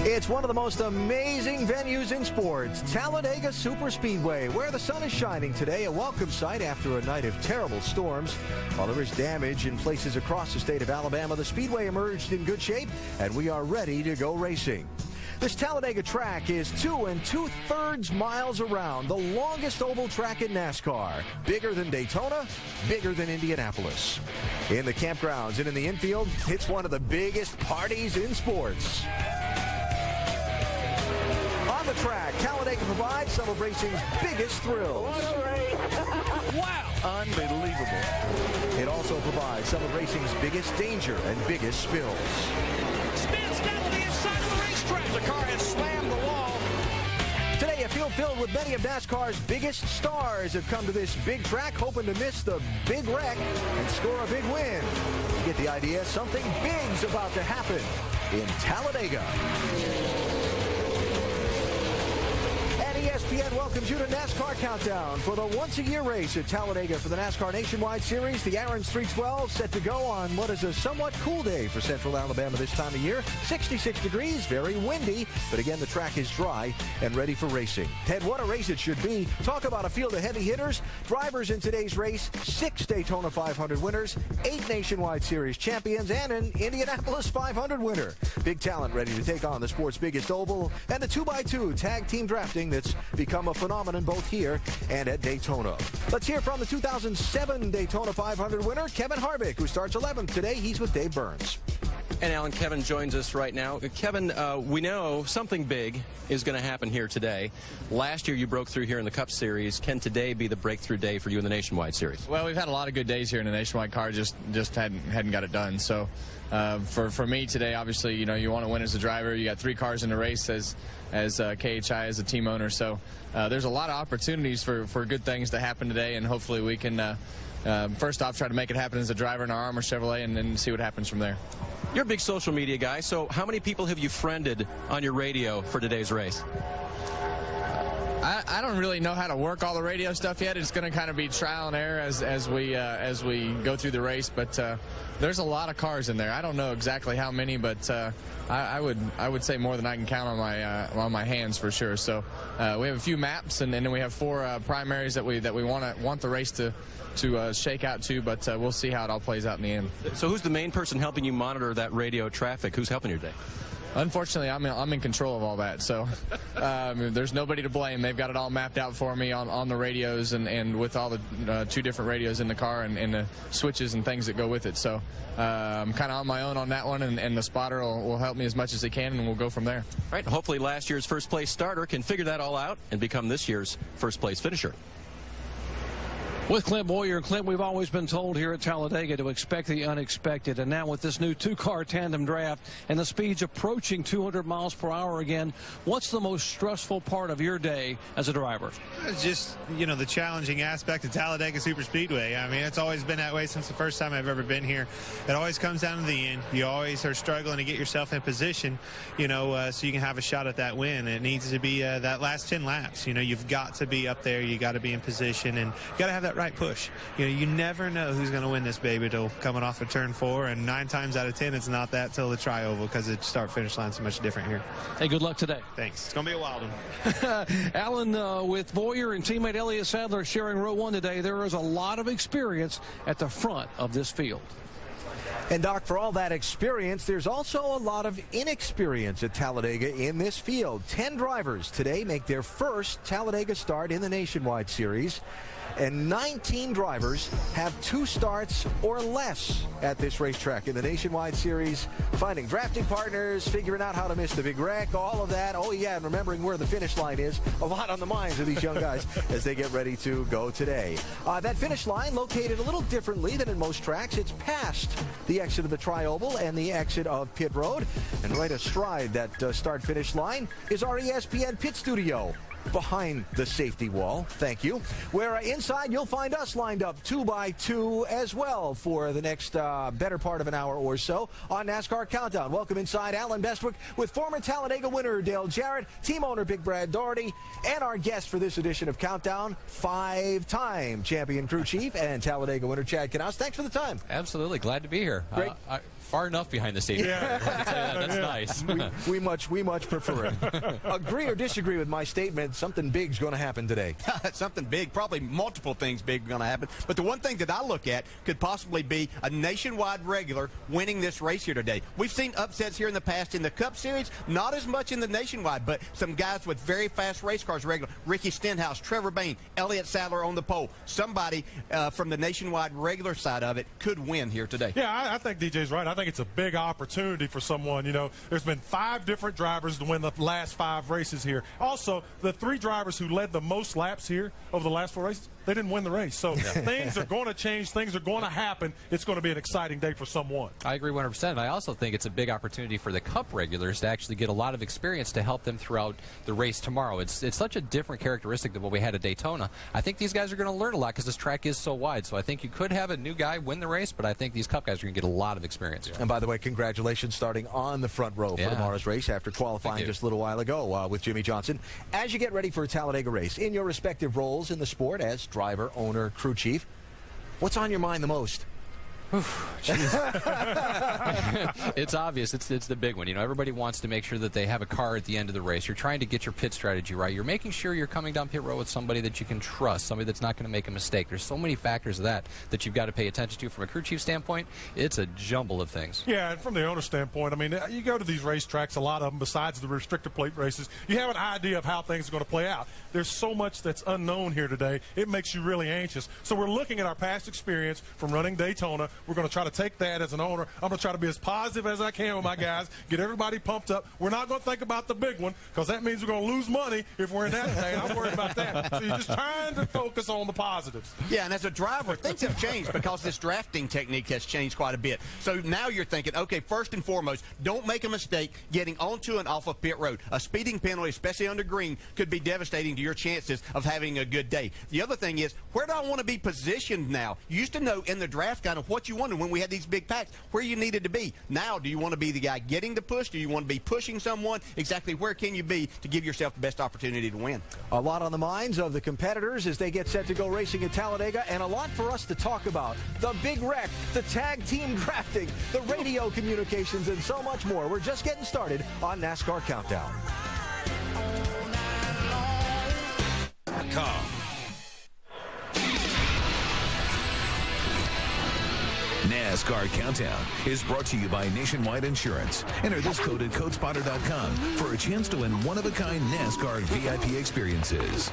It's one of the most amazing venues in sports, Talladega Superspeedway, where the sun is shining today, a welcome sight after a night of terrible storms. While there is damage in places across the state of Alabama, the Speedway emerged in good shape, and we are ready to go racing. This Talladega track is 2 2/3 miles around, the longest oval track in NASCAR. Bigger than Daytona, bigger than Indianapolis. In the campgrounds and in the infield, it's one of the biggest parties in sports. On the track, Talladega provides some of racing's biggest thrills. Wow! Unbelievable. It also provides some of racing's biggest danger and biggest spills. Spins down to the inside of the racetrack. The car has slammed the wall. Today, a field filled with many of NASCAR's biggest stars have come to this big track, hoping to miss the big wreck and score a big win. You get the idea, something big's about to happen in Talladega. ESPN welcomes you to NASCAR Countdown for the once-a-year race at Talladega for the NASCAR Nationwide Series. The Aaron's 312 set to go on what is a somewhat cool day for Central Alabama this time of year. 66 degrees, very windy, but again, the track is dry and ready for racing. Ted, what a race it should be. Talk about a field of heavy hitters. Drivers in today's race, 6 Daytona 500 winners, 8 Nationwide Series champions, and an Indianapolis 500 winner. Big talent ready to take on the sport's biggest oval and the 2x2 tag team drafting that's become a phenomenon both here and at Daytona. Let's hear from the 2007 Daytona 500 winner, Kevin Harvick, who starts 11th today. He's with Dave Burns. And Alan, Kevin joins us right now. Kevin, we know something big is going to happen here today. Last year you broke through here in the Cup Series. Can today be the breakthrough day for you in the Nationwide Series? Well, we've had a lot of good days here in the Nationwide car, just hadn't got it done. So for me today, obviously, you know, you want to win as a driver. You got 3 cars in the race as KHI as a team owner. So there's a lot of opportunities for good things to happen today, and hopefully we can first off try to make it happen as a driver in our Armor Chevrolet, and then see what happens from there. You're a big social media guy, so how many people have you friended on your radio for today's race? I don't really know how to work all the radio stuff yet. It's going to kind of be trial and error as we go through the race, but there's a lot of cars in there. I don't know exactly how many, but I would say more than I can count on my hands for sure. So we have a few maps, and then we have 4 primaries that we want the race to shake out to, but we'll see how it all plays out in the end. So who's the main person helping you monitor that radio traffic? Who's helping you today? Unfortunately, I'm in control of all that, so there's nobody to blame. They've got it all mapped out for me on the radios and with all the 2 different radios in the car and the switches and things that go with it. So I'm kind of on my own on that one, and the spotter will help me as much as he can, and we'll go from there. All right, hopefully last year's first-place starter can figure that all out and become this year's first-place finisher. With Clint Bowyer. Clint, we've always been told here at Talladega to expect the unexpected. And now with this new 2-car tandem draft and the speeds approaching 200 miles per hour again, what's the most stressful part of your day as a driver? It's just, you know, the challenging aspect of Talladega Superspeedway. I mean, it's always been that way since the first time I've ever been here. It always comes down to the end. You always are struggling to get yourself in position, you know, so you can have a shot at that win. It needs to be that last 10 laps. You know, you've got to be up there. You got to be in position, and you got to have that right push. You know, you never know who's going to win this baby till coming off of turn 4, and 9 times out of 10 it's not that till the tri-oval, because the start-finish line's so much different here. Hey, good luck today. Thanks. It's going to be a wild one. Alan, with Bowyer and teammate Elliott Sadler sharing row 1 today, there is a lot of experience at the front of this field. And, Doc, for all that experience, there's also a lot of inexperience at Talladega in this field. 10 drivers today make their first Talladega start in the Nationwide Series, and 19 drivers have 2 starts or less at this racetrack in the Nationwide Series, finding drafting partners, figuring out how to miss the big wreck, all of that. Oh, yeah, and remembering where the finish line is. A lot on the minds of these young guys as they get ready to go today. That finish line located a little differently than in most tracks. It's past the exit of the tri-oval and the exit of pit road. And right astride that start-finish line is our ESPN pit studio behind the safety wall. Thank you. Where inside you'll find us lined up 2 by 2 as well for the next better part of an hour or so on NASCAR Countdown. Welcome inside Alan Bestwick with former Talladega winner Dale Jarrett, team owner Big Brad Daugherty, and our guest for this edition of Countdown, 5-time champion crew chief and Talladega winner Chad Knaus. Thanks for the time. Absolutely. Glad to be here. Great. Far enough behind the safety. Yeah. That's nice. nice. we much prefer it. Agree or disagree with my statement? Something big's going to happen today. Something big, probably multiple things big are going to happen. But the one thing that I look at could possibly be a nationwide regular winning this race here today. We've seen upsets here in the past in the Cup Series, not as much in the nationwide, but some guys with very fast race cars regular. Ricky Stenhouse, Trevor Bayne, Elliott Sadler on the pole. Somebody from the nationwide regular side of it could win here today. Yeah, I think DJ's right. I think it's a big opportunity for someone. You know, there's been 5 different drivers to win the last 5 races here. Also, the 3 drivers who led the most laps here over the last 4 races, they didn't win the race. So things are going to change. Things are going to happen. It's going to be an exciting day for someone. I agree 100%. I also think it's a big opportunity for the Cup regulars to actually get a lot of experience to help them throughout the race tomorrow. It's such a different characteristic than what we had at Daytona. I think these guys are going to learn a lot because this track is so wide. So I think you could have a new guy win the race, but I think these Cup guys are going to get a lot of experience. And by the way, congratulations starting on the front row for tomorrow's race after qualifying just a little while ago with Jimmie Johnson. As you get ready for a Talladega race, in your respective roles in the sport as driver, owner, crew chief, what's on your mind the most? It's obvious. It's the big one. You know, everybody wants to make sure that they have a car at the end of the race. You're trying to get your pit strategy right. You're making sure you're coming down pit road with somebody that you can trust, somebody that's not going to make a mistake. There's so many factors of that you've got to pay attention to. From a crew chief standpoint, it's a jumble of things. Yeah, and from the owner standpoint, I mean, you go to these racetracks, a lot of them, besides the restrictor plate races, you have an idea of how things are going to play out. There's so much that's unknown here today. It makes you really anxious. So we're looking at our past experience from running Daytona. We're going to try to take that as an owner. I'm going to try to be as positive as I can with my guys, get everybody pumped up. We're not going to think about the big one because that means we're going to lose money if we're in that day. I'm worried about that. So you're just trying to focus on the positives. Yeah, and as a driver, things have changed because this drafting technique has changed quite a bit. So now you're thinking, okay, first and foremost, don't make a mistake getting onto and off of pit road. A speeding penalty, especially under green, could be devastating to your chances of having a good day. The other thing is, where do I want to be positioned now? You used to know in the draft kind of what you wanted when we had these big packs, where you needed to be. Now, do you want to be the guy getting the push? Do you want to be pushing someone? Exactly where can you be to give yourself the best opportunity to win? A lot on the minds of the competitors as they get set to go racing at Talladega, and a lot for us to talk about. The big wreck, the tag team drafting, the radio communications, and so much more. We're just getting started on NASCAR Countdown. NASCAR Countdown is brought to you by Nationwide Insurance. Enter this code at CodeSpotter.com for a chance to win one-of-a-kind NASCAR VIP experiences.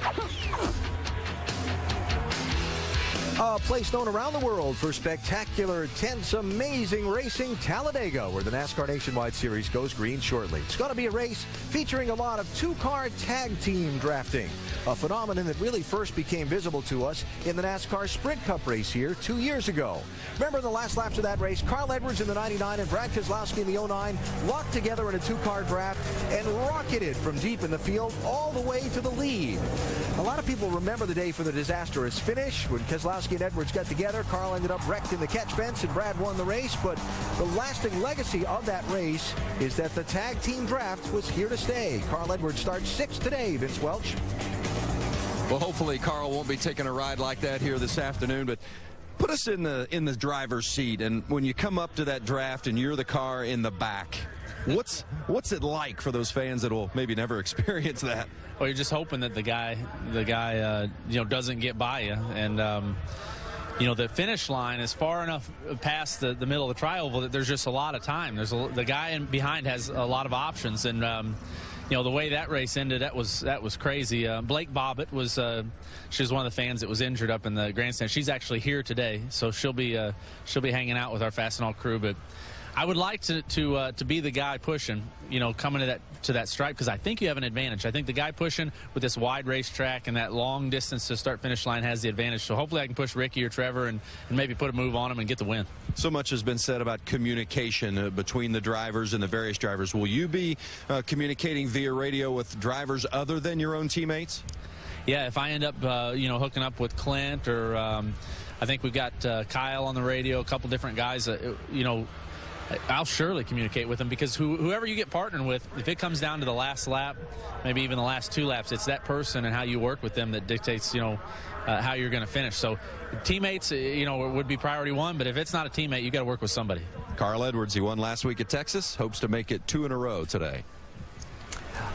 A place known around the world for spectacular, intense, amazing racing, Talladega, where the NASCAR Nationwide Series goes green shortly. It's going to be a race featuring a lot of two-car tag team drafting, a phenomenon that really first became visible to us in the NASCAR Sprint Cup race here 2 years ago. Remember the last laps of that race, Carl Edwards in the 99 and Brad Keselowski in the 09 locked together in a two-car draft and rocketed from deep in the field all the way to the lead. A lot of people remember the day for the disastrous finish when Keselowski and Edwards got together. Carl ended up wrecked in the catch fence and Brad won the race, but the lasting legacy of that race is that the tag team draft was here to stay. Carl Edwards starts 6th today, Vince Welch. Well, hopefully Carl won't be taking a ride like that here this afternoon, but put us in the driver's seat, and when you come up to that draft and you're the car in the back, what's it like for those fans that will maybe never experience that? Well, you're just hoping that the guy doesn't get by you, and the finish line is far enough past the middle of the tri-oval that there's just a lot of time. The guy behind has a lot of options, and the way that race ended, that was crazy. Blake Bobbitt she was one of the fans that was injured up in the grandstand. She's actually here today, so she'll be hanging out with our Fastenal crew. But I would like to be the guy pushing, coming to that stripe, because I think you have an advantage. I think the guy pushing with this wide racetrack and that long distance to start-finish line has the advantage. So hopefully I can push Ricky or Trevor and maybe put a move on him and get the win. So much has been said about communication between the drivers and the various drivers. Will you be communicating via radio with drivers other than your own teammates? Yeah, if I end up, hooking up with Clint or I think we've got Kyle on the radio, a couple different guys, I'll surely communicate with them, because whoever you get partnering with, if it comes down to the last lap, maybe even the last 2 laps, it's that person and how you work with them that dictates, how you're going to finish. So teammates, would be priority 1, but if it's not a teammate, you got to work with somebody. Carl Edwards, he won last week at Texas, hopes to make it 2 in a row today.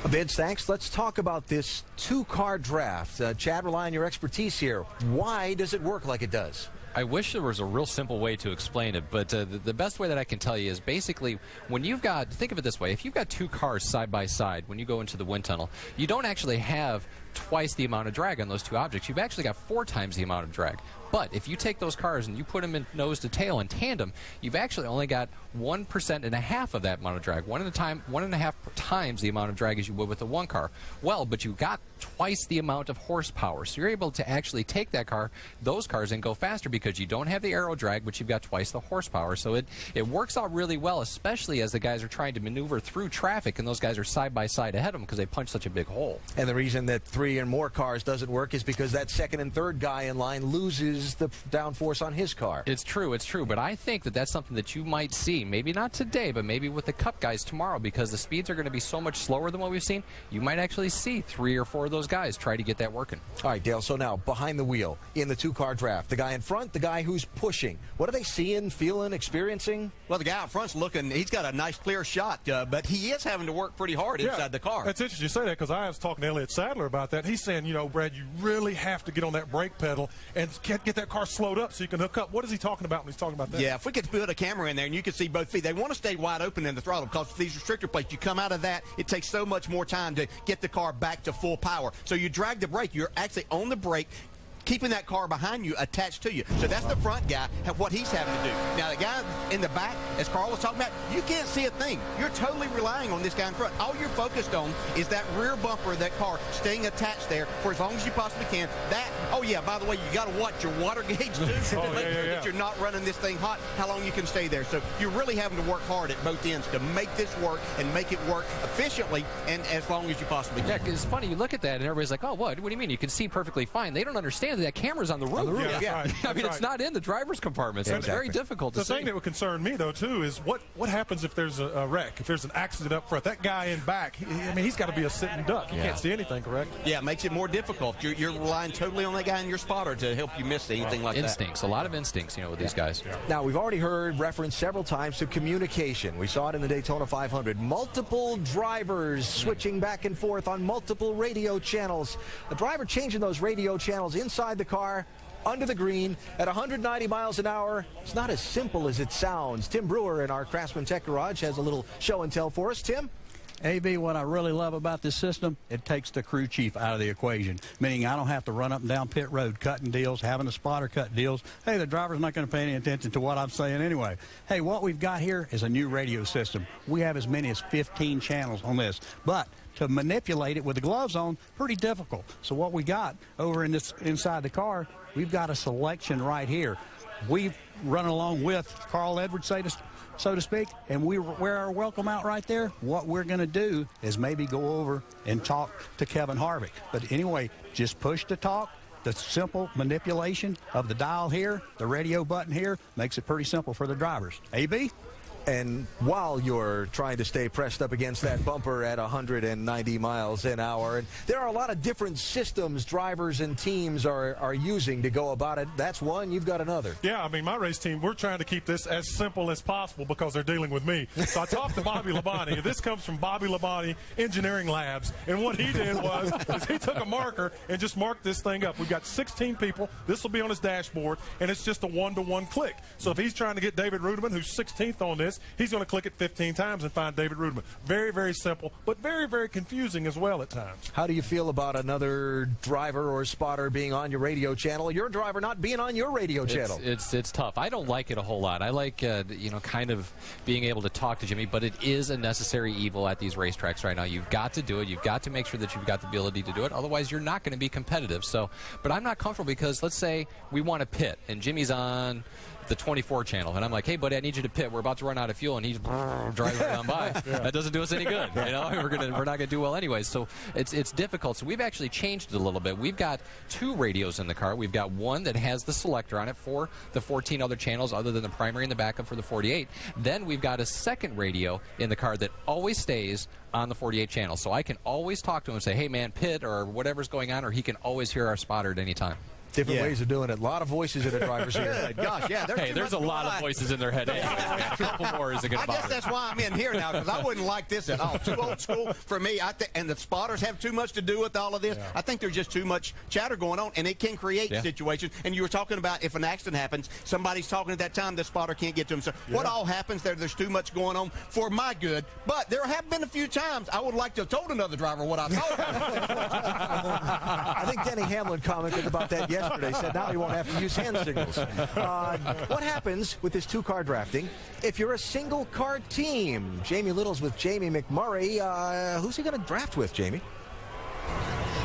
Vince, thanks. Let's talk about this 2-car draft. Chad, rely on your expertise here. Why does it work like it does? I wish there was a real simple way to explain it, but the best way that I can tell you is basically when you've got, think of it this way, if you've got 2 cars side by side when you go into the wind tunnel, you don't actually have twice the amount of drag on those 2 objects. You've actually got 4 times the amount of drag. But if you take those cars and you put them in nose to tail in tandem, you've actually only got 1.5% of that amount of drag. 1.5 times the amount of drag as you would with the 1 car. Well, but you got twice the amount of horsepower. So you're able to actually take those cars and go faster because you don't have the aero drag, but you've got twice the horsepower. So it works out really well, especially as the guys are trying to maneuver through traffic and those guys are side by side ahead of them because they punch such a big hole. And the reason that 3 or more cars doesn't work is because that second and third guy in line loses the downforce on his car. It's true, but I think that that's something that you might see, maybe not today, but maybe with the Cup guys tomorrow, because the speeds are going to be so much slower than what we've seen. You might actually see 3 or 4 of those guys try to get that working. All right, Dale, so now behind the wheel in the 2-car draft, the guy in front, the guy who's pushing. What are they seeing, feeling, experiencing? Well, the guy out front's looking, he's got a nice clear shot, but he is having to work pretty hard inside the car. It's interesting you say that, because I was talking to Elliott Sadler about that. He's saying, Brad, you really have to get on that brake pedal and get that car slowed up so you can hook up. What is he talking about when he's talking about that? Yeah, if we could put a camera in there and you can see both feet, they want to stay wide open in the throttle, because with these restrictor plates, you come out of that, it takes so much more time to get the car back to full power. So you drag the brake, you're actually on the brake, keeping that car behind you attached to you. So that's the front guy, what he's having to do. Now, the guy in the back, as Carl was talking about, you can't see a thing. You're totally relying on this guy in front. All you're focused on is that rear bumper of that car staying attached there for as long as you possibly can. By the way, you got to watch your water gauge, too, to make sure that you're not running this thing hot, how long you can stay there. So you're really having to work hard at both ends to make this work and make it work efficiently and as long as you possibly can. Yeah, because it's funny, you look at that and everybody's like, oh, what do you mean? You can see perfectly fine. They don't understand that camera's on the roof. Yeah. I mean, it's not in the driver's compartment, so it's very difficult to see. The thing that would concern me, though, too, is what happens if there's a wreck, if there's an accident up front. That guy in back, he's got to be a sitting duck. He can't see anything, correct? Yeah, it makes it more difficult. You're relying totally on that guy in your spotter to help you miss anything like that. A lot of instincts, with these guys. Now, we've already heard reference several times to communication. We saw it in the Daytona 500. Multiple drivers switching back and forth on multiple radio channels. A driver changing those radio channels inside the car, under the green, at 190 miles an hour. It's not as simple as it sounds. Tim Brewer in our Craftsman Tech Garage has a little show and tell for us. Tim? AB, what I really love about this system, it takes the crew chief out of the equation, meaning I don't have to run up and down pit road cutting deals, having a spotter cut deals. Hey, the driver's not going to pay any attention to what I'm saying anyway. Hey, what we've got here is a new radio system. We have as many as 15 channels on this, but to manipulate it with the gloves on, pretty difficult. So what we got over inside the car, we've got a selection right here. We've run along with Carl Edwards, so to speak, and we wear our welcome out right there. What we're going to do is maybe go over and talk to Kevin Harvick. But anyway, just push to talk. The simple manipulation of the dial here, the radio button here, makes it pretty simple for the drivers. AB? And while you're trying to stay pressed up against that bumper at 190 miles an hour, and there are a lot of different systems drivers and teams are using to go about it. That's one. You've got another. Yeah, my race team, we're trying to keep this as simple as possible because they're dealing with me. So I talked to Bobby Labonte. This comes from Bobby Labonte Engineering Labs. And what he did is he took a marker and just marked this thing up. We've got 16 people. This will be on his dashboard, and it's just a one-to-one click. So if he's trying to get David Rudiman, who's 16th on this, he's going to click it 15 times and find David Rudiman. Very, very simple, but very, very confusing as well at times. How do you feel about another driver or spotter being on your radio channel, your driver not being on your radio channel? It's tough. I don't like it a whole lot. I like, kind of being able to talk to Jimmy, but it is a necessary evil at these racetracks right now. You've got to do it. You've got to make sure that you've got the ability to do it. Otherwise, you're not going to be competitive. But I'm not comfortable because let's say we want to pit, and Jimmy's on the 24 channel, and I'm like, hey, buddy, I need you to pit. We're about to run out out of fuel and he's driving right on by. That doesn't do us any good. You know, we're not going to do well anyways. So it's difficult. So we've actually changed it a little bit. We've got 2 radios in the car. We've got one that has the selector on it for the 14 other channels other than the primary and the backup for the 48. Then we've got a second radio in the car that always stays on the 48 channel. So I can always talk to him and say, hey, man, pit or whatever's going on, or he can always hear our spotter at any time. Different ways of doing it. A lot of voices in a driver's ear. Gosh, yeah. There's a lot of voices in their head. A couple more isn't going to bother. I guess that's why I'm in here now, because I wouldn't like this at all. Too old school for me. And the spotters have too much to do with all of this. I think there's just too much chatter going on, and it can create situations. And you were talking about if an accident happens, somebody's talking at that time, the spotter can't get to him. So what all happens there? There's too much going on for my good. But there have been a few times I would like to have told another driver what I thought. I think Denny Hamlin commented about that yesterday. Said now he won't have to use hand signals. What happens with this 2-car drafting if you're a single-car team? Jamie Little's with Jamie McMurray. Who's he going to draft with, Jamie?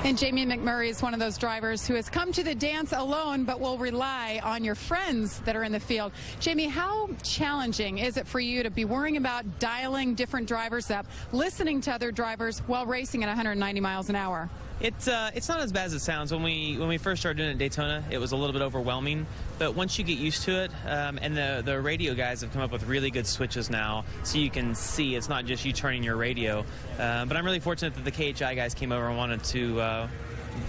And Jamie McMurray is one of those drivers who has come to the dance alone but will rely on your friends that are in the field. Jamie, how challenging is it for you to be worrying about dialing different drivers up, listening to other drivers while racing at 190 miles an hour? It's not as bad as it sounds. When we first started doing it at Daytona, it was a little bit overwhelming. But once you get used to it, and the radio guys have come up with really good switches now, so you can see it's not just you turning your radio. But I'm really fortunate that the KHI guys came over and wanted to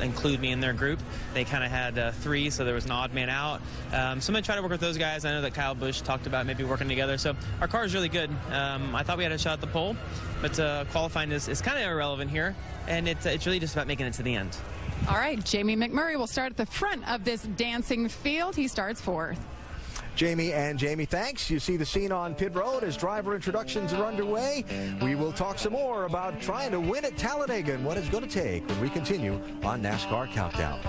include me in their group. They kind of had 3, so there was an odd man out. So I'm going to try to work with those guys. I know that Kyle Busch talked about maybe working together. So our car is really good. I thought we had a shot at the pole, but qualifying is kind of irrelevant here. And it's really just about making it to the end. All right, Jamie McMurray will start at the front of this dancing field. He starts 4th. Jamie, thanks. You see the scene on pit road as driver introductions are underway. We will talk some more about trying to win at Talladega and what it's going to take when we continue on NASCAR Countdown.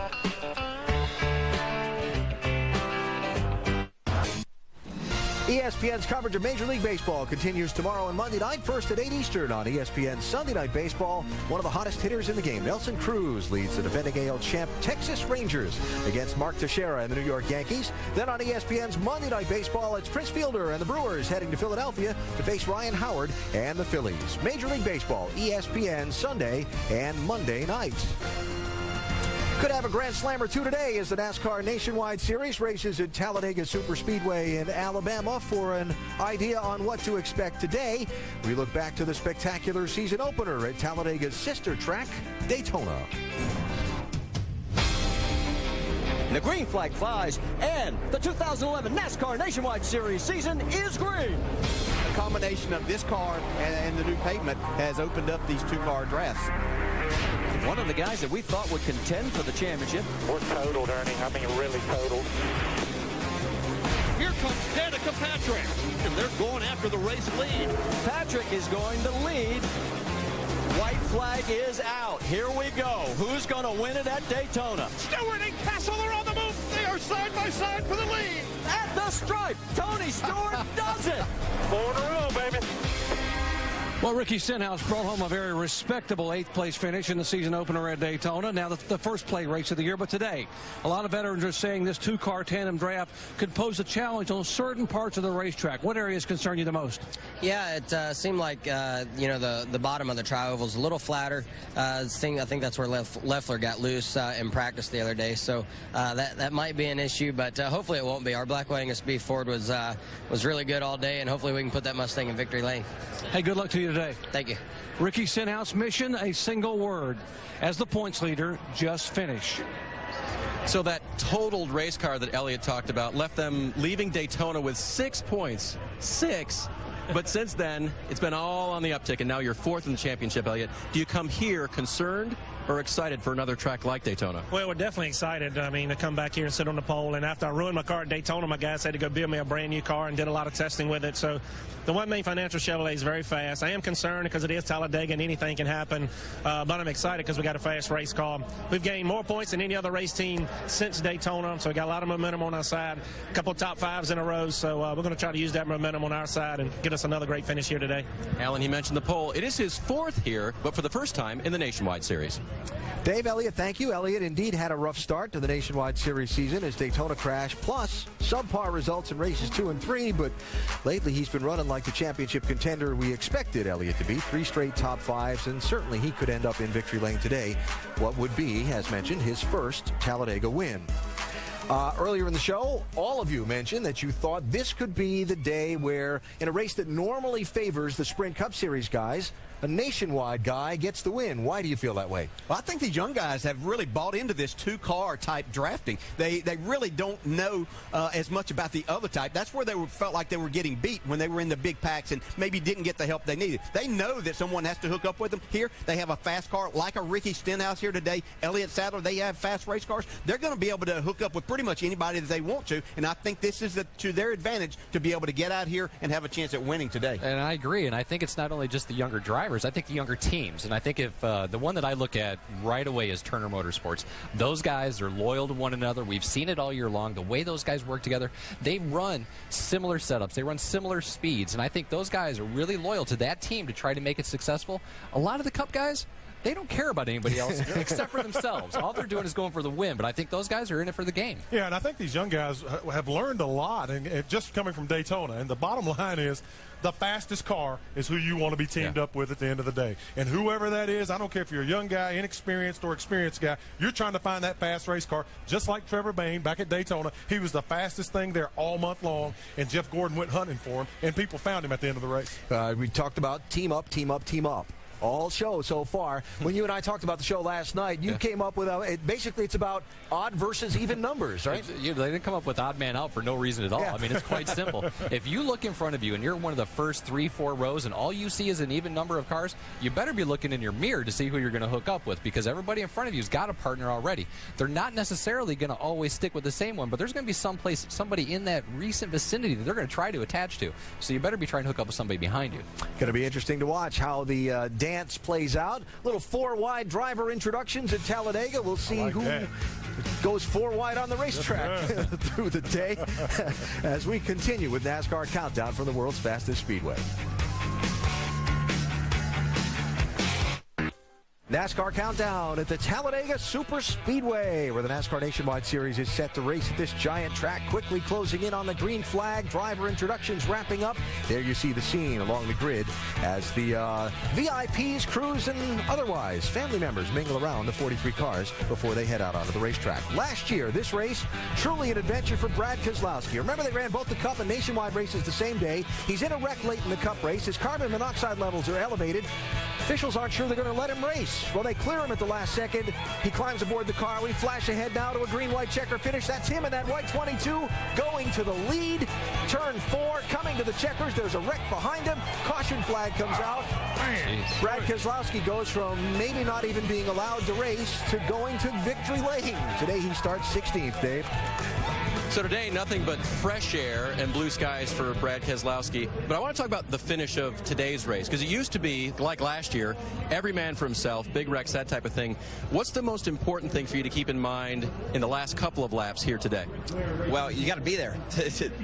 ESPN's coverage of Major League Baseball continues tomorrow and Monday night, first at 8 Eastern on ESPN's Sunday Night Baseball. One of the hottest hitters in the game, Nelson Cruz, leads the defending AL champ Texas Rangers against Mark Teixeira and the New York Yankees. Then on ESPN's Monday Night Baseball, it's Prince Fielder and the Brewers heading to Philadelphia to face Ryan Howard and the Phillies. Major League Baseball, ESPN Sunday and Monday nights. Could have a Grand Slam or 2 today as the NASCAR Nationwide Series races at Talladega Superspeedway in Alabama. For an idea on what to expect today, we look back to the spectacular season opener at Talladega's sister track, Daytona. The green flag flies, and the 2011 NASCAR Nationwide Series season is green. A combination of this car and the new pavement has opened up these 2-car drafts. One of the guys that we thought would contend for the championship. We're totaled, Ernie. I mean, really totaled. Here comes Danica Patrick, and they're going after the race lead. Patrick is going to lead. White flag is out. Here we go. Who's going to win it at Daytona? Stewart and Castle are on the move. They are side by side for the lead. At the stripe, Tony Stewart does it. 4 in a row, baby. Well, Ricky Stenhouse brought home a very respectable 8th place finish in the season opener at Daytona. Now the first play race of the year, but today a lot of veterans are saying this 2-car tandem draft could pose a challenge on certain parts of the racetrack. What areas concern you the most? Yeah, it seemed like the bottom of the tri-oval is a little flatter. I think that's where Leffler got loose in practice the other day, so that might be an issue, but hopefully it won't be. Our Black Wedding Speed Ford was really good all day, and hopefully we can put that Mustang in victory lane. Hey, good luck to you today. Thank you. Ricky Stenhouse mission, a single word. As the points leader, just finish. So that totaled race car that Elliott talked about left them leaving Daytona with 6 points. 6. But since then, it's been all on the uptick, and now you're 4th in the championship, Elliott. Do you come here concerned or excited for another track like Daytona? Well, we're definitely excited. I mean, to come back here and sit on the pole. And after I ruined my car at Daytona, my guys had to go build me a brand new car and did a lot of testing with it. So the One Main Financial Chevrolet is very fast. I am concerned because it is Talladega and anything can happen. But I'm excited because we got a fast race car. We've gained more points than any other race team since Daytona. So we got a lot of momentum on our side. A couple of top 5s in a row. So we're going to try to use that momentum on our side and get us another great finish here today. Alan, he mentioned the pole. It is his 4th here, but for the first time in the Nationwide Series. Dave, Elliott, thank you. Elliott indeed had a rough start to the Nationwide Series season as Daytona crashed, plus subpar results in races 2 and 3, but lately he's been running like the championship contender we expected Elliott to be. 3 straight top 5s, and certainly he could end up in victory lane today. What would be, as mentioned, his first Talladega win. Earlier in the show, all of you mentioned that you thought this could be the day where, in a race that normally favors the Sprint Cup Series guys, a Nationwide guy gets the win. Why do you feel that way? Well, I think these young guys have really bought into this 2-car type drafting. They really don't know as much about the other type. That's where they felt like they were getting beat when they were in the big packs and maybe didn't get the help they needed. They know that someone has to hook up with them. Here, they have a fast car like a Ricky Stenhouse here today, Elliott Sadler. They have fast race cars. They're going to be able to hook up with pretty much anybody that they want to, and I think this is to their advantage to be able to get out here and have a chance at winning today. And I agree, and I think it's not only just the younger drivers. I think the younger teams, and I think if the one that I look at right away is Turner Motorsports. Those guys are loyal to one another. We've seen it all year long. The way those guys work together, they run similar setups. They run similar speeds, and I think those guys are really loyal to that team to try to make it successful. A lot of the Cup guys, they don't care about anybody else except for themselves. All they're doing is going for the win, but I think those guys are in it for the game. Yeah, and I think these young guys have learned a lot, and just coming from Daytona. And the bottom line is the fastest car is who you want to be teamed up with at the end of the day. And whoever that is, I don't care if you're a young guy, inexperienced, or experienced guy, you're trying to find that fast race car, just like Trevor Bayne back at Daytona. He was the fastest thing there all month long, and Jeff Gordon went hunting for him, and people found him at the end of the race. We talked about team up, team up, team up. All show so far. When you and I talked about the show last night, you came up with basically it's about odd versus even numbers, right? They didn't come up with odd man out for no reason at all. Yeah. I mean, it's quite simple. If you look in front of you and you're one of the first 3-4 rows and all you see is an even number of cars, you better be looking in your mirror to see who you're going to hook up with, because everybody in front of you's got a partner already. They're not necessarily going to always stick with the same one, but there's going to be somebody in that recent vicinity that they're going to try to attach to. So you better be trying to hook up with somebody behind you. Going to be interesting to watch how the dance plays out. Little 4-wide driver introductions at Talladega. We'll see who goes 4-wide on the racetrack through the day as we continue with NASCAR Countdown from the world's fastest speedway. NASCAR Countdown at the Talladega Super Speedway, where the NASCAR Nationwide Series is set to race at this giant track, quickly closing in on the green flag. Driver introductions wrapping up. There you see the scene along the grid as the VIPs, crews, and otherwise family members mingle around the 43 cars before they head out onto the racetrack. Last year, this race, truly an adventure for Brad Keselowski. Remember, they ran both the Cup and Nationwide races the same day. He's in a wreck late in the Cup race. His carbon monoxide levels are elevated. Officials aren't sure they're going to let him race. Well, they clear him at the last second. He climbs aboard the car. We flash ahead now to a green-white checker finish. That's him in that white 22 going to the lead. Turn 4, coming to the checkers. There's a wreck behind him. Caution flag comes out. Jeez. Brad Keselowski goes from maybe not even being allowed to race to going to victory lane. Today he starts 16th, Dave. So today, nothing but fresh air and blue skies for Brad Keselowski. But I want to talk about the finish of today's race, because it used to be, like last year, every man for himself, big wrecks, that type of thing. What's the most important thing for you to keep in mind in the last couple of laps here today? Well, you got to be there.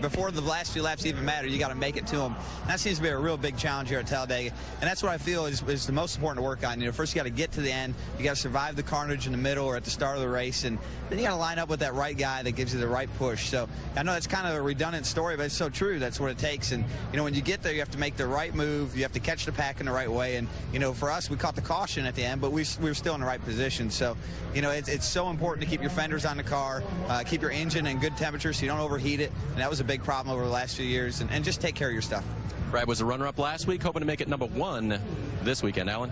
Before the last few laps even matter, you got to make it to them. And that seems to be a real big challenge here at Talladega. And that's what I feel is the most important to work on. You know, first you got to get to the end. You got to survive the carnage in the middle or at the start of the race. And then you got to line up with that right guy that gives you the right push. So I know that's kind of a redundant story, but it's so true. That's what it takes. And, you know, when you get there, you have to make the right move. You have to catch the pack in the right way. And, you know, for us, we caught the caution at the end, but we were still in the right position. So, you know, it's so important to keep your fenders on the car, keep your engine in good temperature so you don't overheat it. And that was a big problem over the last few years. And just take care of your stuff. Brad was a runner-up last week, hoping to make it number 1 this weekend. Alan?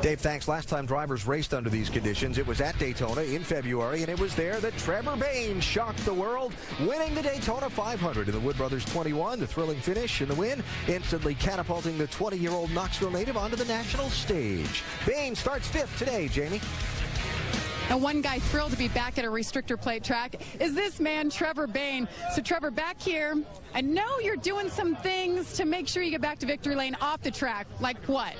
Dave, thanks. Last time drivers raced under these conditions, it was at Daytona in February, and it was there that Trevor Bayne shocked the world, winning the Daytona 500 in the Wood Brothers 21. The thrilling finish and the win, instantly catapulting the 20-year-old Knoxville native onto the national stage. Bayne starts 5th today, Jamie. And one guy thrilled to be back at a restrictor plate track is this man, Trevor Bayne. So, Trevor, back here, I know you're doing some things to make sure you get back to victory lane off the track. Like what?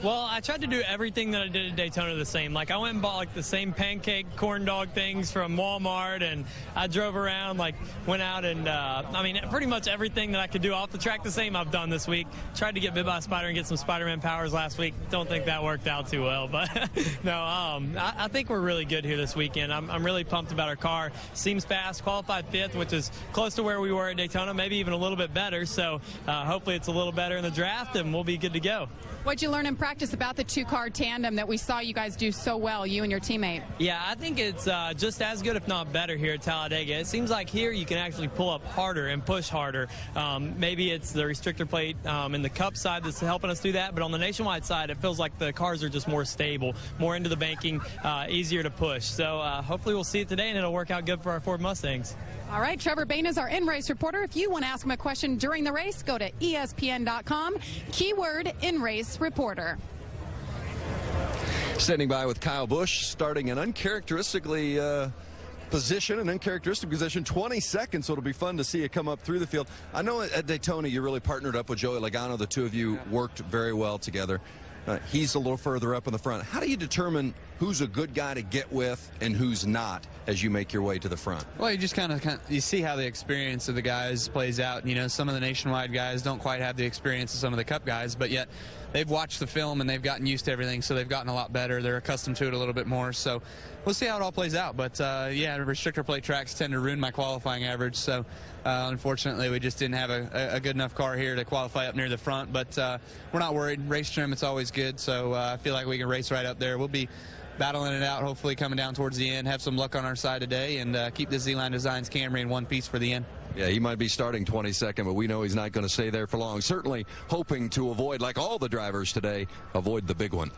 Well, I tried to do everything that I did at Daytona the same. Like, I went and bought, like, the same pancake corn dog things from Walmart, and I drove around, like, went out and, I mean, pretty much everything that I could do off the track the same I've done this week. Tried to get bit by a spider and get some Spider-Man powers last week. Don't think that worked out too well, but no, I think we're really good here this weekend. I'm really pumped about our car. Seems fast, qualified 5th, which is close to where we were at Daytona, maybe even a little bit better. So hopefully it's a little better in the draft, and we'll be good to go. What'd you learn in practice about the two-car tandem that we saw you guys do so well, you and your teammate? Yeah, I think it's just as good, if not better, here at Talladega. It seems like here you can actually pull up harder and push harder. Maybe it's the restrictor plate in the Cup side that's helping us do that, but on the Nationwide side, it feels like the cars are just more stable, more into the banking, easier to push. So hopefully we'll see it today, and it'll work out good for our Ford Mustangs. All right, Trevor Bayne is our in-race reporter. If you want to ask him a question during the race, go to ESPN.com, keyword in-race reporter. Standing by with Kyle Busch, starting an uncharacteristically position, 22nd, so it'll be fun to see it come up through the field. I know at Daytona you really partnered up with Joey Logano. The two of you worked very well together. He's a little further up in the front. How do you determine who's a good guy to get with and who's not as you make your way to the front? Well, you just kind of you see how the experience of the guys plays out. You know, some of the Nationwide guys don't quite have the experience of some of the Cup guys, but yet they've watched the film and they've gotten used to everything, so they've gotten a lot better. They're accustomed to it a little bit more. So we'll see how it all plays out. But yeah, restrictor plate tracks tend to ruin my qualifying average. So unfortunately, we just didn't have a good enough car here to qualify up near the front. But we're not worried. Race trim, it's always good. So I feel like we can race right up there. We'll be battling it out, hopefully coming down towards the end, have some luck on our side today, and keep the Z-Line Designs Camry in one piece for the end. Yeah, he might be starting 22nd, but we know he's not going to stay there for long. Certainly hoping to avoid, like all the drivers today, avoid the big one.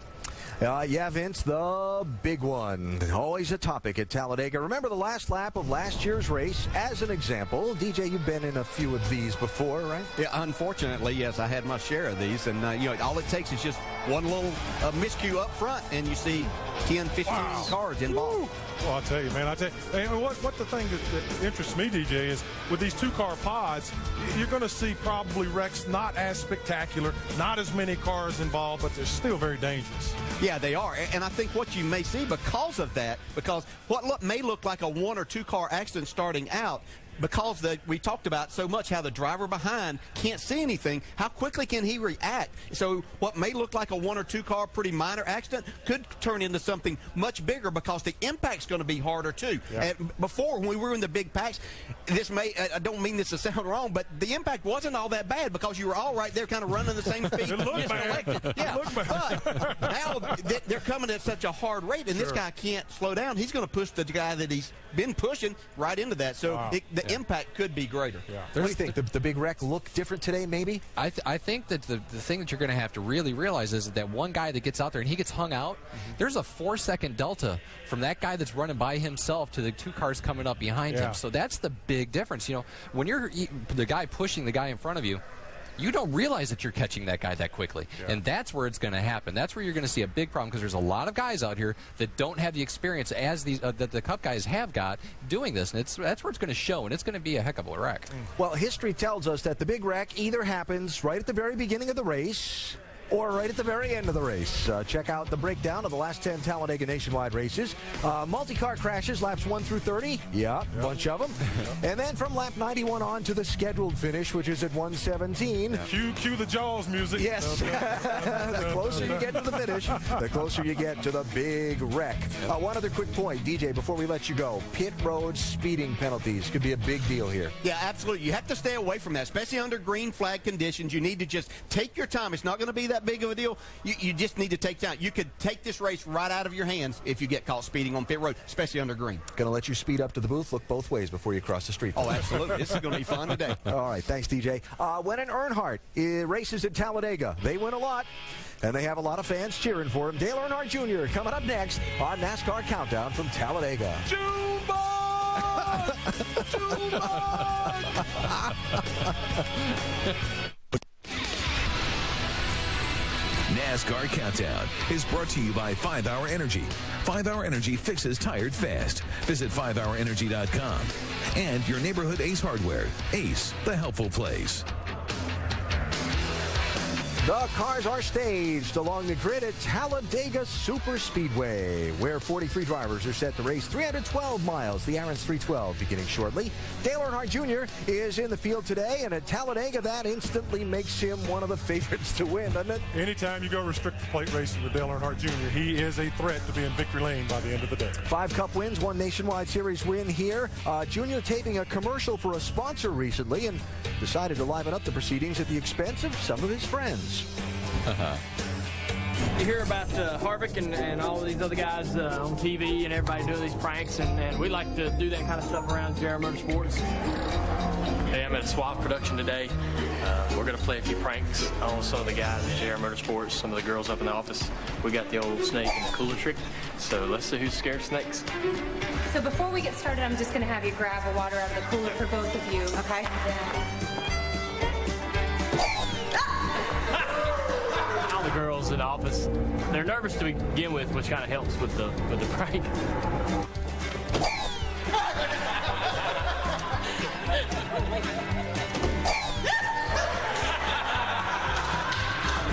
Yeah, Vince, the big one. Always a topic at Talladega. Remember the last lap of last year's race as an example. DJ, you've been in a few of these before, right? Yeah, unfortunately, yes, I had my share of these. And, you know, all it takes is just one little miscue up front, and you see 10, 15 cars involved. Well, I'll tell you, man. And what the thing that interests me, DJ, is with these two-car pods, you're going to see probably wrecks not as spectacular, not as many cars involved, but they're still very dangerous. Yeah, they are. And I think what you may see because of that, because what may look like a one or two car accident starting out, because we talked about so much how the driver behind can't see anything, how quickly can he react? So what may look like a one or two car pretty minor accident could turn into something much bigger because the impact's going to be harder too. Yeah. And before, when we were in the big packs, I don't mean this to sound wrong, but the impact wasn't all that bad because you were all right there kind of running the same speed. It looked bad. Yeah, It looked bad. but now they're coming at such a hard rate, and this guy can't slow down. He's going to push the guy that he's been pushing right into that. So the impact could be greater. Yeah. What do you think? The big wreck look different today, maybe? I think that the thing that you're going to have to really realize is that one guy that gets out there and he gets hung out, there's a 4-second delta from that guy that's running by himself to the two cars coming up behind him. So that's the big difference. You know, when you're the guy pushing the guy in front of you, you don't realize that you're catching that guy that quickly. And that's where it's going to happen. That's where you're going to see a big problem because there's a lot of guys out here that don't have the experience as that the Cup guys have got doing this. And that's where it's going to show, and it's going to be a heck of a wreck. Well, history tells us that the big wreck either happens right at the very beginning of the race or right at the very end of the race. Check out the breakdown of the last 10 Talladega Nationwide races. Multi-car crashes, laps 1 through 30. Yeah, bunch of them. And then from lap 91 on to the scheduled finish, which is at 117. Cue the Jaws music. Yes. The closer you get to the finish, the closer you get to the big wreck. One other quick point, DJ, before we let you go. Pit road speeding penalties could be a big deal here. Yeah, absolutely. You have to stay away from that, especially under green flag conditions. You need to just take your time. It's not going to be that big of a deal. You just need to take time. You could take this race right out of your hands if you get caught speeding on pit road, especially under green. Going to let you speed up to the booth, look both ways before you cross the street. Oh, absolutely. This is going to be fun today. All right, thanks, DJ. When Earnhardt races at Talladega, they win a lot, and they have a lot of fans cheering for him. Dale Earnhardt Jr. coming up next on NASCAR Countdown from Talladega. NASCAR Countdown is brought to you by 5-Hour Energy. 5-Hour Energy fixes tired fast. Visit 5hourenergy.com. And your neighborhood Ace Hardware. Ace, the helpful place. The cars are staged along the grid at Talladega Superspeedway, where 43 drivers are set to race 312 miles. The Aaron's 312 beginning shortly. Dale Earnhardt Jr. is in the field today, and at Talladega, that instantly makes him one of the favorites to win, doesn't it? Anytime you go restricted plate racing with Dale Earnhardt Jr., he is a threat to be in victory lane by the end of the day. 5 Cup wins, 1 Nationwide Series win here. Jr. taping a commercial for a sponsor recently and decided to liven up the proceedings at the expense of some of his friends. You hear about Harvick and all of these other guys on TV and everybody doing these pranks, and we like to do that kind of stuff around JR Motorsports. Hey, I'm at a swap production today. We're going to play a few pranks on some of the guys at JR Motorsports, some of the girls up in the office. We got the old snake and the cooler trick, so let's see who's scared of snakes. So before we get started, I'm just going to have you grab a water out of the cooler for both of you, okay? All the girls in the office, they're nervous to begin with, which kind of helps with the prank.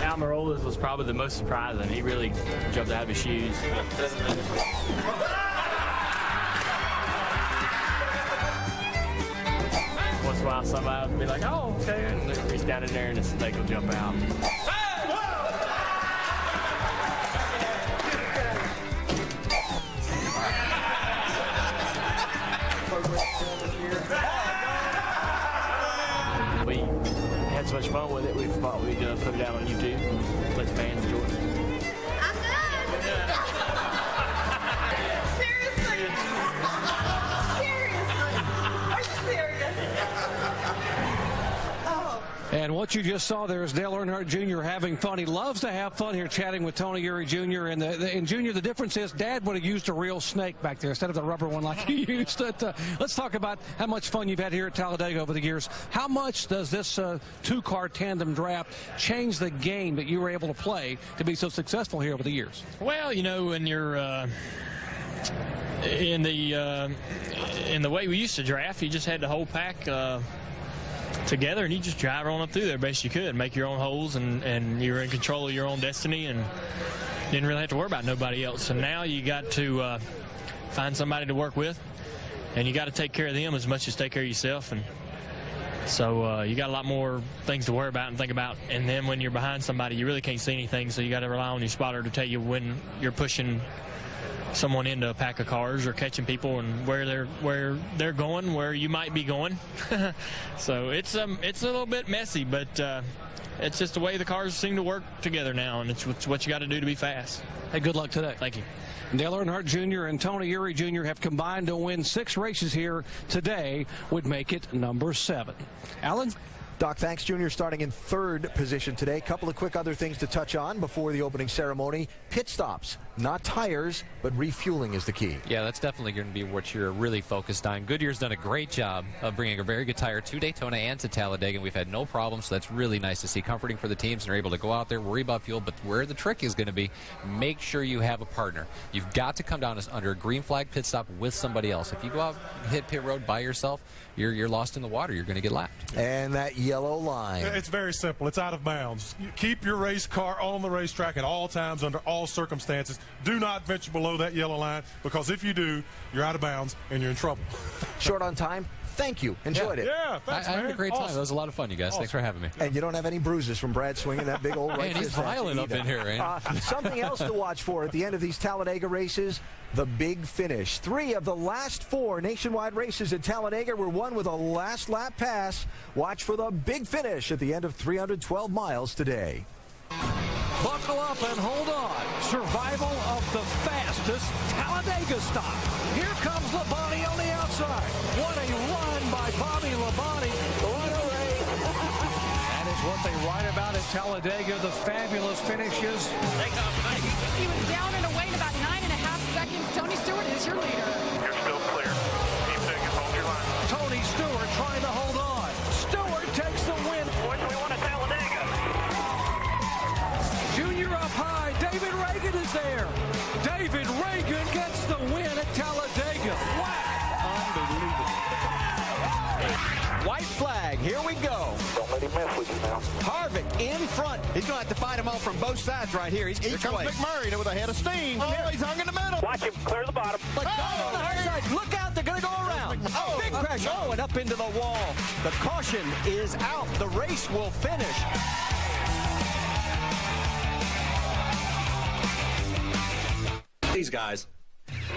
Almirola was probably the most surprising. He really jumped out of his shoes. Once in a while, somebody will be like, "Oh, okay," and they reach down in there, and the snake will jump out. We had so much fun with it, we thought we'd put it out on YouTube and let the fans enjoy it. I'm good. Seriously? Seriously? Are you serious? Oh. And what you just saw there is Dale Earnhardt Jr. having fun. He loves to have fun here chatting with Tony Eury Jr. And Jr., the difference is Dad would have used a real snake back there instead of the rubber one like he used it. Let's talk about how much fun you've had here at Talladega over the years. How much does this two-car tandem draft change the game that you were able to play to be so successful here over the years? Well, you know, when you're in the way we used to draft, you just had the whole pack together, and you just drive on up through there best you could, make your own holes, and you're in control of your own destiny, and didn't really have to worry about nobody else. And now you got to find somebody to work with, and you got to take care of them as much as take care of yourself. And so you got a lot more things to worry about and think about. And then when you're behind somebody, you really can't see anything, so you got to rely on your spotter to tell you when you're pushing someone into a pack of cars or catching people and where they're going, where you might be going. So it's a little bit messy, but it's just the way the cars seem to work together now, and it's what you got to do to be fast. Hey, good luck today. Thank you. Dale Earnhardt Jr. and Tony Eury Jr. have combined to win 6 races here today, would make it number 7. Alan? Doc, thanks, Jr. starting in 3rd position today. Couple of quick other things to touch on before the opening ceremony. Pit stops, not tires, but refueling is the key. Yeah, that's definitely going to be what you're really focused on. Goodyear's done a great job of bringing a very good tire to Daytona and to Talladega, and we've had no problems, so that's really nice to see. Comforting for the teams, and they're able to go out there, worry about fuel, but where the trick is going to be, make sure you have a partner. You've got to come down under a green flag pit stop with somebody else. If you go out and hit pit road by yourself, you're lost in the water. You're going to get lapped. And that yellow line. It's very simple. It's out of bounds. You keep your race car on the racetrack at all times under all circumstances. Do not venture below that yellow line, because if you do, you're out of bounds and you're in trouble. Short on time. Thank you. Enjoyed it. Yeah, thanks, I had a great time. It was a lot of fun, you guys. Thanks for having me. And you don't have any bruises from Brad swinging that big old right Man, he's violent up in here, man. Something else to watch for at the end of these Talladega races, the big finish. 3 of the last 4 nationwide races at Talladega were won with a last lap pass. Watch for the big finish at the end of 312 miles today. Buckle up and hold on. Survival of the fastest Talladega stop. Here comes Labonte on the outside. What a run by Bobby Labonte. That is what they write about at Talladega, the fabulous finishes. He was down and away in about 9.5 seconds. Tony Stewart is your leader. You're still clear. Keep digging. Hold your line. Tony Stewart trying to hold on. Stewart takes the win. Boys, we won at Talladega. Junior up high. David Reagan is there. David Reagan gets the win at Talladega. Wow. A Unbelievable. White flag. Here we go. Don't let him mess with you now. Harvick in front. He's going to have to fight him off from both sides right here. He's Here each comes way. McMurray with a head of steam. Oh, he's hung in the middle. Watch him clear the bottom. On the hard side. Look out. They're going to go around. Oh, big pressure. Oh, and up into the wall. The caution is out. The race will finish. These guys.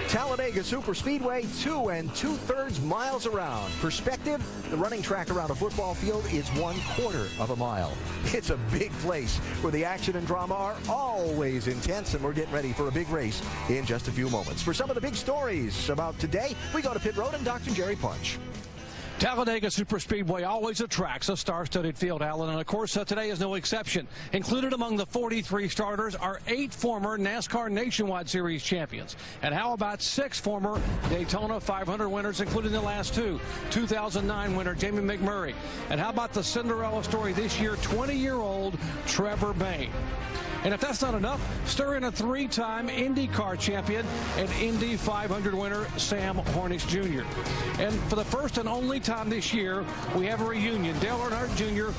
Talladega Superspeedway, 2 2/3 miles around. Perspective, the running track around a football field is 1/4 of a mile. It's a big place where the action and drama are always intense, and we're getting ready for a big race in just a few moments. For some of the big stories about today, we go to pit road and Dr. Jerry Punch. Talladega Superspeedway always attracts a star-studded field, Alan, and of course today is no exception. Included among the 43 starters are 8 former NASCAR Nationwide Series champions. And how about 6 former Daytona 500 winners, including the last 2? 2009 winner Jamie McMurray. And how about the Cinderella story this year, 20-year-old Trevor Bayne. And if that's not enough, stir in a 3-time IndyCar champion and Indy 500 winner Sam Hornish Jr. And for the first and only time this year, we have a reunion. Dale Earnhardt Jr.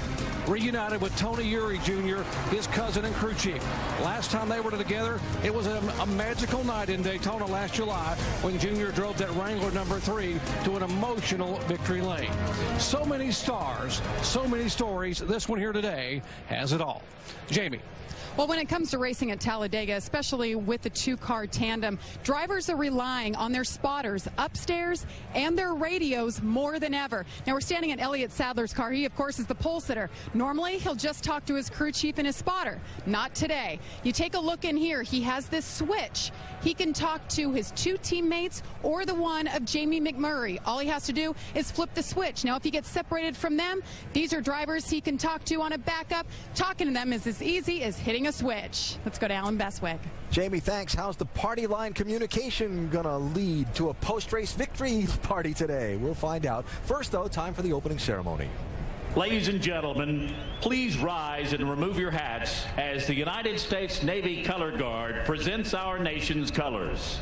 reunited with Tony Eury Jr., his cousin and crew chief. Last time they were together, it was a magical night in Daytona last July when Jr. drove that Wrangler number 3 to an emotional victory lane. So many stars, so many stories. This one here today has it all. Jamie. Well, when it comes to racing at Talladega, especially with the 2-car tandem, drivers are relying on their spotters upstairs and their radios more than ever. Now, we're standing in Elliott Sadler's car. He, of course, is the pole sitter. Normally, he'll just talk to his crew chief and his spotter. Not today. You take a look in here. He has this switch. He can talk to his 2 teammates or the one of Jamie McMurray. All he has to do is flip the switch. Now, if he gets separated from them, these are drivers he can talk to on a backup. Talking to them is as easy as hitting a switch. Let's go to Alan Bestwick. Jamie, thanks. How's the party line communication going to lead to a post-race victory party today? We'll find out. First, though, time for the opening ceremony. Ladies and gentlemen, please rise and remove your hats as the United States Navy Color Guard presents our nation's colors.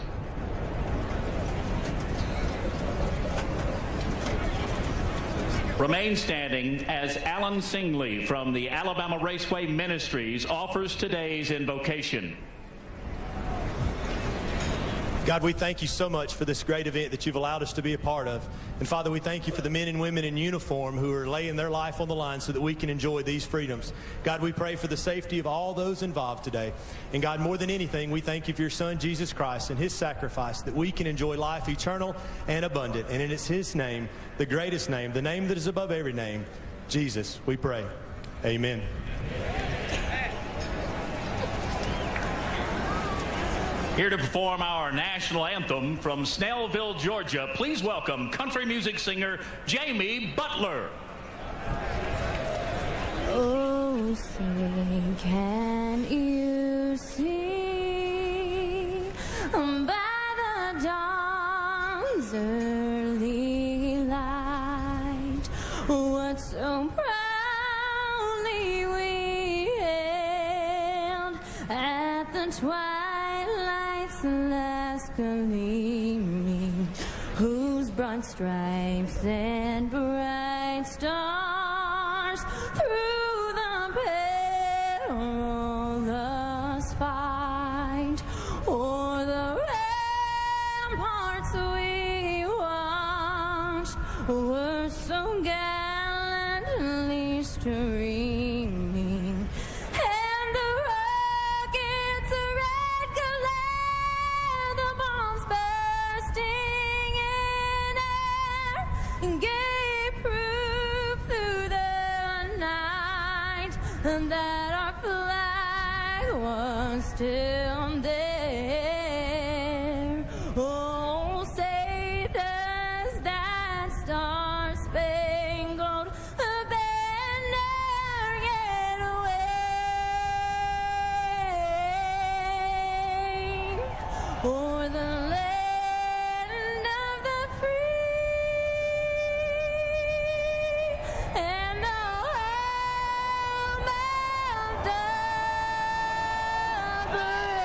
Remain standing as Alan Singley from the Alabama Raceway Ministries offers today's invocation. God, we thank you so much for this great event that you've allowed us to be a part of. And Father, we thank you for the men and women in uniform who are laying their life on the line so that we can enjoy these freedoms. God, we pray for the safety of all those involved today. And God, more than anything, we thank you for your Son, Jesus Christ, and his sacrifice that we can enjoy life eternal and abundant. And it is his name, the greatest name, the name that is above every name, Jesus, we pray. Amen. Here to perform our national anthem from Snellville, Georgia, please welcome country music singer Jamie Butler. Oh, say, can you see by the dawn's early light what so proudly we hailed at the twilight's last gleaming, whose broad stripes and bright stars through the perilous fight o'er the ramparts we watched were so gallantly streaming, and the rockets' red glare, the bombs bursting in air, gave proof through the night that our flag was still there. Oh, say does that star-spangled banner yet wave o'er the land of the free and the home of the brave?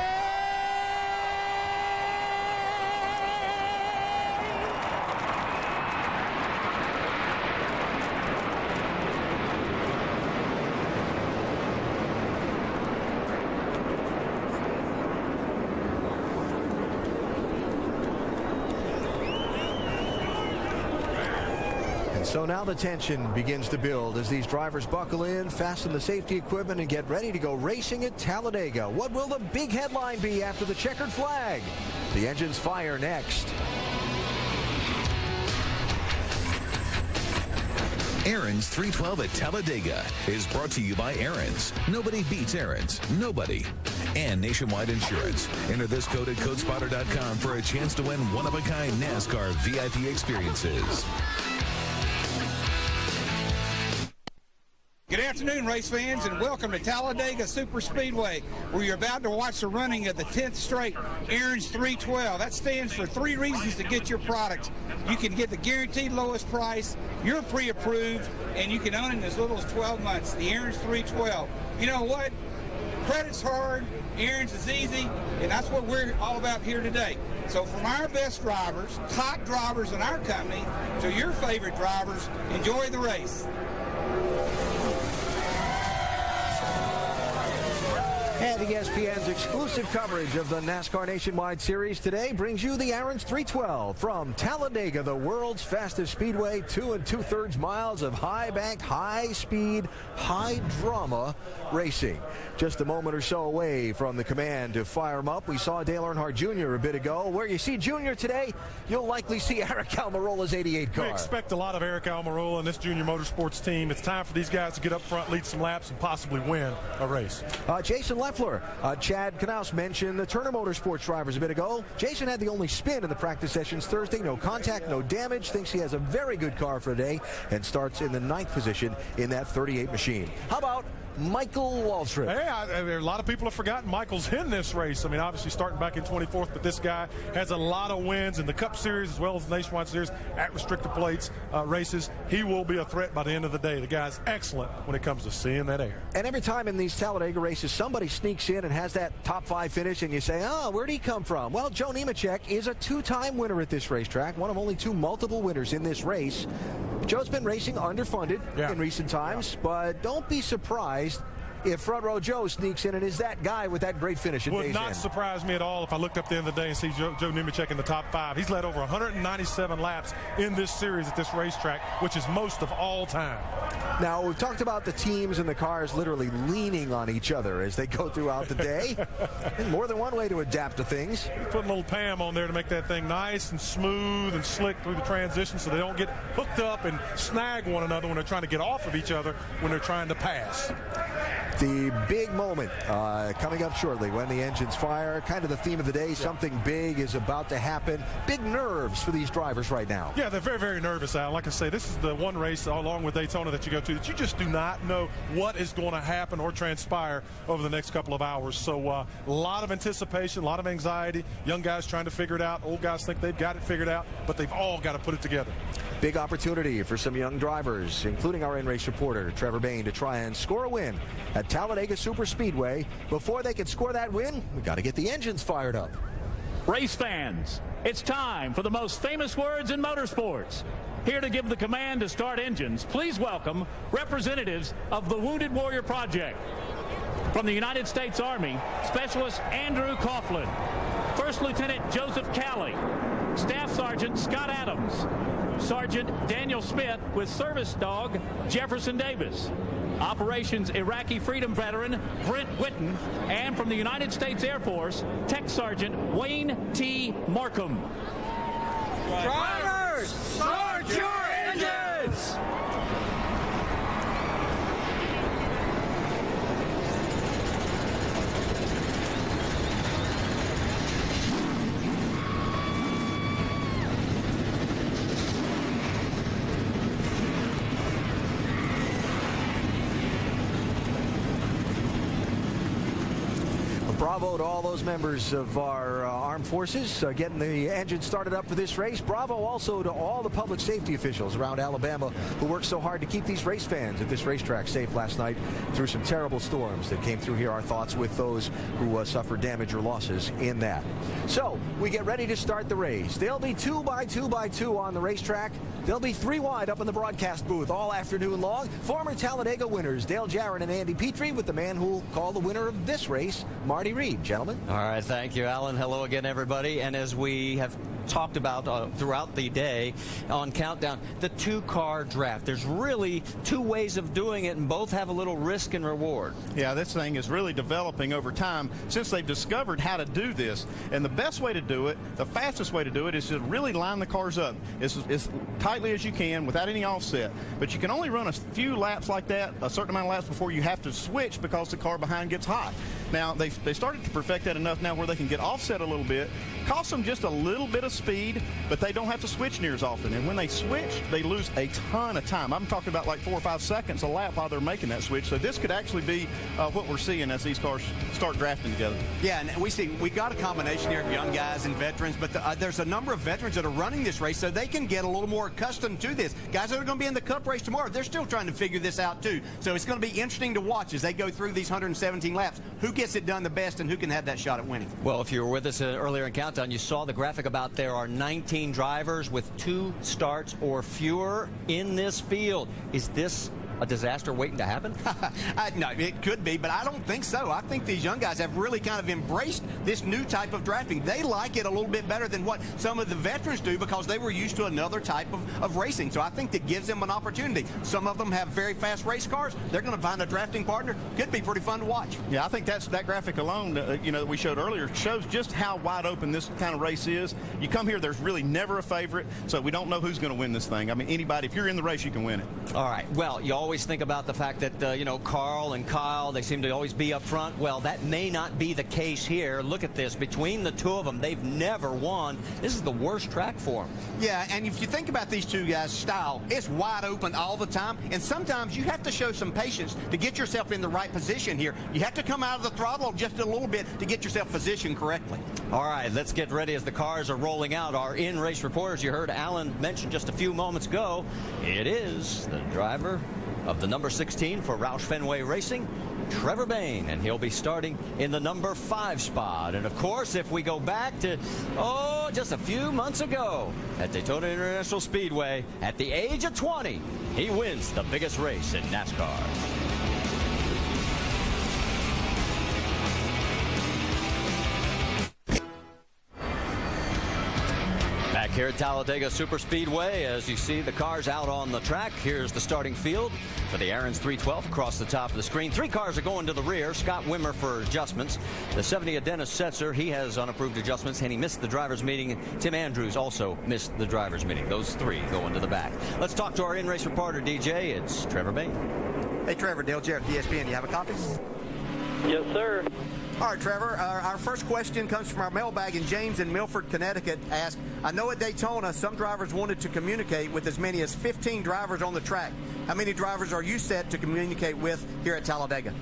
So now the tension begins to build as these drivers buckle in, fasten the safety equipment, and get ready to go racing at Talladega. What will the big headline be after the checkered flag? The engines fire next. Aaron's 312 at Talladega is brought to you by Aaron's. Nobody beats Aaron's. Nobody. And Nationwide Insurance. Enter this code at CodeSpotter.com for a chance to win one-of-a-kind NASCAR VIP experiences. Good afternoon, race fans, and welcome to Talladega Super Speedway, where you're about to watch the running of the 10th straight Aaron's 312. That stands for 3 reasons to get your product. You can get the guaranteed lowest price, you're pre-approved, and you can own it in as little as 12 months. The Aaron's 312. You know what? Credit's hard, Aaron's is easy, and that's what we're all about here today. So from our best drivers, top drivers in our company, to your favorite drivers, enjoy the race. And ESPN's exclusive coverage of the NASCAR Nationwide Series today brings you the Aaron's 312 from Talladega, the world's fastest speedway. 2 2/3 miles of high-banked, high-speed, high-drama racing. Just a moment or so away from the command to fire him up. We saw Dale Earnhardt Jr. a bit ago. Where you see Jr. today, you'll likely see Eric Almirola's 88 car. We expect a lot of Eric Almirola and this Junior Motorsports team. It's time for these guys to get up front, lead some laps, and possibly win a race. Jason Leffler, Chad Knaus mentioned the Turner Motorsports drivers a bit ago. Jason had the only spin in the practice sessions Thursday. No contact, no damage. Thinks he has a very good car for today and starts in the 9th position in that 38 machine. How about Michael Waltrip? Hey, a lot of people have forgotten Michael's in this race. I mean, obviously starting back in 24th, but this guy has a lot of wins in the Cup Series as well as the Nationwide Series at restrictor plates races. He will be a threat by the end of the day. The guy's excellent when it comes to seeing that air. And every time in these Talladega races, somebody sneaks in and has that top 5 finish, and you say, oh, where'd he come from? Well, Joe Nemechek is a 2-time winner at this racetrack, one of only 2 multiple winners in this race. Joe's been racing underfunded in recent times, but don't be surprised if Front Row Joe sneaks in and is that guy with that great finish at Would not surprise me at all if I looked up the end of the day and see Joe Nemechek in the top 5. He's led over 197 laps in this series at this racetrack, which is most of all time. Now, we've talked about the teams and the cars literally leaning on each other as they go throughout the day. And more than one way to adapt to things. Put a little PAM on there to make that thing nice and smooth and slick through the transition so they don't get hooked up and snag one another when they're trying to get off of each other when they're trying to pass. The big moment coming up shortly when the engines fire. Kind of the theme of the day. Something big is about to happen. Big nerves for these drivers right now. Yeah, they're very, very nervous, Al. Like I say, this is the one race along with Daytona that you go to that you just do not know what is going to happen or transpire over the next couple of hours. So a lot of anticipation, a lot of anxiety. Young guys trying to figure it out. Old guys think they've got it figured out, but they've all got to put it together. Big opportunity for some young drivers, including our in-race reporter, Trevor Bayne, to try and score a win at Talladega Super Speedway. Before they can score that win, we got to get the engines fired up. Race fans, it's time for the most famous words in motorsports. Here to give the command to start engines, please welcome representatives of the Wounded Warrior Project. From the United States Army, Specialist Andrew Coughlin, First Lieutenant Joseph Calley, Staff Sergeant Scott Adams, Sergeant Daniel Smith with Service Dog Jefferson Davis, Operations Iraqi Freedom Veteran Brent Whitten, and from the United States Air Force, Tech Sergeant Wayne T. Markham. Drivers, start your engines! Bravo to all those members of our armed forces getting the engine started up for this race. Bravo also to all the public safety officials around Alabama who worked so hard to keep these race fans at this racetrack safe last night through some terrible storms that came through here. Our thoughts with those who suffered damage or losses in that. So we get ready to start the race. There'll be 2 by 2 by 2 on the racetrack. There'll be 3 wide up in the broadcast booth all afternoon long. Former Talladega winners Dale Jarrett and Andy Petrie with the man who'll call the winner of this race, Marty Reed. Reed. Gentlemen. All right, thank you, Alan. Hello again, everybody. And as we have talked about throughout the day on Countdown, the two-car draft. There's really two ways of doing it, and both have a little risk and reward. Yeah, this thing is really developing over time since they've discovered how to do this. And the best way to do it, the fastest way to do it, is to really line the cars up as tightly as you can without any offset. But you can only run a few laps like that, a certain amount of laps, before you have to switch because the car behind gets hot. Now, they started to perfect that enough now where they can get offset a little bit, cost them just a little bit of speed, but they don't have to switch near as often. And when they switch, they lose a ton of time. I'm talking about like 4 or 5 seconds a lap while they're making that switch. So this could actually be what we're seeing as these cars start drafting together. Yeah, and we got a combination here of young guys and veterans, but there's a number of veterans that are running this race, so they can get a little more accustomed to this. Guys that are going to be in the Cup race tomorrow, they're still trying to figure this out too. So it's going to be interesting to watch as they go through these 117 laps. Who gets it done the best and who can have that shot at winning? Well, if you were with us earlier in Countdown, you saw the graphic about there are 19 drivers with 2 starts or fewer in this field. Is this a disaster waiting to happen? No, it could be, but I don't think so. I think these young guys have really kind of embraced this new type of drafting. They like it a little bit better than what some of the veterans do because they were used to another type of racing. So I think that gives them an opportunity. Some of them have very fast race cars. They're going to find a drafting partner. Could be pretty fun to watch. Yeah, I think that graphic alone, that we showed earlier, shows just how wide open this kind of race is. You come here, there's really never a favorite, so we don't know who's going to win this thing. I mean, anybody, if you're in the race, you can win it. All right. Well, you always think about the fact that, Carl and Kyle, they seem to always be up front. Well, that may not be the case here. Look at this. Between the two of them, they've never won. This is the worst track for them. Yeah, and if you think about these two guys' style, it's wide open all the time, and sometimes you have to show some patience to get yourself in the right position here. You have to come out of the throttle just a little bit to get yourself positioned correctly. All right, let's get ready as the cars are rolling out. Our in-race reporters, you heard Alan mention just a few moments ago, it is the driver of the number 16 for Roush Fenway Racing, Trevor Bayne, and he'll be starting in the number 5 spot. And of course, if we go back to, just a few months ago at Daytona International Speedway, at the age of 20, he wins the biggest race in NASCAR. Back here at Talladega Superspeedway, as you see the cars out on the track, here's the starting field for the Aaron's 312 across the top of the screen. 3 cars are going to the rear. Scott Wimmer for adjustments. The 70 of Dennis Setzer, he has unapproved adjustments, and he missed the driver's meeting. Tim Andrews also missed the driver's meeting. Those 3 going to the back. Let's talk to our in-race reporter, DJ. It's Trevor Bayne. Hey, Trevor, Dale Jarrett, ESPN. You have a copy? Yes, sir. All right, Trevor, our first question comes from our mailbag, and James in Milford, Connecticut asked, I know at Daytona some drivers wanted to communicate with as many as 15 drivers on the track. How many drivers are you set to communicate with here at Talladega?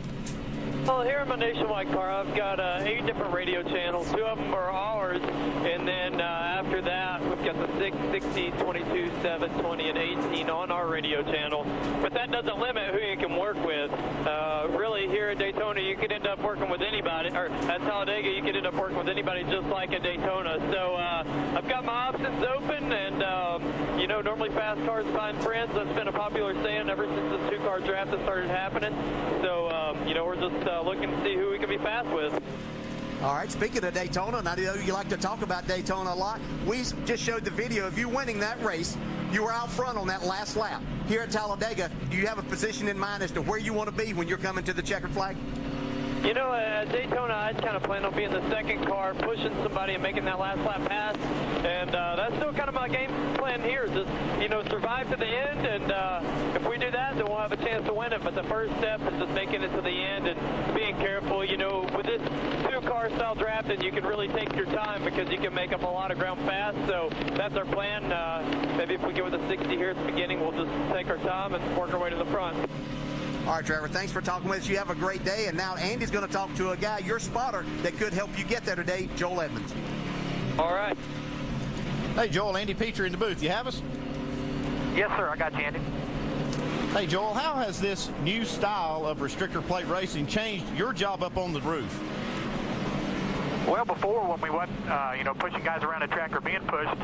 Well, here in my Nationwide car, I've got 8 different radio channels. 2 of them are ours, and then after that, we've got the 6, 16, 22, 7, 20, and 18 on our radio channel. But that doesn't limit who you can work with. Really, here at Daytona, you could end up working with anybody, or at Talladega, you could end up working with anybody just like at Daytona. So I've got my options open, and, normally fast cars find friends. That's been a popular saying ever since this 2-car draft has started happening. So, we're just looking to see who we can be fast with. All right, speaking of Daytona, and I know you like to talk about Daytona a lot, we just showed the video of you winning that race. You were out front on that last lap. Here at Talladega, do you have a position in mind as to where you want to be when you're coming to the checkered flag? At Daytona, I'd kind of plan on being the 2nd car, pushing somebody and making that last lap pass. And that's still kind of my game plan here. Just, survive to the end. And if we do that, then we'll have a chance to win it. But the first step is just making it to the end and being careful. With this 2-car style drafting, you can really take your time because you can make up a lot of ground fast. So that's our plan. Maybe if we go with a 60 here at the beginning, we'll just take our time and work our way to the front. All right, Trevor, thanks for talking with us. You have a great day. And now Andy's going to talk to a guy, your spotter, that could help you get there today, Joel Edmonds. All right. Hey, Joel, Andy Peter in the booth. You have us? Yes, sir. I got you, Andy. Hey, Joel, how has this new style of restrictor plate racing changed your job up on the roof? Well, before when we went, pushing guys around the track or being pushed,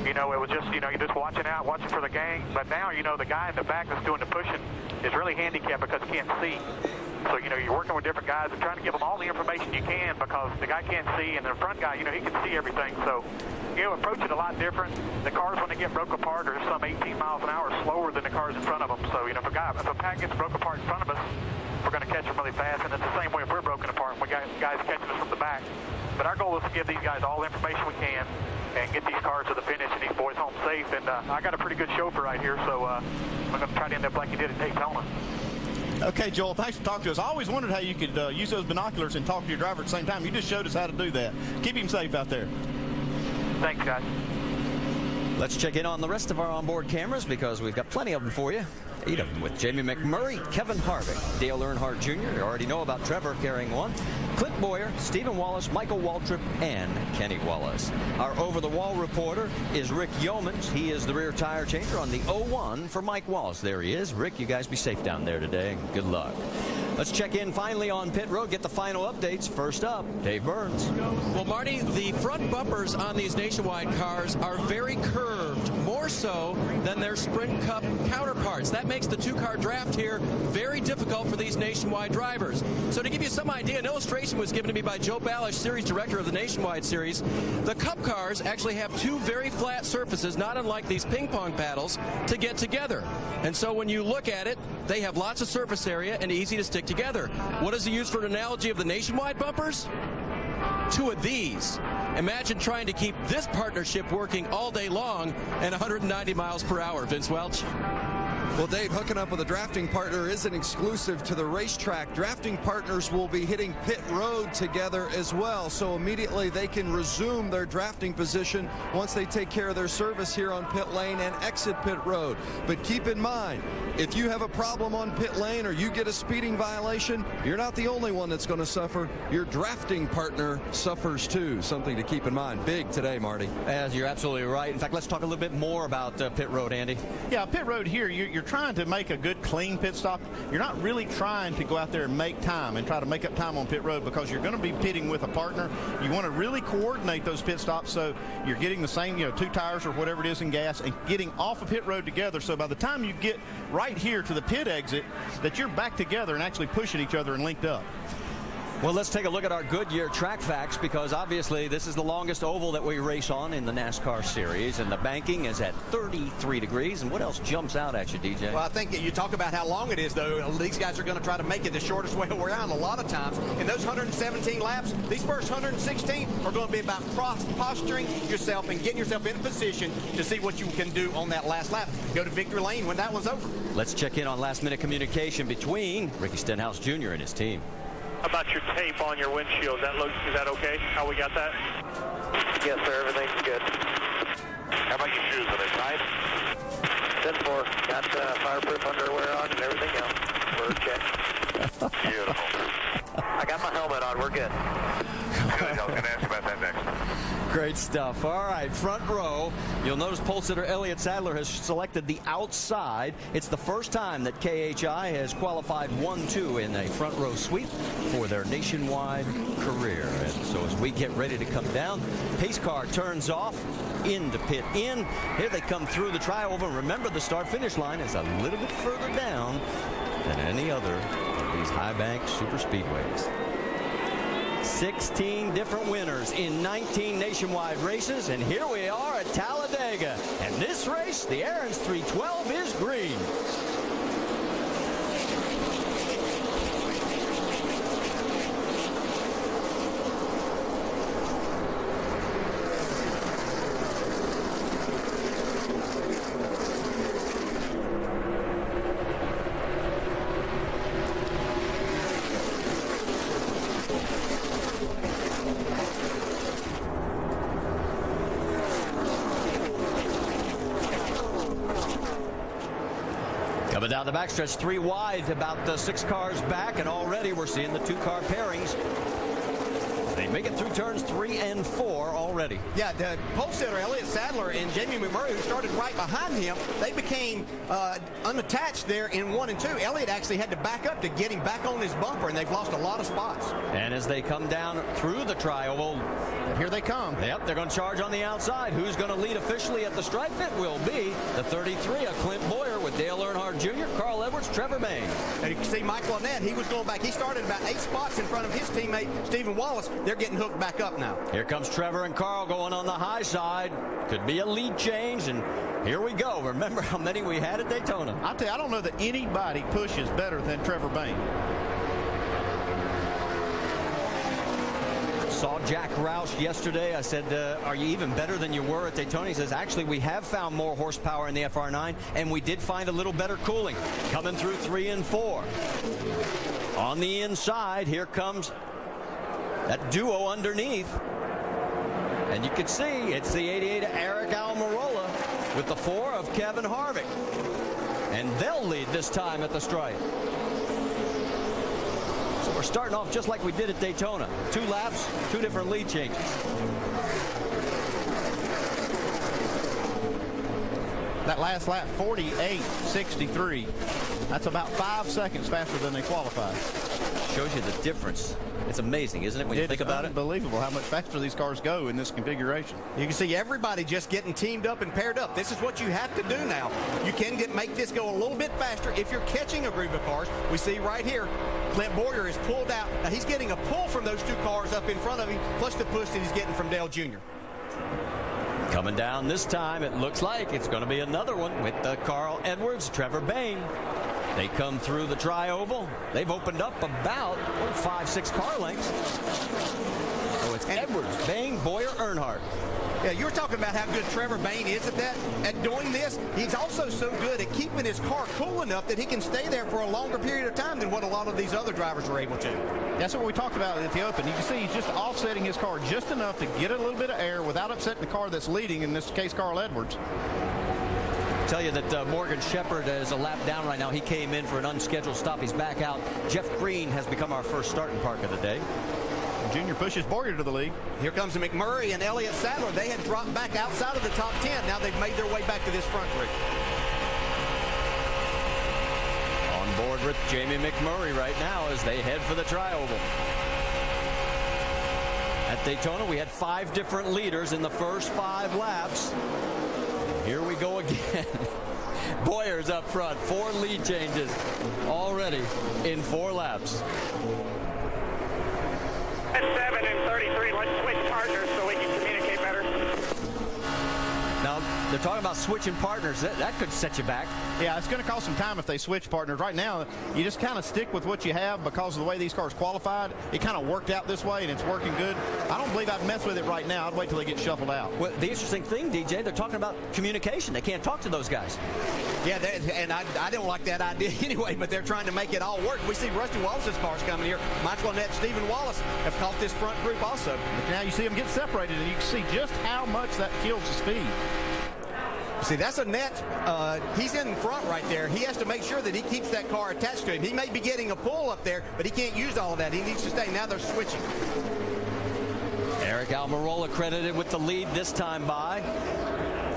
it was just, you're just watching out, watching for the gang. But now, the guy in the back that's doing the pushing is really handicapped because he can't see. So, you know, you're working with different guys and trying to give them all the information you can, because the guy can't see, and the front guy, you know, he can see everything. So, you know, approach it a lot different. The cars, when they get broke apart, are some 18 miles an hour slower than the cars in front of them. So, you know, if a pack gets broke apart in front of us, we're going to catch them really fast. And it's the same way if we're broken apart, we got guys catching us from the back. But our goal is to give these guys all the information we can and get these cars to the finish and these boys home safe. And I got a pretty good chauffeur right here, so I'm going to try to end up like you did at Daytona. Okay, Joel, thanks for talking to us. I always wondered how you could use those binoculars and talk to your driver at the same time. You just showed us how to do that. Keep him safe out there. Thanks, guys. Let's check in on the rest of our onboard cameras, because we've got plenty of them for you. 8 of them with Jamie McMurray, Kevin Harvick, Dale Earnhardt Jr. You already know about Trevor carrying one. Clint Boyer, Stephen Wallace, Michael Waltrip, and Kenny Wallace. Our over-the-wall reporter is Rick Yeomans. He is the rear tire changer on the 01 for Mike Wallace. There he is. Rick, you guys be safe down there today. Good luck. Let's check in finally on pit road, get the final updates. First up, Dave Burns. Well, Marty, the front bumpers on these Nationwide cars are very curved, more so than their Sprint Cup counterparts. That makes the two-car draft here very difficult for these Nationwide drivers. So to give you some idea, an illustration was given to me by Joe Balish, series director of the Nationwide series. The Cup cars actually have two very flat surfaces, not unlike these ping-pong paddles, to get together. And so when you look at it, they have lots of surface area and easy to stick together. What does he use for an analogy of the Nationwide bumpers? 2 of these. Imagine trying to keep this partnership working all day long at 190 miles per hour. Vince Welch. Well, Dave, hooking up with a drafting partner isn't exclusive to the racetrack. Drafting partners will be hitting pit road together as well, so immediately they can resume their drafting position once they take care of their service here on pit lane and exit pit road. But keep in mind, if you have a problem on pit lane or you get a speeding violation, you're not the only one that's going to suffer. Your drafting partner suffers too. Something to keep in mind. Big today, Marty. You're absolutely right. In fact, let's talk a little bit more about pit road, Andy. Yeah, pit road here, you're trying to make a good, clean pit stop. You're not really trying to go out there and make time and try to make up time on pit road, because you're going to be pitting with a partner. You want to really coordinate those pit stops so you're getting the same, 2 tires or whatever it is in gas and getting off of pit road together. So by the time you get right here to the pit exit, that you're back together and actually pushing each other and linked up. Well, let's take a look at our Goodyear track facts, because obviously this is the longest oval that we race on in the NASCAR series, and the banking is at 33 degrees. And what else jumps out at you, DJ? Well, I think you talk about how long it is, though. These guys are going to try to make it the shortest way around a lot of times. In those 117 laps, these first 116 are going to be about posturing yourself and getting yourself in a position to see what you can do on that last lap. Go to victory lane when that one's over. Let's check in on last-minute communication between Ricky Stenhouse Jr. and his team. How about your tape on your windshield? Is that okay? How we got that? Yes, sir. Everything's good. How about your shoes? Are they tight? 10-4. Got fireproof underwear on and everything else. We're checked. Beautiful. I got my helmet on. We're good. Good. I was going to ask you about that next. Great stuff. All right, front row. You'll notice pole sitter Elliott Sadler has selected the outside. It's the first time that KHI has qualified 1-2 in a front row sweep for their nationwide career. And so as we get ready to come down, pace car turns off into pit in. Here they come through the trioval. Remember, the start-finish line is a little bit further down than any other of these high-bank super speedways. 16 different winners in 19 nationwide races, and here we are at Talladega. And this race, the Aaron's 312, is green. Coming down the backstretch, 3 wide, about 6 cars back, and already we're seeing the 2-car pairings. They make it through turns 3 and 4 already. Yeah, the pole sitter Elliott Sadler and Jamie McMurray, who started right behind him, they became unattached there in 1 and 2. Elliott actually had to back up to get him back on his bumper, and they've lost a lot of spots. And as they come down through the trioval, And here they come. Yep, they're going to charge on the outside. Who's going to lead officially at the stripe? It will be the 33 of Clint Boyer with Dale Earnhardt Jr., Carl Edwards, Trevor Bayne. And you can see Michael Annett, he was going back. He started about 8 spots in front of his teammate, Stephen Wallace. They're getting hooked back up now. Here comes Trevor and Carl going on the high side. Could be a lead change, and here we go. Remember how many we had at Daytona. I'll tell you, I don't know that anybody pushes better than Trevor Bayne. Saw Jack Roush yesterday. I said, are you even better than you were at Daytona? He says, actually, we have found more horsepower in the FR9, and we did find a little better cooling. Coming through 3 and 4. On the inside, here comes that duo underneath. And you can see it's the 88 of Eric Almirola with the 4 of Kevin Harvick. And they'll lead this time at the stripe. So we're starting off just like we did at Daytona. 2 laps, 2 different lead changes. That last lap, 48.63. That's about 5 seconds faster than they qualified. Shows you the difference. It's amazing, isn't it, when you think about it? It's unbelievable how much faster these cars go in this configuration. You can see everybody just getting teamed up and paired up. This is what you have to do now. You can make this go a little bit faster if you're catching a group of cars. We see right here, Clint Boyer is pulled out. Now he's getting a pull from those 2 cars up in front of him, plus the push that he's getting from Dale Jr. Coming down this time, it looks like it's going to be another one with Carl Edwards, Trevor Bayne. They come through the tri-oval. They've opened up about 5-6 car lengths. So it's Edwards, Bayne, Boyer, Earnhardt. Yeah, you were talking about how good Trevor Bayne is at doing this. He's also so good at keeping his car cool enough that he can stay there for a longer period of time than what a lot of these other drivers are able to. That's what we talked about at the Open. You can see he's just offsetting his car just enough to get a little bit of air without upsetting the car that's leading, in this case, Carl Edwards. Tell you that Morgan Shepherd is a lap down right now. He came in for an unscheduled stop. He's back out. Jeff Green has become our first starting park of the day. Junior pushes Boyer to the lead. Here comes McMurray and Elliott Sadler. They had dropped back outside of the top 10. Now they've made their way back to this front group. On board with Jamie McMurray right now as they head for the tri-oval. At Daytona, we had 5 different leaders in the first 5 laps. Here we go again. Boyer's up front. 4 lead changes already in 4 laps. At 7 and 33, let's switch partners so we can communicate better. Now, they're talking about switching partners. That could set you back. Yeah, it's going to cost some time if they switch partners. Right now, you just kind of stick with what you have because of the way these cars qualified. It kind of worked out this way, and it's working good. I don't believe I'd mess with it right now. I'd wait till they get shuffled out. Well, the interesting thing, DJ, they're talking about communication. They can't talk to those guys. Yeah, and I don't like that idea anyway, but they're trying to make it all work. We see Rusty Wallace's cars coming here. Michael Annett, Stephen Wallace have caught this front group also. But now you see them get separated, and you can see just how much that kills the speed. See, that's Annett. He's in front right there. He has to make sure that he keeps that car attached to him. He may be getting a pull up there, but he can't use all of that. He needs to stay. Now they're switching. Eric Almirola credited with the lead this time by.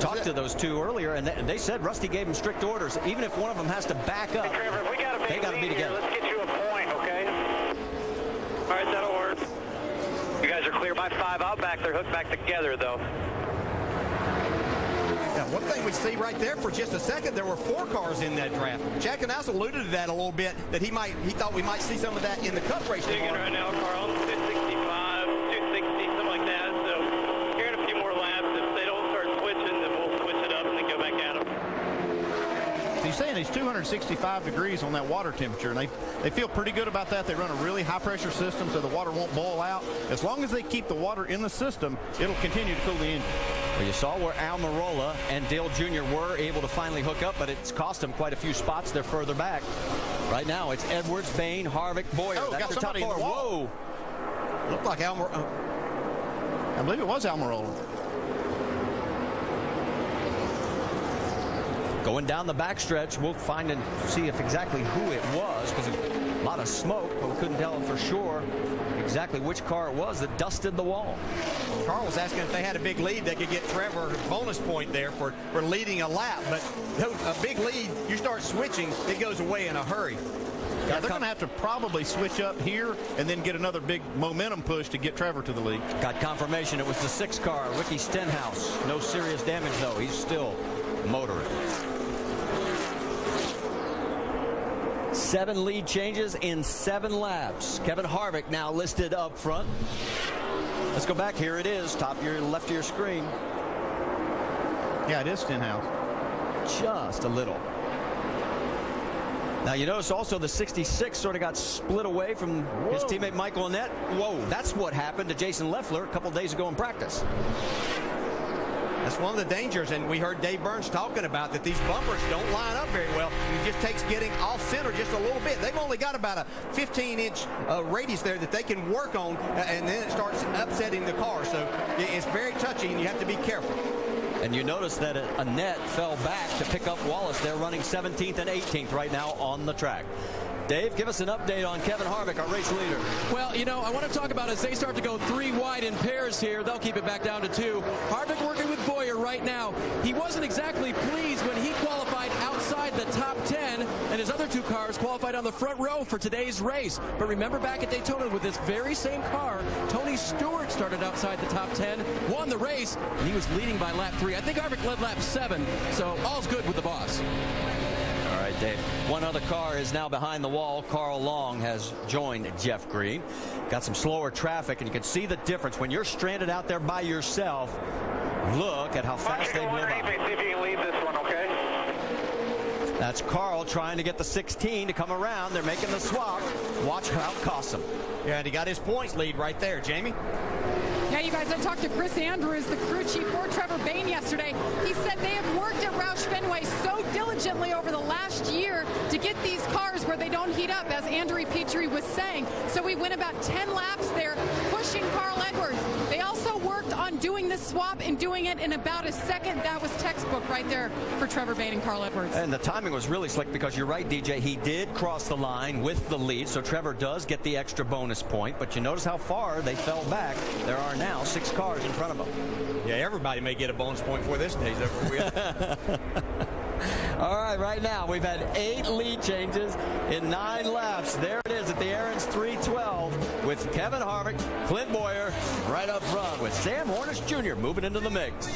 Talked to those 2 earlier, and they said Rusty gave them strict orders. Even if one of them has to back up, hey, Trevor, we got they got to be together. Let's get you a point, okay? All right, that'll work. You guys are clear by 5 out back. They're hooked back together, though. Now, one thing we see right there for just a second, there were 4 cars in that draft. Jack Knaus alluded to that a little bit, that he thought we might see some of that in the Cup race tomorrow. Right now, Carl, 265, 260, something like that. So here in a few more laps, if they don't start switching, then we'll switch it up and then go back at them. So you're saying it's 265 degrees on that water temperature, and they feel pretty good about that. They run a really high-pressure system so the water won't boil out. As long as they keep the water in the system, it'll continue to cool the engine. Well, you saw where Almirola and Dale Jr. were able to finally hook up, but it's cost them quite a few spots. They're further back. Right now, it's Edwards, Bayne, Harvick, Boyer. Oh, that's got the top 4. Whoa. Looked like Almirola. I believe it was Almirola. Going down the backstretch, we'll find and see if exactly who it was, because a lot of smoke, but we couldn't tell for sure exactly which car it was that dusted the wall. Carl was asking if they had a big lead, they could get Trevor a bonus point there for leading a lap. But a big lead, you start switching, it goes away in a hurry. Yeah, they're going to have to probably switch up here and then get another big momentum push to get Trevor to the lead. Got confirmation it was the 6 car, Ricky Stenhouse. No serious damage, though. He's still motoring. 7 lead changes in 7 laps. Kevin Harvick now listed up front. Let's go back. Here it is, top of your left of your screen. Yeah, it is Stenhouse. Just a little. Now, you notice also the 66 sort of got split away from his teammate Michael Annett. Whoa, that's what happened to Jason Leffler a couple days ago in practice. That's one of the dangers, and we heard Dave Burns talking about that these bumpers don't line up very well. It just takes getting off center just a little bit. They've only got about a 15-inch radius there that they can work on, and then it starts upsetting the car. So it's very touchy, and you have to be careful. And you notice that Annett fell back to pick up Wallace. They're running 17th and 18th right now on the track. Dave, give us an update on Kevin Harvick, our race leader. Well, you know, I want to talk about as they start to go 3 wide in pairs here. They'll keep it back down to 2. Harvick working with Bowyer right now. He wasn't exactly pleased when he qualified outside the top 10, and his other 2 cars qualified on the front row for today's race. But remember back at Daytona with this very same car, Tony Stewart started outside the top 10, won the race, and he was leading by lap 3. I think Harvick led lap 7, so all's good with the boss. All right, Dave. One other car is now behind the wall. Carl Long has joined Jeff Green. Got some slower traffic, and you can see the difference. When you're stranded out there by yourself, look at how fast they move up. See if you can leave this one, okay? That's Carl trying to get the 16 to come around. They're making the swap. Watch how it costs him. Yeah, and he got his points lead right there, Jamie. Yeah, you guys, I talked to Chris Andrews, the crew chief for Trevor Bayne yesterday. He said they have worked at Roush Fenway so diligently over the last year to get these cars where they don't heat up, as Andrew Petrie was saying. So we went about 10 laps there, pushing Carl Edwards. They also worked on doing this swap and doing it in about a second. That was textbook right there for Trevor Bayne and Carl Edwards. And the timing was really slick because you're right, DJ. He did cross the line with the lead, so Trevor does get the extra bonus point. But you notice how far they fell back. There are now 6 cars in front of them. Yeah, everybody may get a bonus point for this day's over with. All right, right now we've had 8 lead changes in 9 laps. There it is at the Aaron's 312 with Kevin Harvick, Clint Bowyer right up front with Sam Hornish Jr. moving into the mix.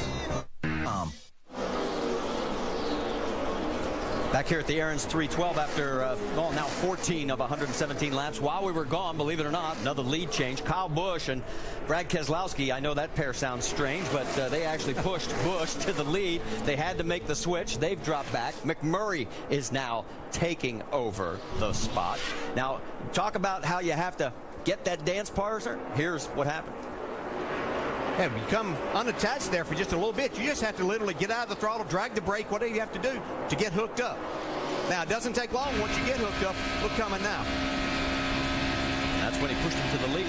Back here at the Aaron's 312 after, now 14 of 117 laps. While we were gone, believe it or not, another lead change. Kyle Busch and Brad Keselowski. I know that pair sounds strange, but they actually pushed Busch to the lead. They had to make the switch. They've dropped back. McMurray is now taking over the spot. Now, talk about how you have to get that dance partner. Here's what happened. Yeah, you come unattached there for just a little bit. You just have to literally get out of the throttle, drag the brake, whatever you have to do to get hooked up. Now, it doesn't take long once you get hooked up. Look coming now. That's when he pushed him to the lead.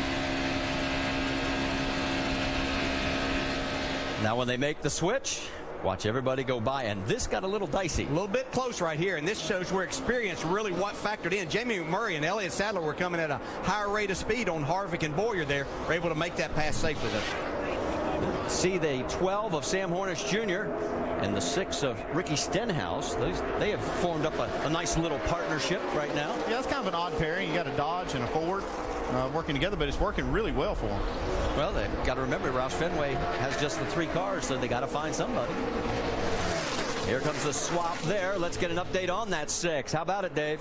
Now, when they make the switch, watch everybody go by, and this got a little dicey. A little bit close right here, and this shows where experience really what factored in. Jamie McMurray and Elliott Sadler were coming at a higher rate of speed on Harvick and Bowyer there. Were able to make that pass safely, though. See the 12 of Sam Hornish Jr. and the 6 of Ricky Stenhouse. They have formed up a nice little partnership right now. Yeah, that's kind of an odd pairing. You got a Dodge and a Ford working together, but it's working really well for them. Well, they got to remember Roush Fenway has just the 3 cars, so they got to find somebody. Here comes the swap there. Let's get an update on that 6. How about it, Dave?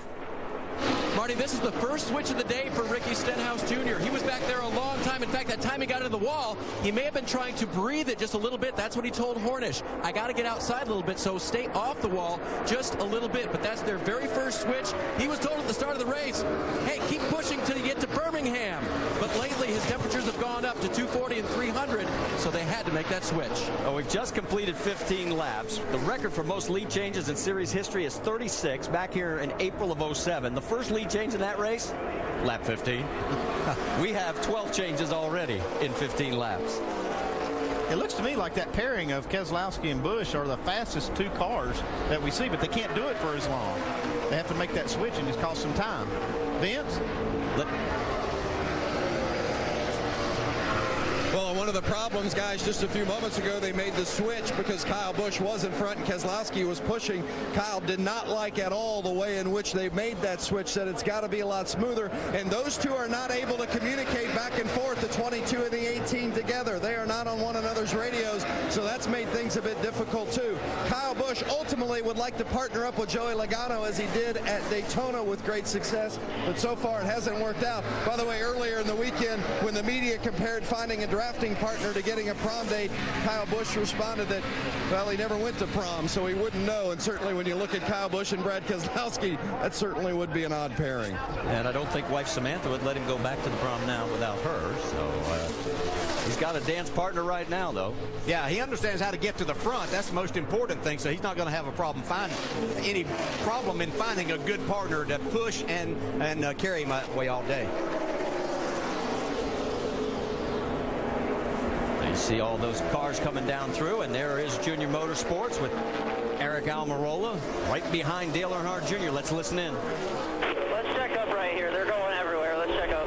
Marty, this is the first switch of the day for Ricky Stenhouse Jr. He was back there a long time. In fact, that time he got into the wall, he may have been trying to breathe it just a little bit. That's what he told Hornish. I got to get outside a little bit, so stay off the wall just a little bit. But that's their very first switch. He was told at the start of the race, hey, keep pushing till you get to Birmingham. But lately, his temperatures have gone up to 240 and 300, so they had to make that switch. Well, we've just completed 15 laps. The record for most lead changes in series history is 36, back here in April of 07. The first lead change in that race, lap 15. We have 12 changes already in 15 laps. It looks to me like that pairing of Keselowski and Busch are the fastest 2 cars that we see, but they can't do it for as long. They have to make that switch and just cost some time. Vince? Well, I want of the problems, guys. Just a few moments ago, they made the switch because Kyle Busch was in front and Keselowski was pushing. Kyle did not like at all the way in which they made that switch, said it's got to be a lot smoother, and those two are not able to communicate back and forth, the 22 and the 18 together. They are not on one another's radios, so that's made things a bit difficult too. Kyle Busch ultimately would like to partner up with Joey Logano as he did at Daytona with great success, but so far it hasn't worked out. By the way, earlier in the weekend, when the media compared finding a drafting partner to getting a prom date, Kyle Busch responded that, well, he never went to prom, so he wouldn't know, and certainly when you look at Kyle Busch and Brad Keselowski, that certainly would be an odd pairing. And I don't think wife Samantha would let him go back to the prom now without her, so he's got a dance partner right now, though. Yeah, he understands how to get to the front. That's the most important thing, so he's not going to have a problem in finding a good partner to push and carry him that way all day. You see all those cars coming down through, and there is Junior Motorsports with Eric Almirola right behind Dale Earnhardt Jr. Let's listen in. Let's check up right here. They're going everywhere. Let's check up.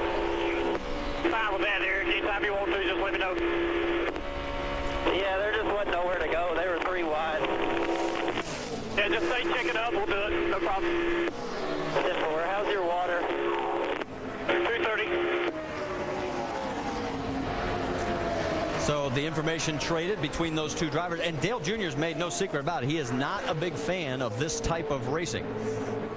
Fine with that, Eric. Anytime you want to, just let me know. Yeah, they're just wasn't nowhere to go. They were 3 wide. Yeah, just say check it up. We'll do it. No problem. 10-4. How's your water? 230. So the information traded between those two drivers, and Dale Jr.'s made no secret about it. He is not a big fan of this type of racing.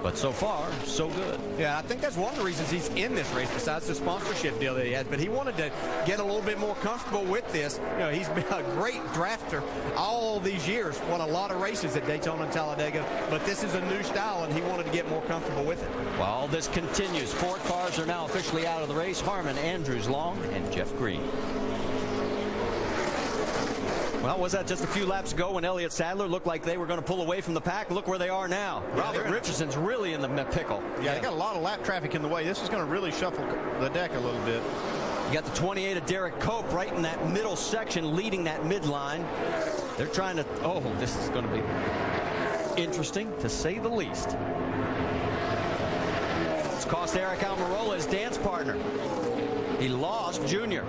But so far, so good. Yeah, I think that's one of the reasons he's in this race, besides the sponsorship deal that he has. But he wanted to get a little bit more comfortable with this. You know, he's been a great drafter all these years, won a lot of races at Daytona and Talladega. But this is a new style, and he wanted to get more comfortable with it. While this continues, 4 cars are now officially out of the race. Harmon, Andrews, Long, and Jeff Green. Well, was that just a few laps ago when Elliott Sadler looked like they were going to pull away from the pack? Look where they are now. Yeah, Robert Richardson's really in the pickle. Yeah, they got a lot of lap traffic in the way. This is going to really shuffle the deck a little bit. You got the 28 of Derek Cope right in that middle section, leading that midline. They're trying to, oh, this is going to be interesting, to say the least. It's cost Eric Almirola his dance partner. He lost Junior.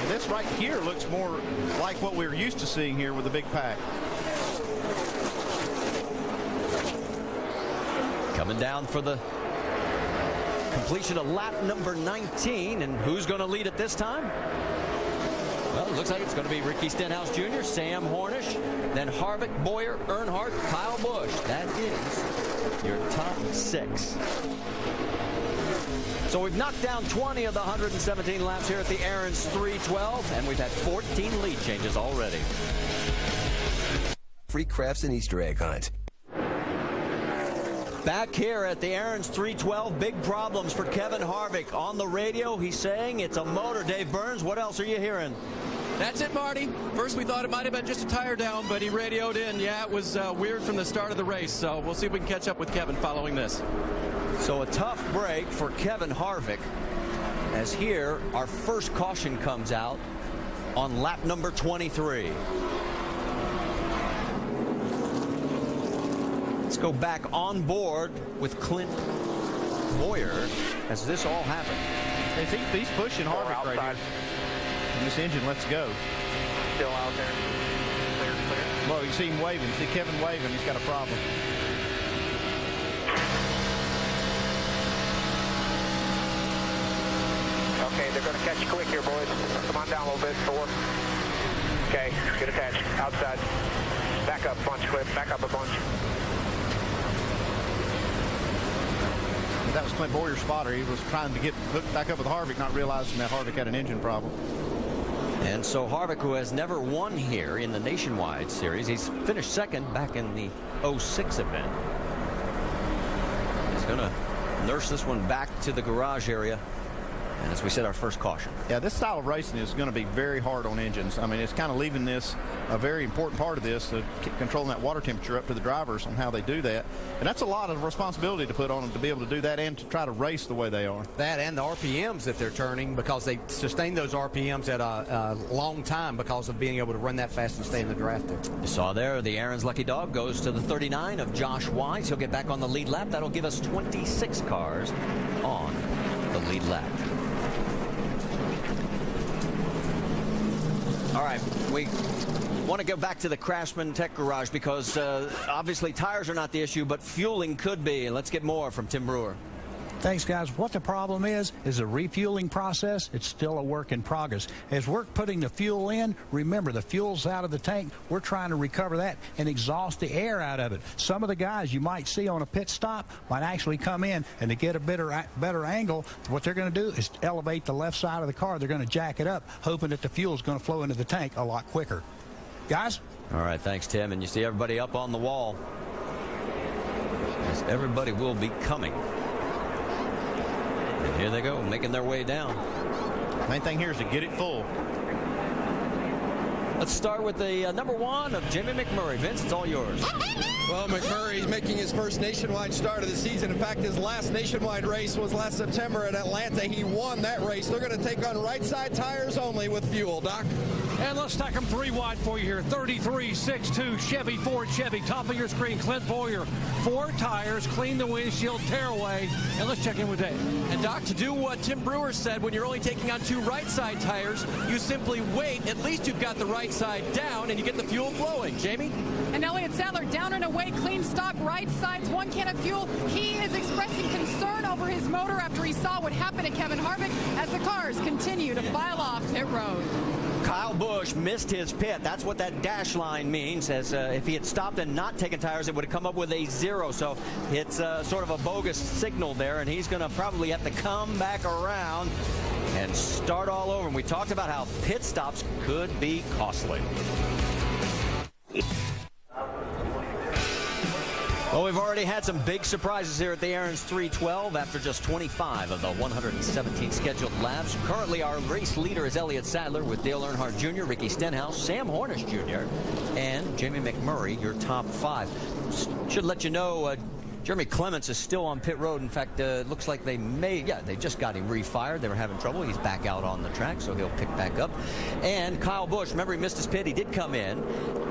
This right here looks more like what we're used to seeing here with the big pack. Coming down for the completion of lap number 19, and who's going to lead it this time? Well, it looks like it's going to be Ricky Stenhouse Jr., Sam Hornish, then Harvick, Boyer, Earnhardt, Kyle Busch. That is your top 6. So we've knocked down 20 of the 117 laps here at the Aaron's 312, and we've had 14 lead changes already. Free crafts and Easter egg hunt. Back here at the Aaron's 312, big problems for Kevin Harvick. On the radio, he's saying it's a motor. Dave Burns, what else are you hearing? That's it, Marty. First we thought it might have been just a tire down, but he radioed in. Yeah, it was weird from the start of the race, so we'll see if we can catch up with Kevin following this. So a tough break for Kevin Harvick, as here our first caution comes out on lap number 23. Let's go back on board with Clint Boyer as this all happened. He's pushing Harvick right here. And this engine lets go. Still out there. Clear, clear. Well, you see him waving. You see Kevin waving. He's got a problem. Okay, they're going to catch you quick here, boys. Come on down a little bit, 4. Okay, get attached. Outside. Back up a bunch, Clip. Back up a bunch. That was Clint Boyer's spotter. He was trying to get hooked back up with Harvick, not realizing that Harvick had an engine problem. And so Harvick, who has never won here in the Nationwide Series, he's finished second back in the 06 event. He's going to nurse this one back to the garage area. And as we said, our first caution. Yeah, this style of racing is going to be very hard on engines. I mean, it's kind of leaving this a very important part of this, controlling that water temperature up to the drivers on how they do that. And that's a lot of responsibility to put on them to be able to do that and to try to race the way they are. That and the RPMs that they're turning, because they sustain those RPMs at a long time because of being able to run that fast and stay in the draft there. You saw there the Aaron's Lucky Dog goes to the 39 of Josh Wise. He'll get back on the lead lap. That'll give us 26 cars on the lead lap. All right, we want to go back to the Craftsman Tech Garage because obviously tires are not the issue, but fueling could be. And let's get more from Tim Brewer. Thanks, guys. What the problem is the refueling process. It's still a work in progress. As we're putting the fuel in, remember, the fuel's out of the tank. We're trying to recover that and exhaust the air out of it. Some of the guys you might see on a pit stop might actually come in, and to get a better angle, what they're going to do is elevate the left side of the car. They're going to jack it up, hoping that the fuel's going to flow into the tank a lot quicker. Guys? All right, thanks, Tim. And you see everybody up on the wall. Yes, everybody will be coming. And here they go, making their way down. Main thing here is to get it full. Let's start with the number 1 of Jamie McMurray. Vince, it's all yours. Well, McMurray's making his first nationwide start of the season. In fact, his last nationwide race was last September at Atlanta. He won that race. They're going to take on right side tires only with fuel. Doc? And let's stack them 3 wide for you here. 33-6-2 Chevy, Ford Chevy. Top of your screen, Clint Boyer. 4 tires, clean the windshield, tear away. And let's check in with Dave. And Doc, to do what Tim Brewer said, when you're only taking on 2 right side tires, you simply wait. At least you've got the right side down and you get the fuel flowing. Jamie? And Elliott Sadler down and away, clean stock, right sides, 1 can of fuel. He is expressing concern over his motor after he saw what happened to Kevin Harvick as the cars continue to file off pit road. Kyle Busch missed his pit. That's what that dash line means. As if he had stopped and not taken tires, it would have come up with a 0. So it's sort of a bogus signal there, and he's going to probably have to come back around and start all over. And we talked about how pit stops could be costly. Well, we've already had some big surprises here at the Aaron's 312 after just 25 of the 117 scheduled laps. Currently, our race leader is Elliott Sadler with Dale Earnhardt Jr., Ricky Stenhouse, Sam Hornish Jr., and Jamie McMurray, your top 5. Should let you know, Jeremy Clements is still on pit road. In fact, it looks like they just got him refired. They were having trouble. He's back out on the track, so he'll pick back up. And Kyle Busch, remember he missed his pit. He did come in,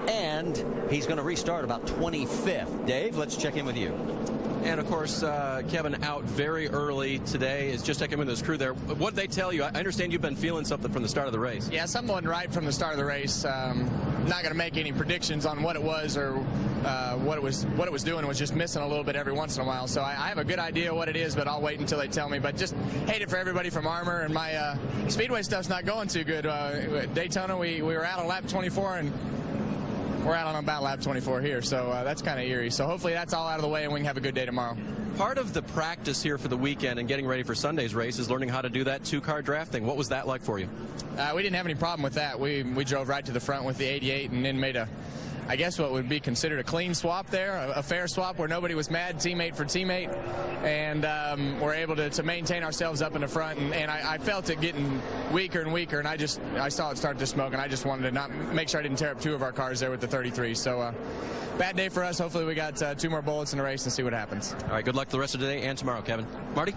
and he's going to restart about 25th. Dave, let's check in with you. And, of course, Kevin out very early today. Is just checking with his crew there. What did they tell you? I understand you've been feeling something from the start of the race. Yeah, something wasn't right from the start of the race. Not going to make any predictions on what it was or what it was doing. It was just missing a little bit every once in a while. So I have a good idea what it is, but I'll wait until they tell me. But just hate it for everybody from Armour, and my Speedway stuff's not going too good. Daytona, we were out on lap 24, and we're out on about lap 24 here, so that's kind of eerie. So hopefully that's all out of the way and we can have a good day tomorrow. Part of the practice here for the weekend and getting ready for Sunday's race is learning how to do that 2-car drafting. What was that like for you? We didn't have any problem with that. We drove right to the front with the 88 and then made I guess what would be considered a clean swap there, a fair swap where nobody was mad, teammate for teammate, and we're able to maintain ourselves up in the front. And I felt it getting weaker and weaker, and I saw it start to smoke, and I just wanted to not make sure I didn't tear up 2 of our cars there with the 33. So bad day for us. Hopefully we got 2 more bullets in the race and see what happens. All right, good luck the rest of the day and tomorrow, Kevin. Marty?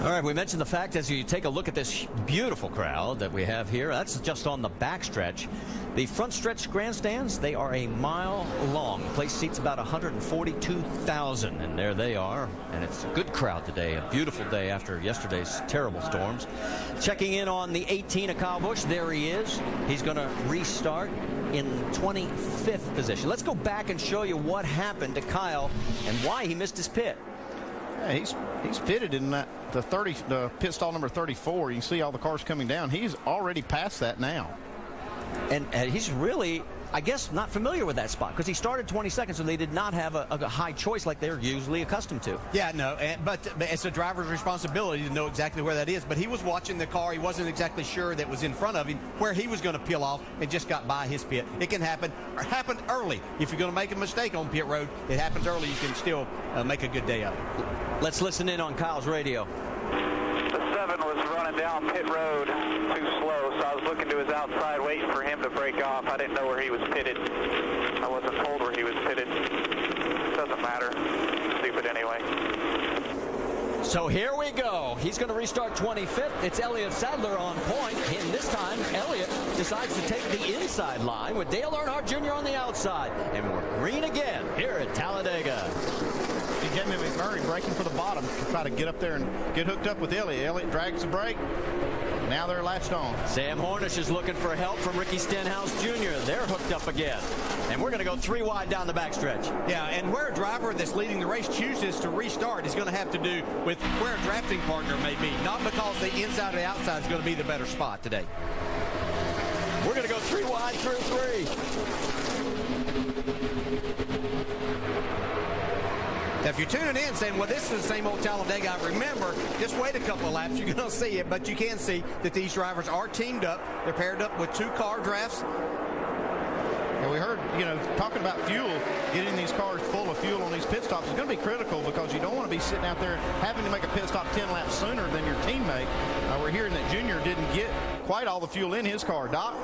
All right, we mentioned the fact as you take a look at this beautiful crowd that we have here, that's just on the backstretch. The front stretch grandstands, they are a mile long. The place seats about 142,000, and there they are. And it's a good crowd today, a beautiful day after yesterday's terrible storms. Checking in on the 18 of Kyle Busch, there he is. He's going to restart in 25th position. Let's go back and show you what happened to Kyle and why he missed his pit. Yeah, he's pitted in the pit stall number 34. You can see all the cars coming down. He's already past that now. And he's really, I guess, not familiar with that spot because he started 22nd, so they did not have a high choice like they're usually accustomed to. Yeah, no, but it's a driver's responsibility to know exactly where that is. But he was watching the car. He wasn't exactly sure that was in front of him where he was going to peel off and just got by his pit. It can happen early. If you're going to make a mistake on pit road, it happens early. You can still make a good day of it. Let's listen in on Kyle's radio. The 7 was running down pit road too slow, so I was looking to his outside waiting for him to break off. I didn't know where he was pitted. I wasn't told where he was pitted. Doesn't matter. Stupid anyway. So here we go. He's going to restart 25th. It's Elliott Sadler on point. And this time, Elliott decides to take the inside line with Dale Earnhardt Jr. on the outside. And we're green again here at Talladega. Jamie McMurray braking for the bottom to try to get up there and get hooked up with Elliott. Elliott drags the brake, Now they're latched on. Sam Hornish is looking for help from Ricky Stenhouse Jr. They're hooked up again. And we're going to go 3 wide down the backstretch. Yeah, and where a driver that's leading the race chooses to restart is going to have to do with where a drafting partner may be, not because the inside or the outside is going to be the better spot today. We're going to go 3 wide through 3. Now, if you're tuning in saying, well, this is the same old Talladega, remember, just wait a couple of laps. You're going to see it, but you can see that these drivers are teamed up. They're paired up with 2 car drafts. And we heard, talking about fuel, getting these cars full of fuel on these pit stops is going to be critical because you don't want to be sitting out there having to make a pit stop 10 laps sooner than your teammate. We're hearing that Junior didn't get quite all the fuel in his car. Doc?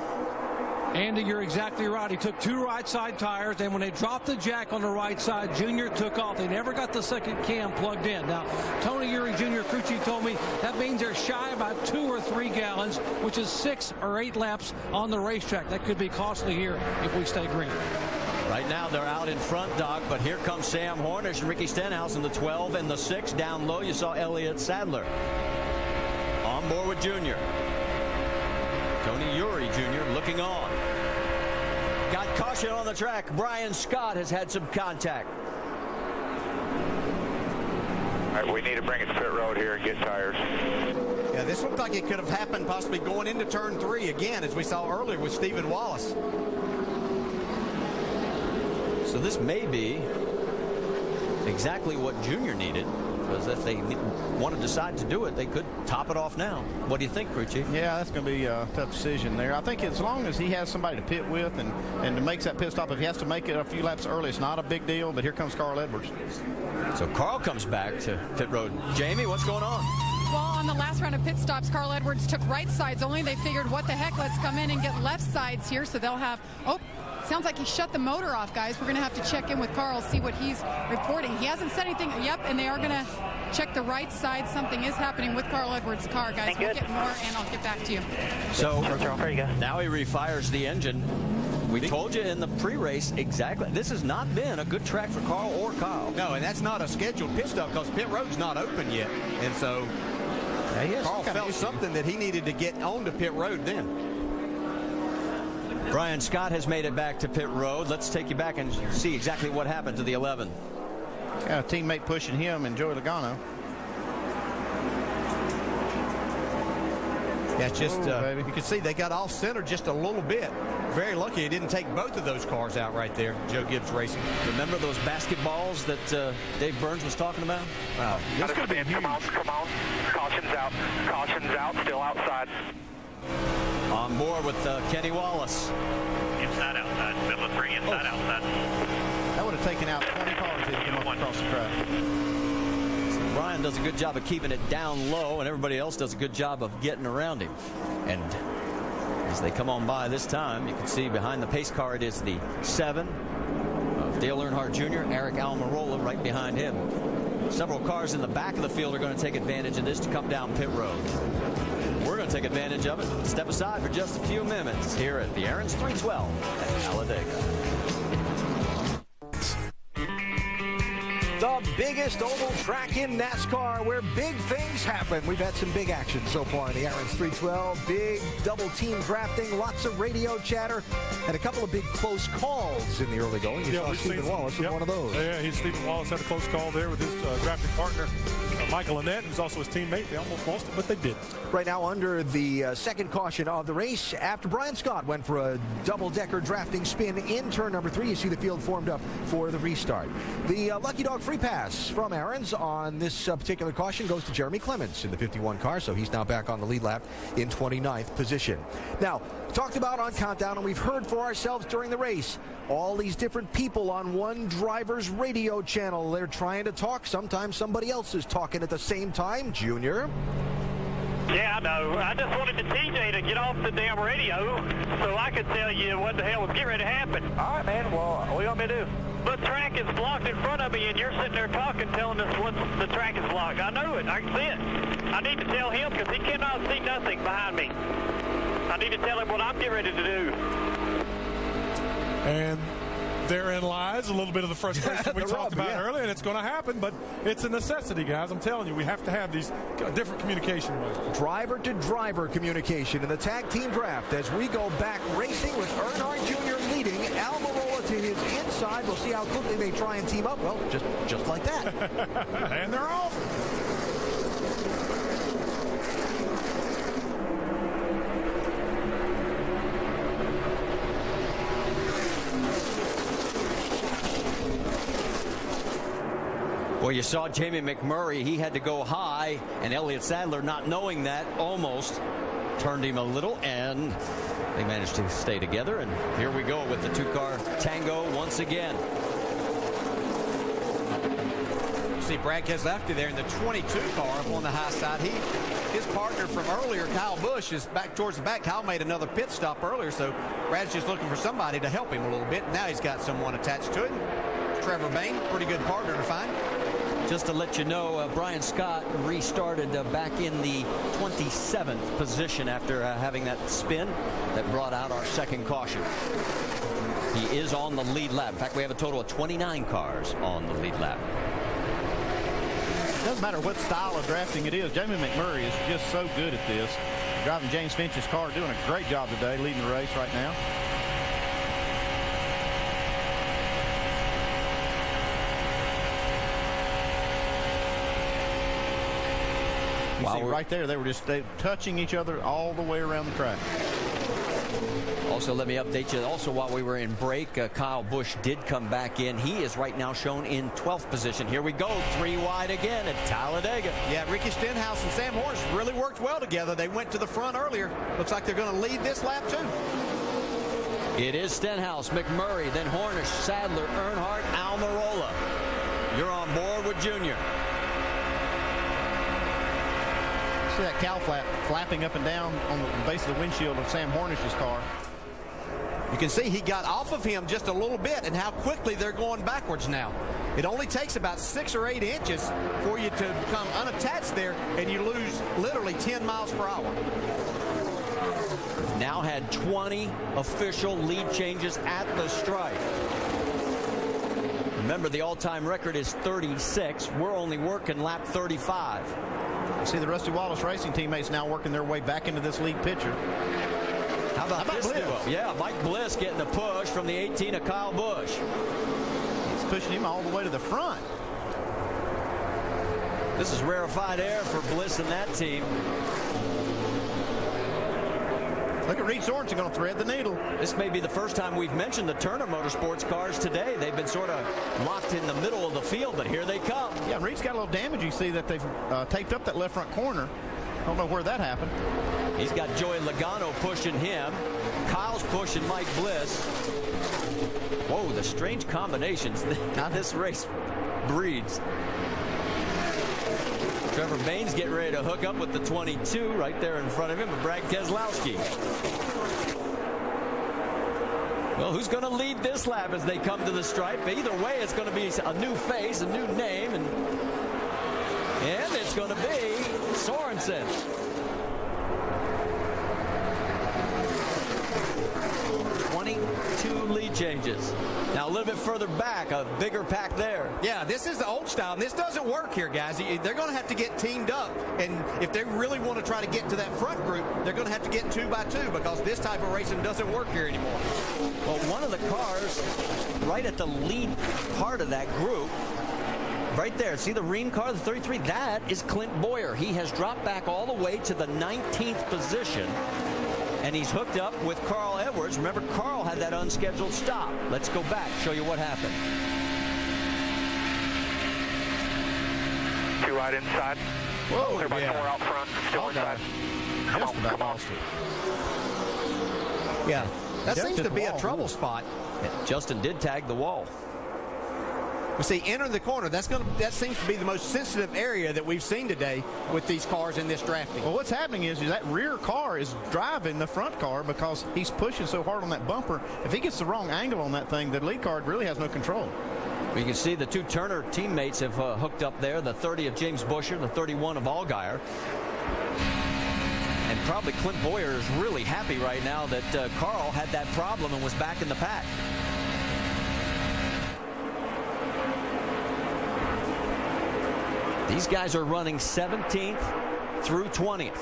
Andy, you're exactly right. He took 2 right side tires, and when they dropped the jack on the right side, Junior took off. They never got the second cam plugged in. Now, Tony Eury Jr. crew chief told me that means they're shy about 2 or 3 gallons, which is 6 or 8 laps on the racetrack. That could be costly here if we stay green. Right now they're out in front, Doc, but here comes Sam Hornish and Ricky Stenhouse in the 12 and the 6. Down low, you saw Elliott Sadler. On board with Junior. Tony Eury Jr. looking on. Got caution on the track. Brian Scott has had some contact. All right, we need to bring it to pit road here and get tires. Yeah, this looked like it could have happened possibly going into turn 3 again, as we saw earlier with Stephen Wallace. So this may be exactly what Junior needed. Because if they want to decide to do it, they could top it off now. What do you think, crew chief? Yeah, that's going to be a tough decision there. I think as long as he has somebody to pit with and to make that pit stop, if he has to make it a few laps early, it's not a big deal. But here comes Carl Edwards. So Carl comes back to pit road. Jamie, what's going on? Well, on the last round of pit stops, Carl Edwards took right sides only. They figured, what the heck, let's come in and get left sides here. So they'll have, sounds like he shut the motor off, guys. We're going to have to check in with Carl, see what he's reporting. He hasn't said anything. Yep, and they are going to check the right side. Something is happening with Carl Edwards' car, guys. We'll get more, and I'll get back to you. So now he refires the engine. We told you in the pre-race exactly. This has not been a good track for Carl or Kyle. No, and that's not a scheduled pit stop because pit road's not open yet. And so Carl felt something that he needed to get onto pit road then. Brian Scott has made it back to pit road. Let's take you back and see exactly what happened to the 11. Got a teammate pushing him and Joey Logano. Yeah, it's just, you can see they got off center just a little bit. Very lucky he didn't take both of those cars out right there, Joe Gibbs Racing. Remember those basketballs that Dave Burns was talking about? Wow. This could be huge. Come on. Caution's out, still outside. On board with Kenny Wallace. Inside, outside. Middle of 3, inside, outside. That would have taken out 20 cars if he came across the track. So Brian does a good job of keeping it down low, and everybody else does a good job of getting around him. And as they come on by this time, you can see behind the pace car it is the 7 of Dale Earnhardt Jr., Eric Almirola right behind him. Several cars in the back of the field are going to take advantage of this to come down pit road. We're going to take advantage of it. Step aside for just a few minutes here at the Aaron's 312 at Talladega. The biggest oval track in NASCAR where big things happen. We've had some big action so far in the Aaron's 312. Big double team drafting, lots of radio chatter, and a couple of big close calls in the early going. You saw Stephen Wallace with one of those. Yeah, Stephen Wallace had a close call there with his drafting partner, Michael Annett, who's also his teammate. They almost lost it, but they did. Right now under the second caution of the race, after Brian Scott went for a double-decker drafting spin in turn number 3, you see the field formed up for the restart. The Lucky Dog free pass from Aaron's on this particular caution goes to Jeremy Clements in the 51 car, so he's now back on the lead lap in 29th position. Now, talked about on Countdown, and we've heard for ourselves during the race, all these different people on one driver's radio channel. They're trying to talk. Sometimes somebody else is talking at the same time. Junior? Yeah, I know. I just wanted the TJ to get off the damn radio so I could tell you what the hell was getting ready to happen. All right, man. Well, what do you want me to do? The track is blocked in front of me, and you're sitting there talking, telling us what the track is blocked. I know it. I can see it. I need to tell him because he cannot see nothing behind me. I need to tell him what I'm getting ready to do. And Therein lies a little bit of the frustration we talked about earlier, and it's going to happen, but it's a necessity, guys. I'm telling you, we have to have these different communication ways. Driver-to-driver communication in the tag team draft as we go back racing with Earnhardt Jr. leading, Almirola to his inside. We'll see how quickly they try and team up. Well, just like that. And they're off. Well, you saw Jamie McMurray. He had to go high, and Elliott Sadler, not knowing that, almost turned him a little, and they managed to stay together. And here we go with the two-car tango once again. See Brad Keselowski there in the 22 car up on the high side. His partner from earlier, Kyle Busch, is back towards the back. Kyle made another pit stop earlier, so Brad's just looking for somebody to help him a little bit. Now he's got someone attached to him. Trevor Bayne, pretty good partner to find. Just to let you know, Brian Scott restarted back in the 27th position after having that spin that brought out our second caution. He is on the lead lap. In fact, we have a total of 29 cars on the lead lap. It doesn't matter what style of drafting it is. Jamie McMurray is just so good at this. Driving James Finch's car, doing a great job today, leading the race right now. You see right there, they were just touching each other all the way around the track. Also, let me update you. Also, while we were in break, Kyle Busch did come back in. He is right now shown in 12th position. Here we go, 3 wide again at Talladega. Yeah, Ricky Stenhouse and Sam Hornish really worked well together. They went to the front earlier. Looks like they're going to lead this lap, too. It is Stenhouse, McMurray, then Hornish, Sadler, Earnhardt, Almirola. You're on board with Junior. See that cow flap flapping up and down on the base of the windshield of Sam Hornish's car. You can see he got off of him just a little bit, and how quickly they're going backwards now. It only takes about 6 or 8 inches for you to become unattached there, and you lose literally 10 miles per hour. Now had 20 official lead changes at the stripe. Remember, the all-time record is 36. We're only working lap 35. See the Rusty Wallace Racing teammates now working their way back into this lead picture. How about this duo? Yeah, Mike Bliss getting the push from the 18 of Kyle Busch. He's pushing him all the way to the front. This is rarefied air for Bliss and that team. Look at Reed Sorensen going to thread the needle. This may be the first time we've mentioned the Turner Motorsports cars today. They've been sort of locked in the middle of the field, but here they come. Yeah, Reed's got a little damage. You see that they've taped up that left front corner. Don't know where that happened. He's got Joey Logano pushing him. Kyle's pushing Mike Bliss. Whoa, the strange combinations that this race breeds. Trevor Bayne's getting ready to hook up with the 22 right there in front of him, with Brad Keselowski. Well, who's going to lead this lap as they come to the stripe? Either way, it's going to be a new face, a new name, and it's going to be Sorensen. 22 lead changes. Now a little bit further back, a bigger pack there. Yeah, this is the old style, and this doesn't work here, guys. They're going to have to get teamed up, and if they really want to try to get to that front group, they're going to have to get 2 by 2 because this type of racing doesn't work here anymore. Well, one of the cars right at the lead part of that group, right there, see the Rheem car, the 33? That is Clint Bowyer. He has dropped back all the way to the 19th position. And he's hooked up with Carl Edwards. Remember, Carl had that unscheduled stop. Let's go back, show you what happened. 2 right inside. Whoa, everybody somewhere out front. Still inside. Just about lost it. Yeah, that seems to be a trouble spot. Justin did tag the wall. We see entering the corner. That seems to be the most sensitive area that we've seen today with these cars in this drafting. Well, what's happening is that rear car is driving the front car because he's pushing so hard on that bumper. If he gets the wrong angle on that thing, the lead car really has no control. You can see the 2 Turner teammates have hooked up there, the 30 of James Buescher, the 31 of Allgaier. And probably Clint Bowyer is really happy right now that Carl had that problem and was back in the pack. These guys are running 17th through 20th.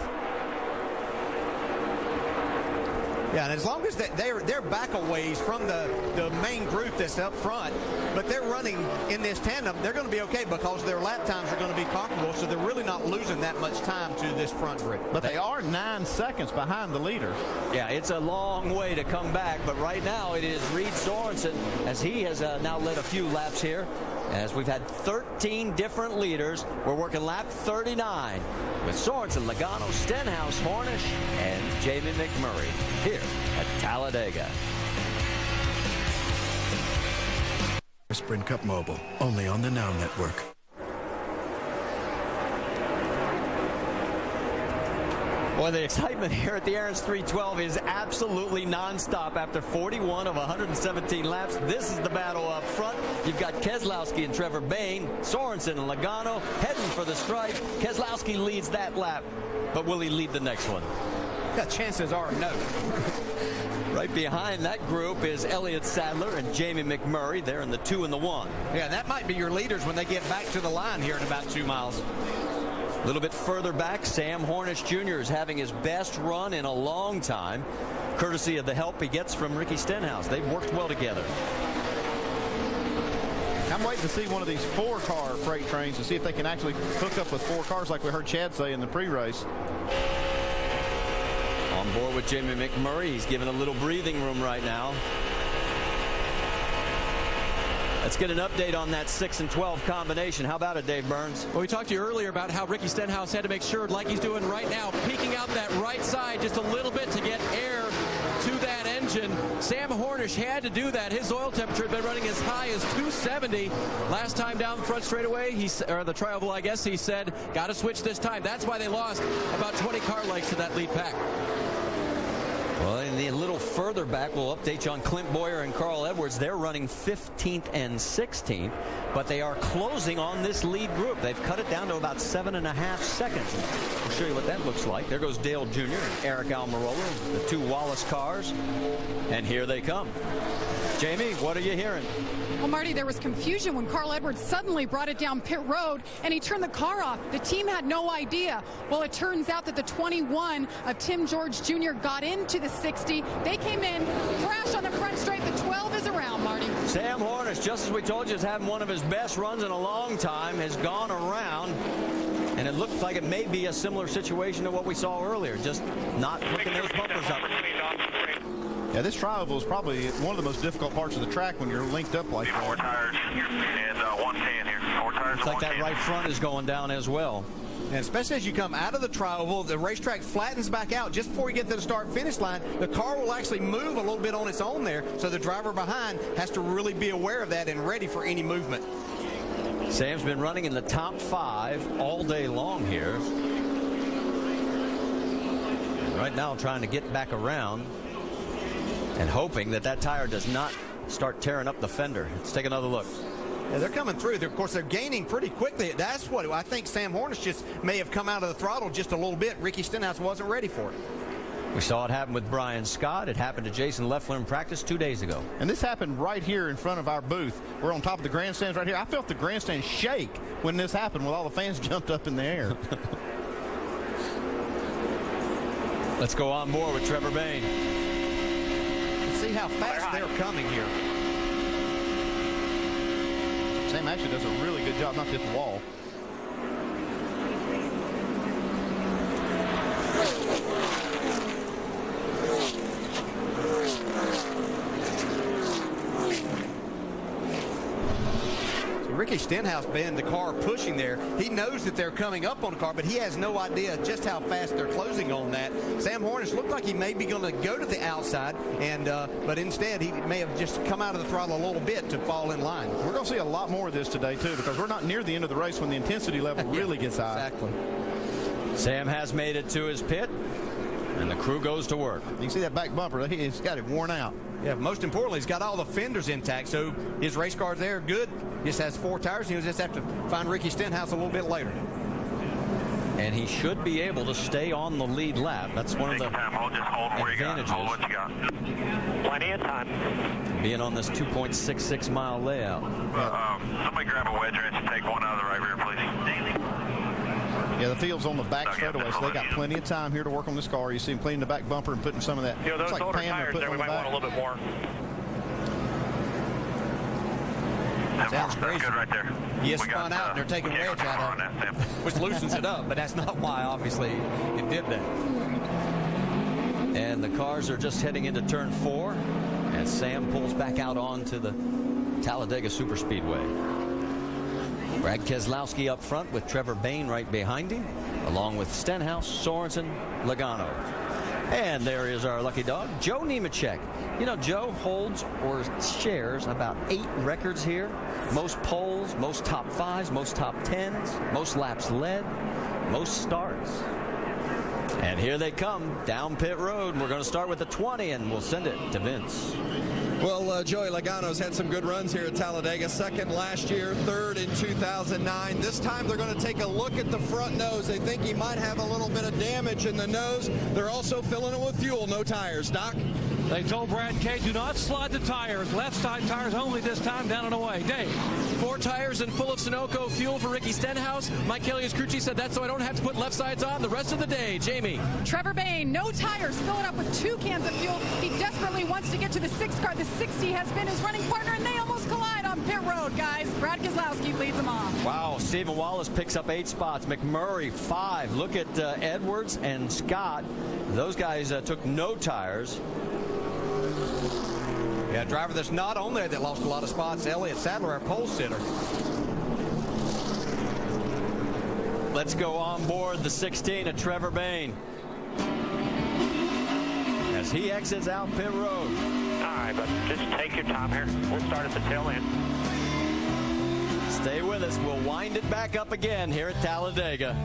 Yeah, and as long as they're back a ways from the main group that's up front, but they're running in this tandem, they're going to be okay because their lap times are going to be comparable, so they're really not losing that much time to this front group. But they are 9 seconds behind the leader. Yeah, it's a long way to come back, but right now it is Reed Sorensen, as he has now led a few laps here. As we've had 13 different leaders, we're working lap 39 with Sorensen, Logano, Stenhouse, Hornish, and Jamie McMurray here at Talladega. Sprint Cup Mobile, only on the Now Network. Well, the excitement here at the Aaron's 312 is absolutely nonstop. After 41 of 117 laps, this is the battle up front. You've got Keselowski and Trevor Bayne, Sorensen and Logano heading for the stripe. Keselowski leads that lap, but will he lead the next one? Yeah, chances are no. Right behind that group is Elliott Sadler and Jamie McMurray. They're in the 2 and the 1. Yeah, that might be your leaders when they get back to the line here in about 2 miles. A little bit further back, Sam Hornish Jr. is having his best run in a long time, courtesy of the help he gets from Ricky Stenhouse. They've worked well together. I'm waiting to see one of these 4-car freight trains to see if they can actually hook up with 4 cars like we heard Chad say in the pre-race. On board with Jamie McMurray. He's given a little breathing room right now. Let's get an update on that 6 and 12 combination. How about it, Dave Burns? Well, we talked to you earlier about how Ricky Stenhouse had to make sure, like he's doing right now, peeking out that right side just a little bit to get air to that engine. Sam Hornish had to do that. His oil temperature had been running as high as 270 last time down the front straightaway, or the tri-oval, I guess. He said, got to switch this time. That's why they lost about 20 car lengths to that lead pack. Well, in a little further back, we'll update you on Clint Boyer and Carl Edwards. They're running 15th and 16th, but they are closing on this lead group. They've cut it down to about 7.5 seconds. We'll show you what that looks like. There goes Dale Jr. and Eric Almirola, the 2 Wallace cars, and here they come. Jamie, what are you hearing? Well, Marty, there was confusion when Carl Edwards suddenly brought it down pit road and he turned the car off. The team had no idea. Well, it turns out that the 21 of Tim George Jr. got into the 60. They came in, crashed on the front straight. The 12 is around, Marty. Sam Hornish, just as we told you, is having one of his best runs in a long time, has gone around. And it looks like it may be a similar situation to what we saw earlier, just not hooking those bumpers up. Yeah, this tri-oval is probably one of the most difficult parts of the track when you're linked up like that. 4 tires and 110 here. 4 tires. Looks like that right front is going down as well. And especially as you come out of the tri-oval, the racetrack flattens back out just before you get to the start-finish line. The car will actually move a little bit on its own there, so the driver behind has to really be aware of that and ready for any movement. Sam's been running in the top 5 all day long here. And right now trying to get back around and hoping that that tire does not start tearing up the fender. Let's take another look. Yeah, they're coming through. Of course, they're gaining pretty quickly. That's what I think Sam Hornish just may have come out of the throttle just a little bit. Ricky Stenhouse wasn't ready for it. We saw it happen with Brian Scott. It happened to Jason Leffler in practice 2 days ago. And this happened right here in front of our booth. We're on top of the grandstands right here. I felt the grandstand shake when this happened with all the fans jumped up in the air. Let's go on board with Trevor Bayne. See how fast they're coming here. Sam actually does a really good job not to hit the wall. Ricky Stenhouse been the car pushing there. He knows that they're coming up on the car, but he has no idea just how fast they're closing on that. Sam Hornish looked like he may be going to go to the outside, and but instead he may have just come out of the throttle a little bit to fall in line. We're going to see a lot more of this today, too, because we're not near the end of the race when the intensity level really gets high. Exactly. Sam has made it to his pit, and the crew goes to work. You can see that back bumper. He's got it worn out. Yeah, most importantly, he's got all the fenders intact, so his race car's there, good. Just has 4 tires, and he'll just have to find Ricky Stenhouse a little bit later. And he should be able to stay on the lead lap. That's one of the advantages. Hold what you got. Plenty of time. Being on this 2.66 mile layout. Somebody grab a wedge wrench and take one out of the right rear, please. Yeah, the field's on the back straightaway, so they got plenty of time here to work on this car. You see them cleaning the back bumper and putting some of that. You know, those like older Pam tires there, we might want a little bit more. Sounds crazy. Good right there. He is spun out, and they're taking wedge out of it, which loosens it up, but that's not why, obviously, it did that. And the cars are just heading into turn 4 as Sam pulls back out onto the Talladega Superspeedway. Brad Keselowski up front with Trevor Bayne right behind him, along with Stenhouse, Sorensen, Logano. And there is our lucky dog, Joe Nemechek. You know, Joe holds or shares about 8 records here. Most poles, most top 5s, most top 10s, most laps led, most starts. And here they come down pit road. We're going to start with the 20, and we'll send it to Vince. Well, Joey Logano's had some good runs here at Talladega. Second last year, third in 2009. This time they're going to take a look at the front nose. They think he might have a little bit of damage in the nose. They're also filling it with fuel, no tires. Doc? They told Brad K, do not slide the tires. Left side tires only this time, down and away. Dave. 4 tires and full of Sunoco fuel for Ricky Stenhouse. Mike Elias-Cruci said that's so I don't have to put left sides on the rest of the day. Jamie. Trevor Bayne, no tires, fill it up with 2 cans of fuel. He desperately wants to get to the 6th car. The 60 has been his running partner, and they almost collide on pit road, guys. Brad Keselowski leads them off. Wow, Stephen Wallace picks up 8 spots. McMurray 5. Look at Edwards and Scott. Those guys took no tires. Yeah, driver that's not on there that lost a lot of spots, Elliott Sadler, our pole sitter. Let's go on board the 16 of Trevor Bayne as he exits out pit road. All right, but just take your time here. We'll start at the tail end. Stay with us. We'll wind it back up again here at Talladega.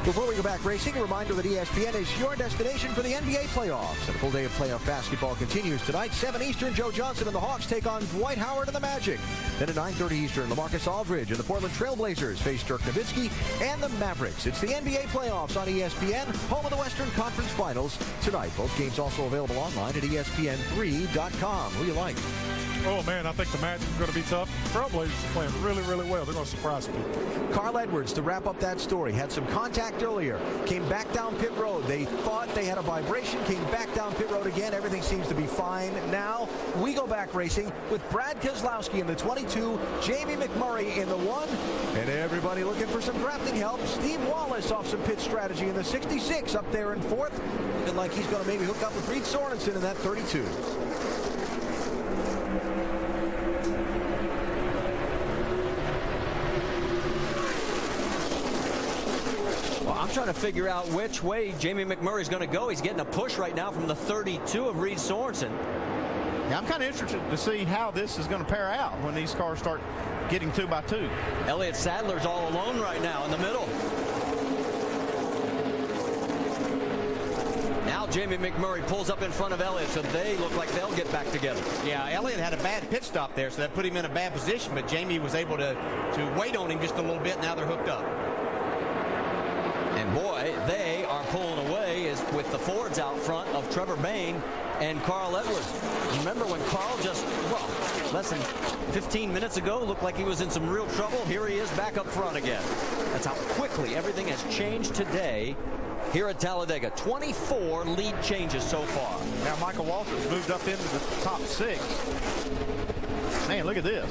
Before we go back racing, a reminder that ESPN is your destination for the NBA playoffs. And a full day of playoff basketball continues tonight. 7 Eastern, Joe Johnson and the Hawks take on Dwight Howard and the Magic. Then at 9:30 Eastern, LaMarcus Aldridge and the Portland Trail Blazers face Dirk Nowitzki and the Mavericks. It's the NBA playoffs on ESPN, home of the Western Conference Finals tonight. Both games also available online at ESPN3.com. Who you like? Oh, man, I think the Magic are going to be tough. Trailblazers are playing really, really well. They're going to surprise people. Carl Edwards, to wrap up that story, had some contact earlier, came back down pit road. They thought they had a vibration, came back down pit road again. Everything seems to be fine. Now we go back racing with Brad Keselowski in the 22, Jamie McMurray in the 1, and everybody looking for some drafting help. Steve Wallace off some pit strategy in the 66 up there in 4th. Looking like he's going to maybe hook up with Reed Sorensen in that 32. I'm trying to figure out which way Jamie McMurray's going to go. He's getting a push right now from the 32 of Reed Sorensen. Yeah, I'm kind of interested to see how this is going to pair out when these cars start getting 2x2. Elliott Sadler's all alone right now in the middle. Now Jamie McMurray pulls up in front of Elliott, so they look like they'll get back together. Yeah, Elliott had a bad pit stop there, so that put him in a bad position, but Jamie was able to wait on him just a little bit. Now they're hooked up. And boy, they are pulling away with the Fords out front of Trevor Bayne and Carl Edwards. Remember when Carl just, less than 15 minutes ago looked like he was in some real trouble? Here he is back up front again. That's how quickly everything has changed today here at Talladega. 24 lead changes so far. Now Michael Waltrip's moved up into the top 6. Man, look at this.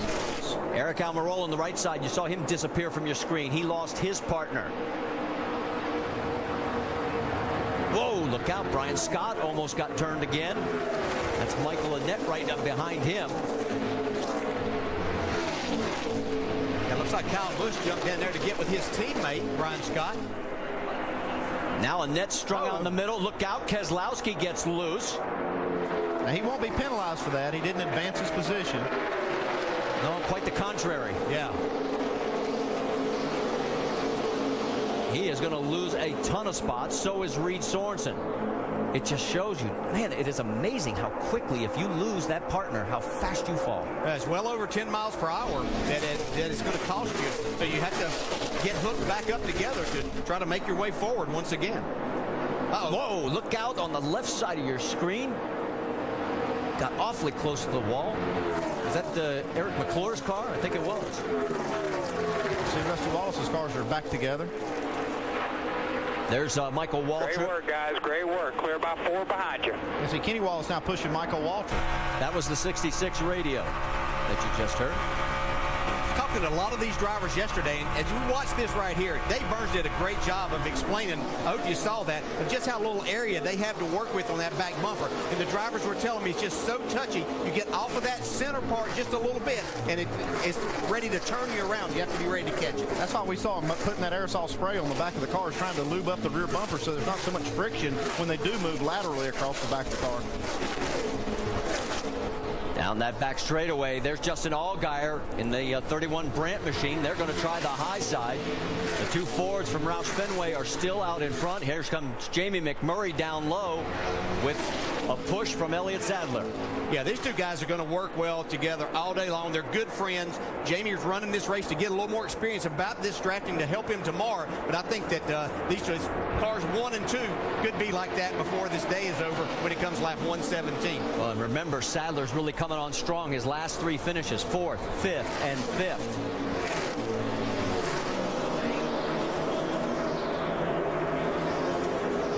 Eric Almirola on the right side. You saw him disappear from your screen. He lost his partner. Whoa, look out. Brian Scott almost got turned again. That's Michael Annett right up behind him. It looks like Kyle Busch jumped in there to get with his teammate, Brian Scott. Now Annett strung out in the middle. Look out. Keselowski gets loose. Now, he won't be penalized for that. He didn't advance his position. No, quite the contrary. Yeah. He is going to lose a ton of spots. So is Reed Sorensen. It just shows you, man, it is amazing how quickly, if you lose that partner, how fast you fall. It's well over 10 miles per hour that it's going to cost you. So you have to get hooked back up together to try to make your way forward once again. Whoa, look out on the left side of your screen. Got awfully close to the wall. Is that Eric McClure's car? I think it was. See, Rusty Wallace's cars are back together. There's Michael Waltrip. Great work, guys. Great work. Clear by 4 behind you. You see Kenny Wallace now pushing Michael Waltrip. That was the 66 radio that you just heard. Talking to a lot of these drivers yesterday, and as you watch this right here, Dave Burns did a great job of explaining, I hope you saw that, of just how little area they have to work with on that back bumper. And the drivers were telling me it's just so touchy. You get off of that center part just a little bit, and it's ready to turn you around. You have to be ready to catch it. That's why we saw them putting that aerosol spray on the back of the cars, trying to lube up the rear bumper so there's not so much friction when they do move laterally across the back of the car. Down that back straightaway, there's Justin Allgaier in the 31 Brandt machine. They're going to try the high side. The two Fords from Roush Fenway are still out in front. Here comes Jamie McMurray down low with a push from Elliott Sadler. Yeah, these two guys are going to work well together all day long. They're good friends. Jamie's running this race to get a little more experience about this drafting to help him tomorrow. But I think that these two, cars 1 and 2 could be like that before this day is over when it comes lap 117. Well, and remember, Sadler's really coming on strong. His last 3 finishes, 4th, 5th, and 5th.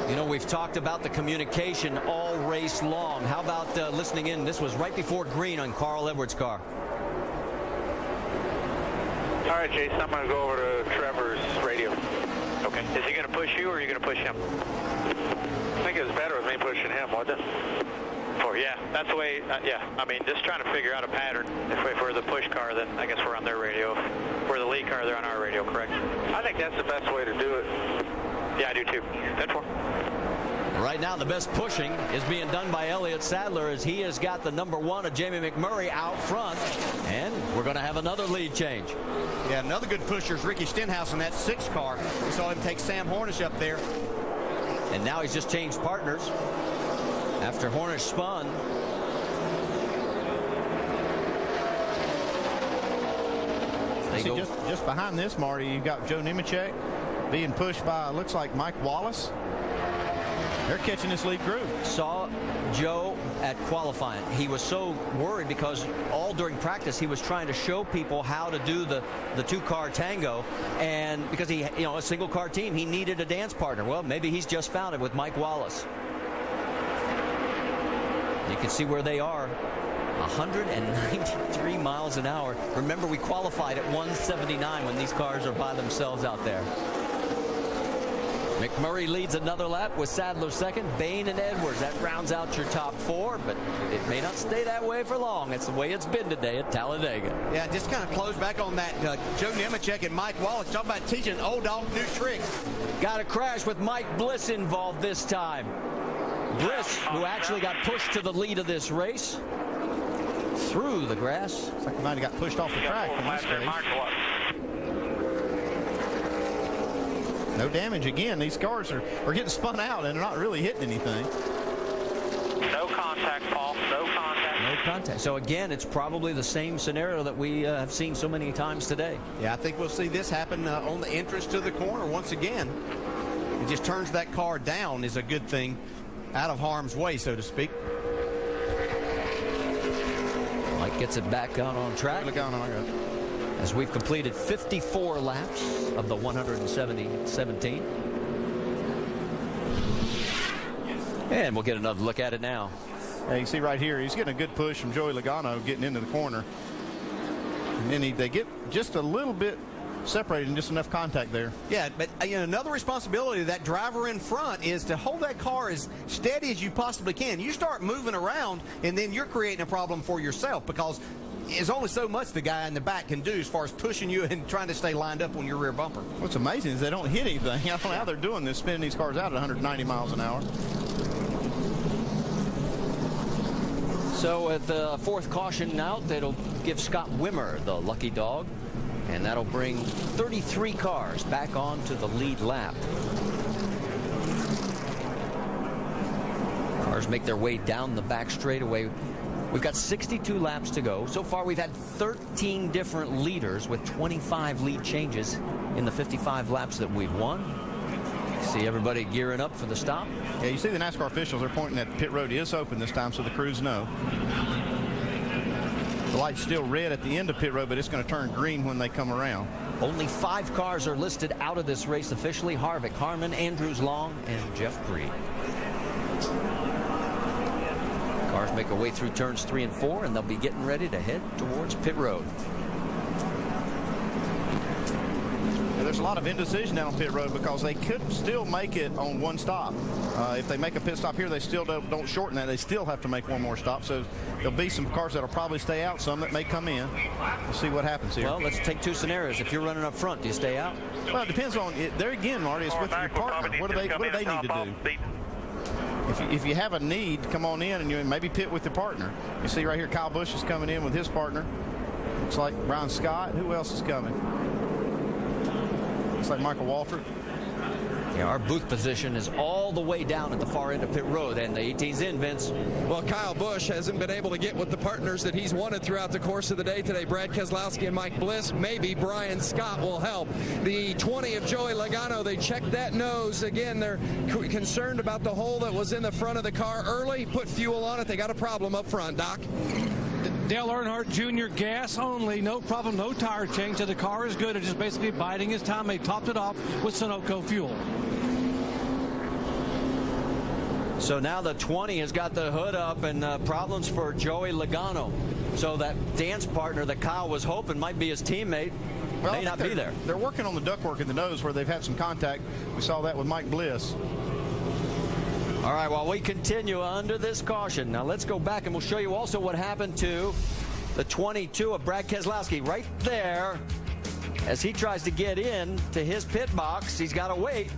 You know, we've talked about the communication all race long. How about listening in? This was right before green on Carl Edwards' car. All right, Jason, I'm going to go over to Trevor's radio. Okay. Is he going to push you or are you going to push him? I think it was better with me pushing him, wasn't it? Yeah, that's the way, yeah. I mean, just trying to figure out a pattern. If we're the push car, then I guess we're on their radio. If we're the lead car, they're on our radio, correct? I think that's the best way to do it. Yeah, I do too. 10-4. Right now, the best pushing is being done by Elliott Sadler as he has got the number 1 of Jamie McMurray out front. And we're going to have another lead change. Yeah, another good pusher is Ricky Stenhouse in that 6 car. We saw him take Sam Hornish up there. And now he's just changed partners after Hornish spun. Just behind this, Marty, you've got Joe Nemechek being pushed by, looks like Mike Wallace. They're catching this lead group. Saw Joe at qualifying. He was so worried because all during practice he was trying to show people how to do the 2-car tango, and because he, you know, a single car team, he needed a dance partner. Well, maybe he's just found it with Mike Wallace. You can see where they are. 193 miles an hour. Remember, we qualified at 179 when these cars are by themselves out there. McMurray leads another lap with Sadler second, Bain and Edwards. That rounds out your top 4, but it may not stay that way for long. It's the way it's been today at Talladega. Yeah, just kind of close back on that. Joe Nemechek and Mike Wallace talking about teaching old dog new tricks. Got a crash with Mike Bliss involved this time. Bliss, who actually got pushed to the lead of this race, through the grass. Looks like he might have got pushed off the track in this case. No damage again. These cars are getting spun out and they're not really hitting anything. No contact, Paul. No contact. No contact. So again, it's probably the same scenario that we have seen so many times today. Yeah, I think we'll see this happen on the entrance to the corner once again. It just turns that car down is a good thing, out of harm's way, so to speak. Mike gets it back out on track. Look out on it. As we've completed 54 laps of the 117. And we'll get another look at it now. Yeah, you can see right here, he's getting a good push from Joey Logano getting into the corner. And then they get just a little bit separated and just enough contact there. Yeah, but another responsibility of that driver in front is to hold that car as steady as you possibly can. You start moving around, and then you're creating a problem for yourself because there's only so much the guy in the back can do as far as pushing you and trying to stay lined up on your rear bumper. What's amazing is they don't hit anything. I don't know how they're doing this, spinning these cars out at 190 miles an hour. So with the 4th caution out, that'll give Scott Wimmer the lucky dog. And that'll bring 33 cars back onto the lead lap. Cars make their way down the back straightaway. We've got 62 laps to go. So far, we've had 13 different leaders with 25 lead changes in the 55 laps that we've won. See everybody gearing up for the stop. Yeah, you see the NASCAR officials are pointing that pit road is open this time so the crews know. The light's still red at the end of pit road, but it's going to turn green when they come around. Only 5 cars are listed out of this race officially. Harvick, Harmon, Andrews, Long, and Jeff Green. Cars make their way through turns 3 and 4, and they'll be getting ready to head towards pit road. There's a lot of indecision down on pit road because they could still make it on one stop. If they make a pit stop here, they still don't shorten that. They still have to make one more stop. So there'll be some cars that'll probably stay out, some that may come in. We'll see what happens here. Well, let's take 2 scenarios. If you're running up front, do you stay out? Well, it depends on it. There again, Marty, it's with your partner. What do they need to do? If you have a need, come on in and you maybe pit with your partner. You see right here, Kyle Busch is coming in with his partner. Looks like Brian Scott. Who else is coming? Looks like Michael Waltrip. Yeah, our booth position is all the way down at the far end of pit road, and the 18's in, Vince. Well, Kyle Busch hasn't been able to get with the partners that he's wanted throughout the course of the day today. Brad Keselowski and Mike Bliss. Maybe Brian Scott will help. The 20 of Joey Logano, they checked that nose. Again, they're concerned about the hole that was in the front of the car early. Put fuel on it. They got a problem up front, Doc. Dale Earnhardt Jr. gas only, no problem, no tire change. So the car is good. It's just basically biding his time. They topped it off with Sunoco fuel. So now the 20 has got the hood up, and problems for Joey Logano. So that dance partner that Kyle was hoping might be his teammate may not be there. They're working on the ductwork in the nose where they've had some contact. We saw that with Mike Bliss. All right, while we continue under this caution, now let's go back and we'll show you also what happened to the 22 of Brad Keselowski right there. As he tries to get in to his pit box, he's got to wait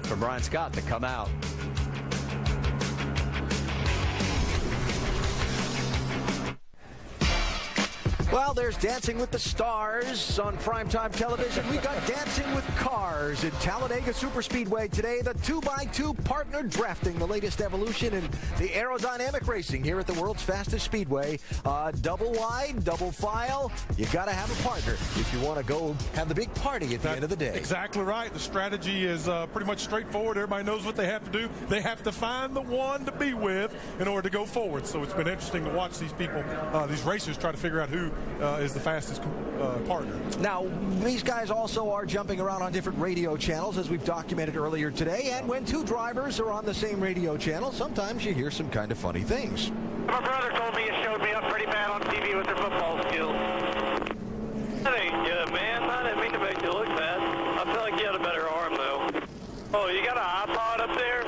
for Brian Scott to come out. Well, there's Dancing with the Stars on primetime television. We've got Dancing with Cars at Talladega Superspeedway today. The 2x2 partner drafting, the latest evolution in the aerodynamic racing here at the world's fastest speedway. Double wide, double file. You got to have a partner if you want to go have the big party at the end of the day. Exactly right. The strategy is pretty much straightforward. Everybody knows what they have to do. They have to find the one to be with in order to go forward. So it's been interesting to watch these people, these racers, try to figure out who is the fastest partner. Now, these guys also are jumping around on different radio channels, as we've documented earlier today. And when 2 drivers are on the same radio channel, sometimes you hear some kind of funny things. My brother told me it showed me up pretty bad on TV with their football skills. That ain't good, man. I didn't mean to make you look bad. I feel like you had a better arm, though. Oh, you got an iPod up there?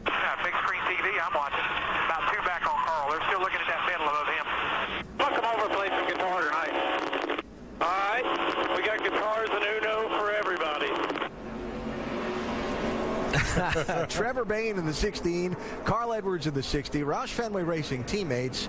Yeah, big screen TV I'm watching. About 2 back on Carl. They're still looking at that middle of him. Fuck them over and play some guitar tonight. All right, we got guitars and Uno for everybody. Trevor Bayne in the 16, Carl Edwards in the 60, Roush Fenway Racing teammates.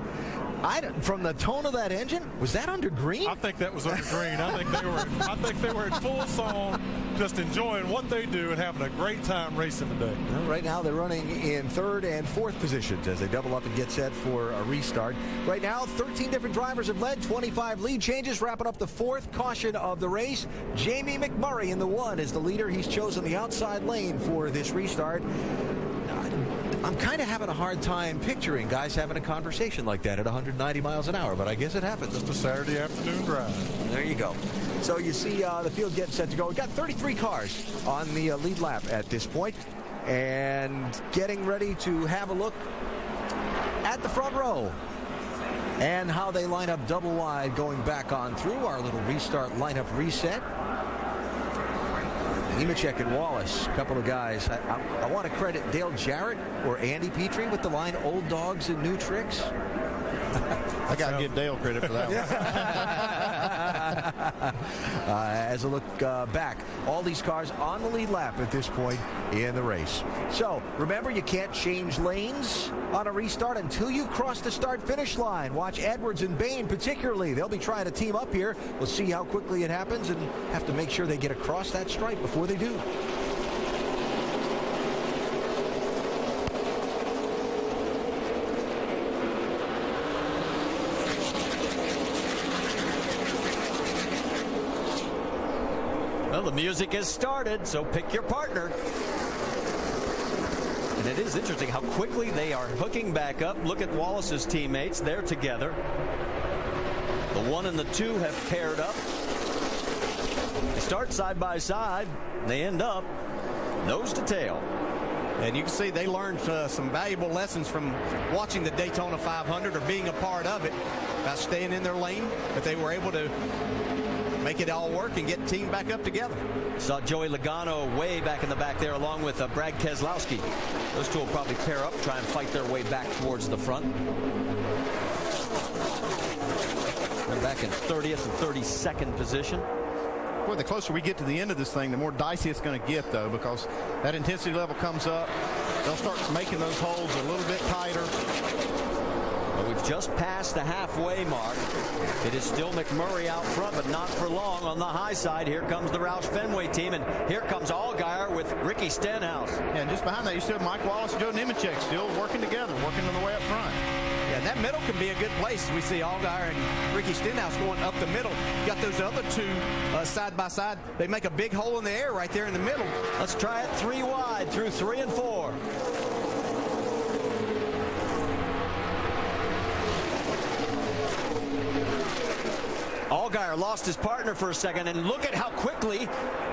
From the tone of that engine, was that under green? I think that was under green. I think they were in full song, just enjoying what they do and having a great time racing today. Well, right now they're running in 3rd and 4th positions as they double up and get set for a restart. Right now, 13 different drivers have led, 25 lead changes, wrapping up the 4th caution of the race. Jamie McMurray in the 1 is the leader. He's chosen the outside lane for this restart. I'm kind of having a hard time picturing guys having a conversation like that at 190 miles an hour, but I guess it happens. Just a Saturday afternoon drive. There you go. So you see the field getting set to go. We've got 33 cars on the lead lap at this point, and getting ready to have a look at the front row and how they line up double wide going back on through our little restart lineup reset. Nemechek and Wallace, a couple of guys. I want to credit Dale Jarrett or Andy Petrie with the line "Old Dogs and New Tricks." I got to give Dale credit for that one. As a look back, all these cars on the lead lap at this point in the race. So remember, you can't change lanes on a restart until you cross the start-finish line. Watch Edwards and Bayne particularly. They'll be trying to team up here. We'll see how quickly it happens and have to make sure they get across that stripe before they do. Well, the music has started, so pick your partner. And it is interesting how quickly they are hooking back up. Look at Wallace's teammates. They're together. The 1 and the 2 have paired up. They start side by side. They end up nose to tail. And you can see they learned some valuable lessons from watching the Daytona 500 or being a part of it about staying in their lane, but they were able to make it all work and get the team back up together. Saw Joey Logano way back in the back there along with Brad Keselowski. Those two will probably pair up, try and fight their way back towards the front. They're back in 30th and 32nd position. Boy, the closer we get to the end of this thing, the more dicey it's going to get, though, because that intensity level comes up. They'll start making those holes a little bit tighter. Well, we've just passed the halfway mark. It is still McMurray out front, but not for long on the high side. Here comes the Roush Fenway team, and here comes Allgaier with Ricky Stenhouse. Yeah, and just behind that, you still have Mike Wallace and Joe Nemechek still working together, working on the way up front. Yeah, that middle can be a good place. We see Allgaier and Ricky Stenhouse going up the middle. Got those other two side by side. They make a big hole in the air right there in the middle. Let's try it 3 wide through 3 and 4. Allgaier lost his partner for a second, and look at how quickly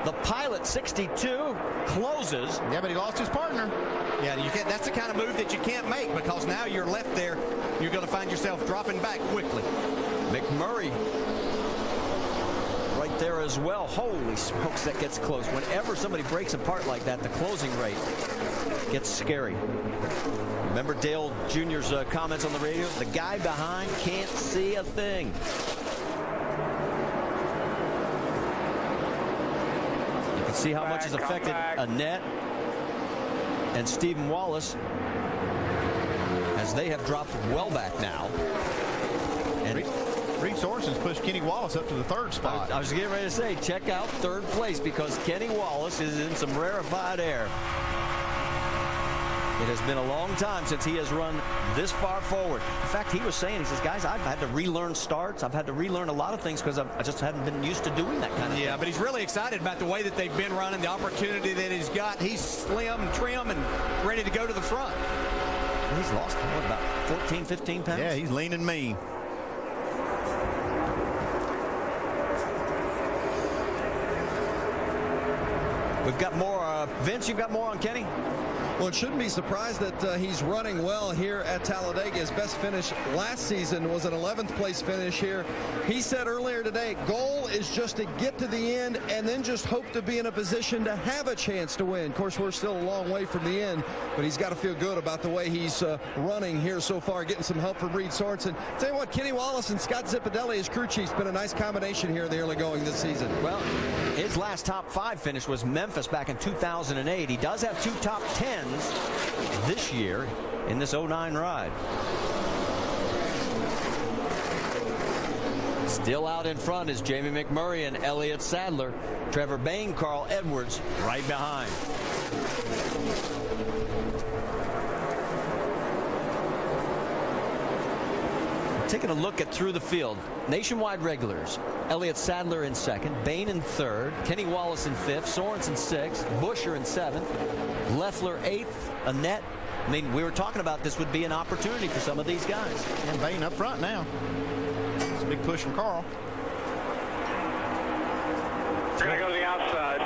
the Pilot 62 closes. Yeah, but he lost his partner. Yeah, you can't, that's the kind of move that you can't make, because now you're left there. You're going to find yourself dropping back quickly. McMurray right there as well. Holy smokes, that gets close. Whenever somebody breaks apart like that, the closing rate gets scary. Remember Dale Jr.'s comments on the radio? The guy behind can't see a thing. You can see how much has affected Annette and Stephen Wallace, as they have dropped well back now. And Reed Sorensen's pushed Kenny Wallace up to the 3rd spot. I was getting ready to say, check out 3rd place, because Kenny Wallace is in some rarefied air. It has been a long time since he has run this far forward. In fact, he was saying, he says, guys, I've had to relearn starts. I've had to relearn a lot of things because I just hadn't been used to doing that kind of thing. Yeah, but he's really excited about the way that they've been running, the opportunity that he's got. He's slim, trim, and ready to go to the front. He's lost, what, about 14, 15 pounds? Yeah, he's lean and mean. We've got more. Vince, you've got more on Kenny? Well, it shouldn't be surprised that he's running well here at Talladega. His best finish last season was an 11th place finish here. He said earlier today, goal is just to get to the end and then just hope to be in a position to have a chance to win. Of course, we're still a long way from the end, but he's got to feel good about the way he's running here so far, getting some help from Reed Sorensen. Tell you what, Kenny Wallace and Scott Zipadelli as crew chiefs, been a nice combination here in the early going this season. Well, his last top 5 finish was Memphis back in 2008. He does have 2 top 10s this year in this 09 ride. Still out in front is Jamie McMurray and Elliott Sadler. Trevor Bayne, Carl Edwards right behind. Taking a look at through the field, nationwide regulars. Elliott Sadler in 2nd, Bayne in 3rd, Kenny Wallace in 5th, Sorensen 6th, Buescher in 7th, Leffler 8th, Annette. I mean, we were talking about this would be an opportunity for some of these guys. And Bayne up front now. It's a big push from Carl. We're going to go to the outside.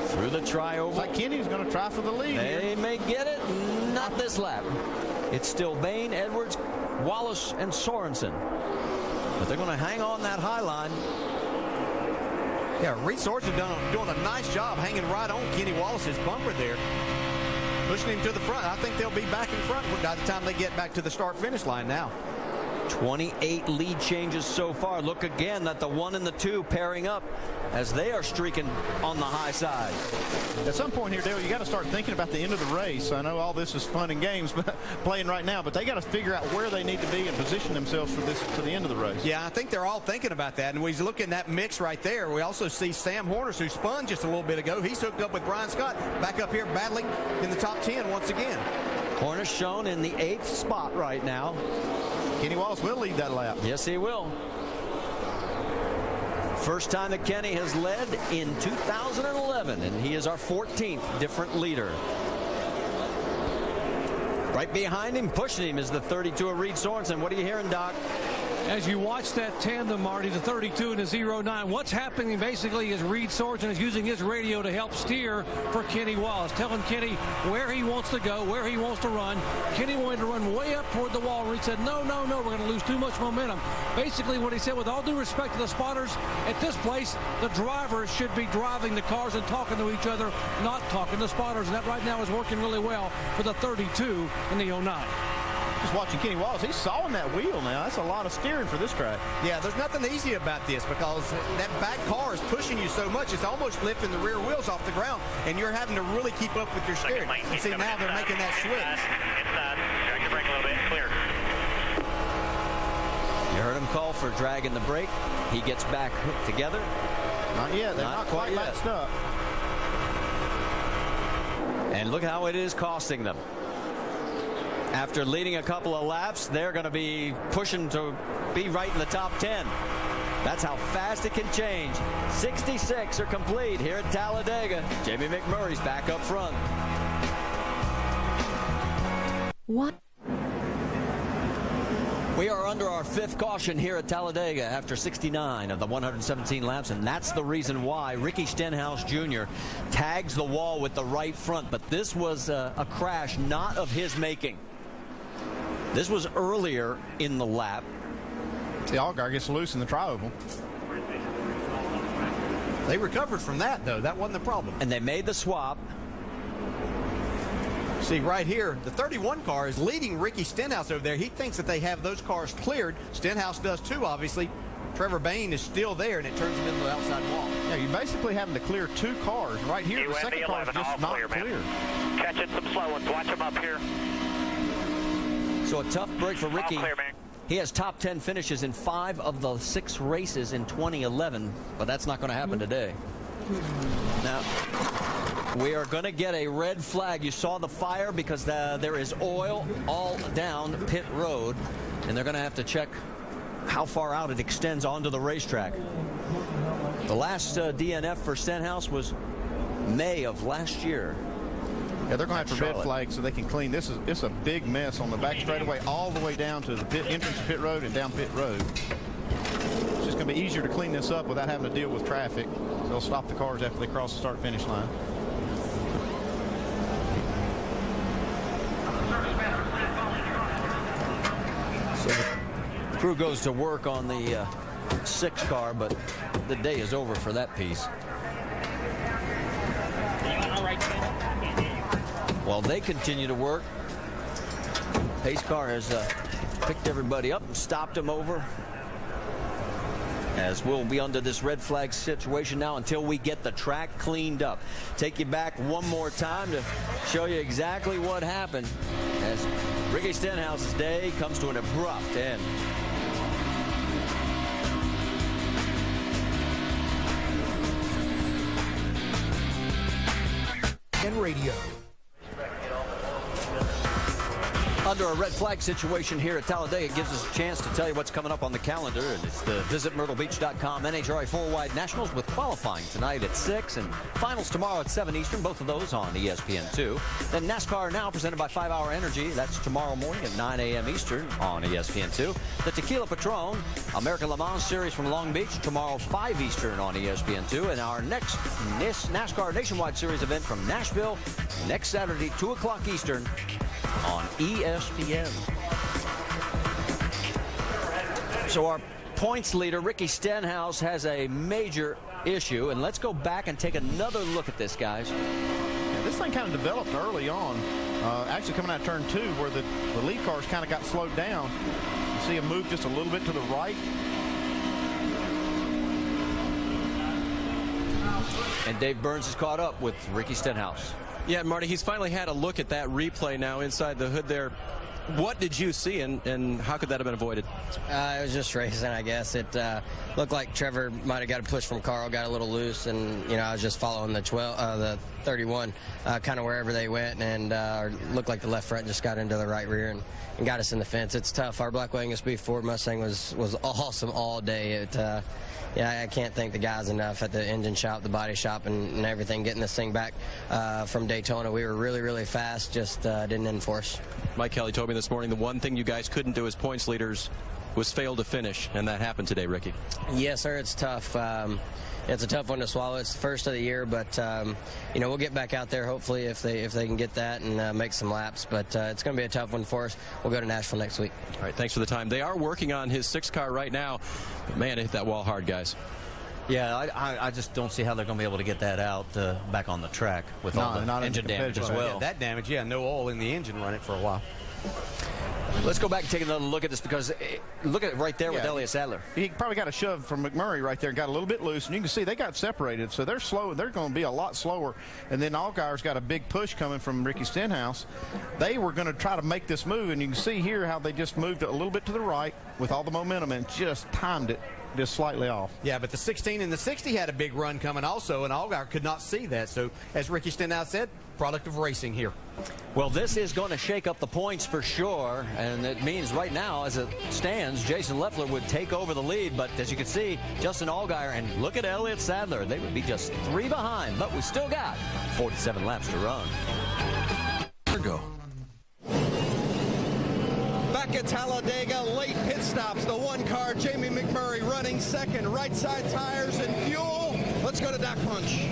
Through the tri-oval. Looks like Kenny's going to try for the lead. They may get it. Not this lap. It's still Bayne, Edwards, Wallace, and Sorensen. But they're going to hang on that high line. Yeah, Reed Sorensen doing a nice job hanging right on Kenny Wallace's bumper there, pushing him to the front. I think they'll be back in front by the time they get back to the start-finish line now. 28 lead changes so far. Look again at the 1 and the 2 pairing up as they are streaking on the high side. At some point here, Dale, you got to start thinking about the end of the race. I know all this is fun and games but playing right now, but they got to figure out where they need to be and position themselves for this to the end of the race. Yeah, I think they're all thinking about that. And we look in that mix right there. We also see Sam Hornish, who spun just a little bit ago. He's hooked up with Brian Scott, back up here battling in the top 10 once again. Hornish shown in the 8th spot right now. Kenny Wallace will lead that lap. Yes, he will. First time that Kenny has led in 2011, and he is our 14th different leader. Right behind him, pushing him, is the 32 of Reed Sorensen. What are you hearing, Doc? As you watch that tandem, Marty, the 32 and the 09, what's happening basically is Reed Sorensen is using his radio to help steer for Kenny Wallace, telling Kenny where he wants to go, where he wants to run. Kenny wanted to run way up toward the wall. Reed said, no, we're going to lose too much momentum. Basically what he said, with all due respect to the spotters, at this place, the drivers should be driving the cars and talking to each other, not talking to spotters. And that right now is working really well for the 32 and the 09. Just watching Kenny Wallace, he's sawing that wheel now. That's a lot of steering for this track. Yeah, there's nothing easy about this because that back car is pushing you so much, it's almost lifting the rear wheels off the ground, and you're having to really keep up with your steering. You see, now they're making that switch. Inside. Drag your brake a little bit. Clear. You heard him call for dragging the brake. He gets back hooked together. Not yet. They're not quite latched up. And look how it is costing them. After leading a couple of laps, they're going to be pushing to be right in the top 10. That's how fast it can change. 66 are complete here at Talladega. Jamie McMurray's back up front. What? We are under our 5th caution here at Talladega after 69 of the 117 laps, and that's the reason why Ricky Stenhouse Jr. tags the wall with the right front. But this was a crash not of his making. This was earlier in the lap. The Allgaier gets loose in the tri-oval. They recovered from that, though. That wasn't the problem. And they made the swap. See, right here, the 31 car is leading Ricky Stenhouse over there. He thinks that they have those cars cleared. Stenhouse does, too, obviously. Trevor Bayne is still there, and it turns him into the outside wall. Yeah, you're basically having to clear 2 cars. Right here, the second car is just not clear. Catching some slow ones. Watch them up here. So a tough break for Ricky. All clear, man. He has top 10 finishes in 5 of the 6 races in 2011, but that's not going to happen today. Now, we are going to get a red flag. You saw the fire because there is oil all down pit road, and they're going to have to check how far out it extends onto the racetrack. The last DNF for Stenhouse was May of last year. Yeah, they're going to have to red flag so they can clean. It's a big mess on the back straightaway all the way down to the entrance to pit road and down pit road. It's just going to be easier to clean this up without having to deal with traffic. So they'll stop the cars after they cross the start-finish line. So the crew goes to work on the 6 car, but the day is over for that piece. While they continue to work, pace car has picked everybody up and stopped them over, as we'll be under this red flag situation now until we get the track cleaned up. Take you back one more time to show you exactly what happened as Ricky Stenhouse's day comes to an abrupt end. And radio. Under a red flag situation here at Talladega, it gives us a chance to tell you what's coming up on the calendar. And it's the visitmyrtlebeach.com NHRA 4-Wide Nationals with qualifying tonight at 6 and finals tomorrow at 7 Eastern, both of those on ESPN2. Then NASCAR Now, presented by 5 Hour Energy. That's tomorrow morning at 9 a.m. Eastern on ESPN2. The Tequila Patron American Le Mans Series from Long Beach, tomorrow 5 Eastern on ESPN2. And our next NASCAR Nationwide Series event from Nashville, next Saturday, 2 o'clock Eastern on ESPN. So our points leader, Ricky Stenhouse, has a major issue. And let's go back and take another look at this, guys. Yeah, this thing kind of developed early on. Actually coming out of turn 2 where the lead cars kind of got slowed down. You see him move just a little bit to the right. And Dave Burns is caught up with Ricky Stenhouse. Yeah, Marty, he's finally had a look at that replay now inside the hood there. What did you see, and how could that have been avoided? It was just racing, I guess. It looked like Trevor might have got a push from Carl, got a little loose, and I was just following the 31, kind of wherever they went, and looked like the left front just got into the right rear and got us in the fence. It's tough. Our Black Wagon Speed Ford Mustang was awesome all day. I can't thank the guys enough at the engine shop, the body shop, and everything, getting this thing back from Daytona. We were really, really fast, just didn't enforce. Mike Kelly told me this morning the one thing you guys couldn't do as points leaders was fail to finish, and that happened today, Ricky. Yes, sir. It's tough. It's a tough one to swallow. It's the first of the year, but we'll get back out there hopefully if they can get that and make some laps. But it's going to be a tough one for us. We'll go to Nashville next week. All right, thanks for the time. They are working on his 6 car right now. But man, it hit that wall hard, guys. Yeah, I just don't see how they're going to be able to get that out back on the track with all the engine damage as well. Yeah, that damage, no oil in the engine running for a while. Let's go back and take another look at this, because look at it right there with Elliott Sadler. He probably got a shove from McMurray right there and got a little bit loose, and you can see they got separated, so they're slow. They're going to be a lot slower. And then Allgaier's got a big push coming from Ricky Stenhouse. They were going to try to make this move, and you can see here how they just moved it a little bit to the right with all the momentum and just timed it just slightly off. Yeah, but the 16 and the 60 had a big run coming also, and Allgaier could not see that. So, as Ricky Stenhouse said, product of racing here. Well, this is going to shake up the points for sure, and it means right now, as it stands, Jason Leffler would take over the lead, but as you can see, Justin Allgaier and look at Elliott Sadler. They would be just 3 behind, but we still got 47 laps to run. Go. Back at Talladega, late pit stops. The 1 car, Jamie McMurray, running second. Right side tires and fuel. Let's go to Doc Punch.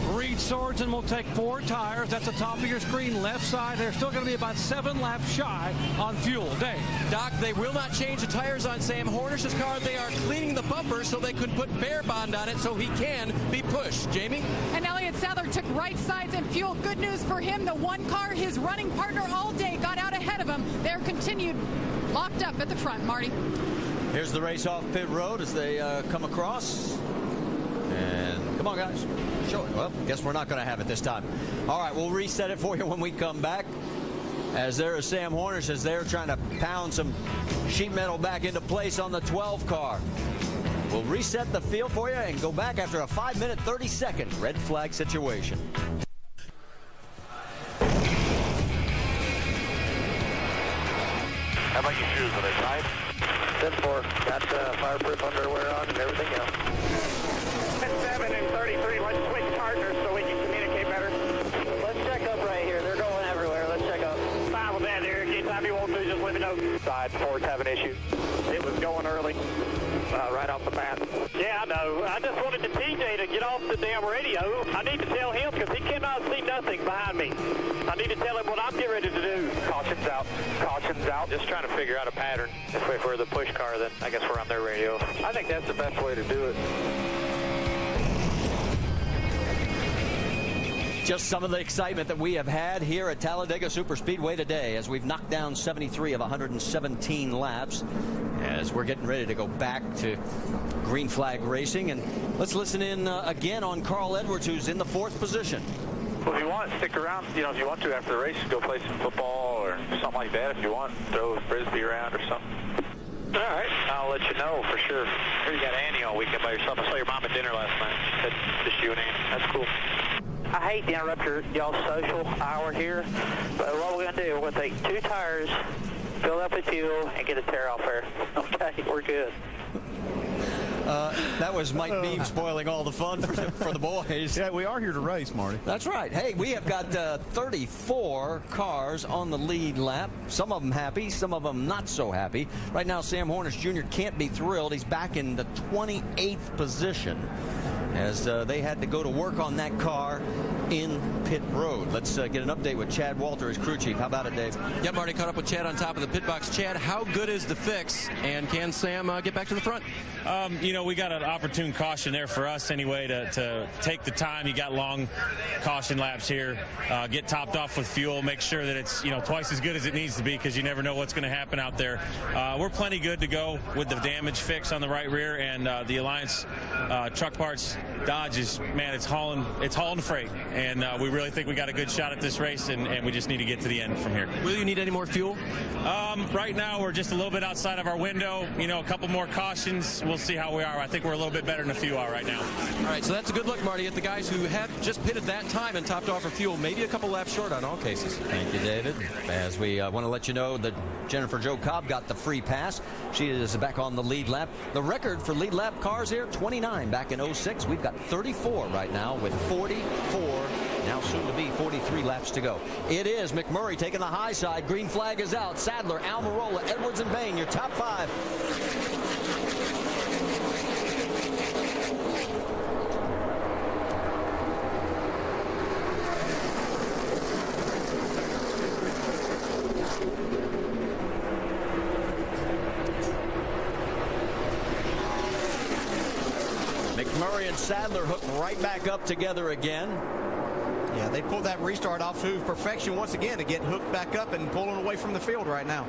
Reed Sorensen will take 4 tires. That's the top of your screen, left side. They're still going to be about 7 laps shy on fuel. Dave. Doc, they will not change the tires on Sam Hornish's car. They are cleaning the bumpers so they could put Bear Bond on it so he can be pushed. Jamie? And Elliott Sadler took right sides and fuel. Good news for him. The 1 car, his running partner all day, got out ahead of him. They're continued locked up at the front. Marty. Here's the race off pit road as they come across. And come on, guys. Show it. Well, guess we're not going to have it this time. All right, we'll reset it for you when we come back. As there is Sam Hornish as they're trying to pound some sheet metal back into place on the 12 car. We'll reset the field for you and go back after a 5-minute, 30-second red flag situation. How about your shoes? Are they tight? 10-4. Got fireproof underwear on and everything else. 7 and 33. Let's switch partners so we can communicate better. Let's check up right here. They're going everywhere. Let's check up. Fine with that there. Anytime you want to, just let me know. Side 4's having issues. It was going early. Right off the bat. Yeah, I know. I just wanted the TJ to get off the damn radio. I need to tell him because he cannot see nothing behind me. I need to tell him what I'm getting ready to do. Caution's out. Caution's out. Just trying to figure out a pattern. If we're the push car, then I guess we're on their radio. I think that's the best way to do it. Just some of the excitement that we have had here at Talladega Superspeedway today as we've knocked down 73 of 117 laps as we're getting ready to go back to green flag racing. And let's listen in again on Carl Edwards, who's in the 4th position. Well, if you want, stick around. If you want to after the race, go play some football or something like that. If you want, throw a frisbee around or something. All right, I'll let you know for sure. Here you got Annie all weekend by yourself. I saw your mom at dinner last night. She said just you and Annie. That's cool. I hate to interrupt y'all's social hour here, but what we're going to do, we're going to take 2 tires, fill up with fuel, and get a tear off there. Okay, we're good. That was Mike Beam spoiling all the fun for the boys. Yeah, we are here to race, Marty. That's right. Hey, we have got 34 cars on the lead lap. Some of them happy, some of them not so happy. Right now, Sam Hornish Jr. can't be thrilled. He's back in the 28th position as they had to go to work on that car in pit road. Let's get an update with Chad Walter, his crew chief. How about it, Dave? Yep, Marty caught up with Chad on top of the pit box. Chad, how good is the fix, and can Sam get back to the front? We got an opportune caution there for us anyway to take the time. You got long caution laps here. Get topped off with fuel. Make sure that it's twice as good as it needs to be because you never know what's going to happen out there. We're plenty good to go with the damage fix on the right rear, and the Alliance Truck Parts Dodge is, man, it's hauling freight. and we really think we got a good shot at this race, and we just need to get to the end from here. Will you need any more fuel? Right now, we're just a little bit outside of our window. You know, a couple more cautions. We'll see how we are. I think we're a little bit better than a few are right now. All right, so that's a good look, Marty, at the guys who have just pitted that time and topped off for fuel, maybe a couple laps short on all cases. Thank you, David. As we want to let you know that Jennifer Jo Cobb got the free pass. She is back on the lead lap. The record for lead lap cars here, 29 back in 06. We've got 34 right now with 44, now soon to be 43 laps to go. It is McMurray taking the high side. Green flag is out. Sadler, Almirola, Edwards, and Bain, your top 5. McMurray and Sadler hooked right back up together again. Yeah, they pulled that restart off to perfection once again to get hooked back up and pulling away from the field right now.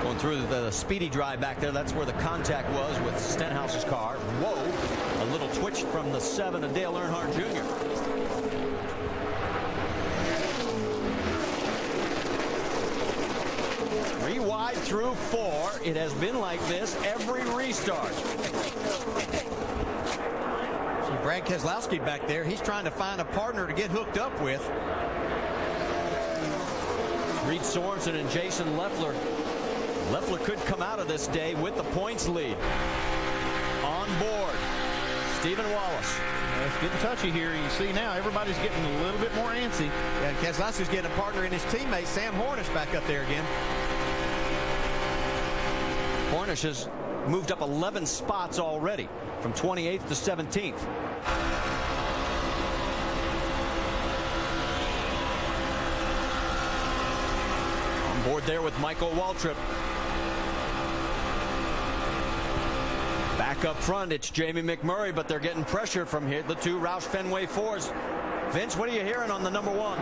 Going through the speedy drive back there, that's where the contact was with Stenhouse's car. Whoa, a little twitch from the 7 of Dale Earnhardt Jr. Three wide through 4. It has been like this every restart. Brad Keselowski back there, he's trying to find a partner to get hooked up with. Reed Sorensen and Jason Leffler. Leffler could come out of this day with the points lead. On board, Stephen Wallace. Yeah, it's getting touchy here. You see now everybody's getting a little bit more antsy. Yeah, and Keselowski's getting a partner in his teammate. Sam Hornish back up there again. Hornish has moved up 11 spots already from 28th to 17th. On board there with Michael Waltrip. Back up front, it's Jamie McMurray, but they're getting pressure from here, the 2 Roush Fenway 4s. Vince, what are you hearing on the number 1?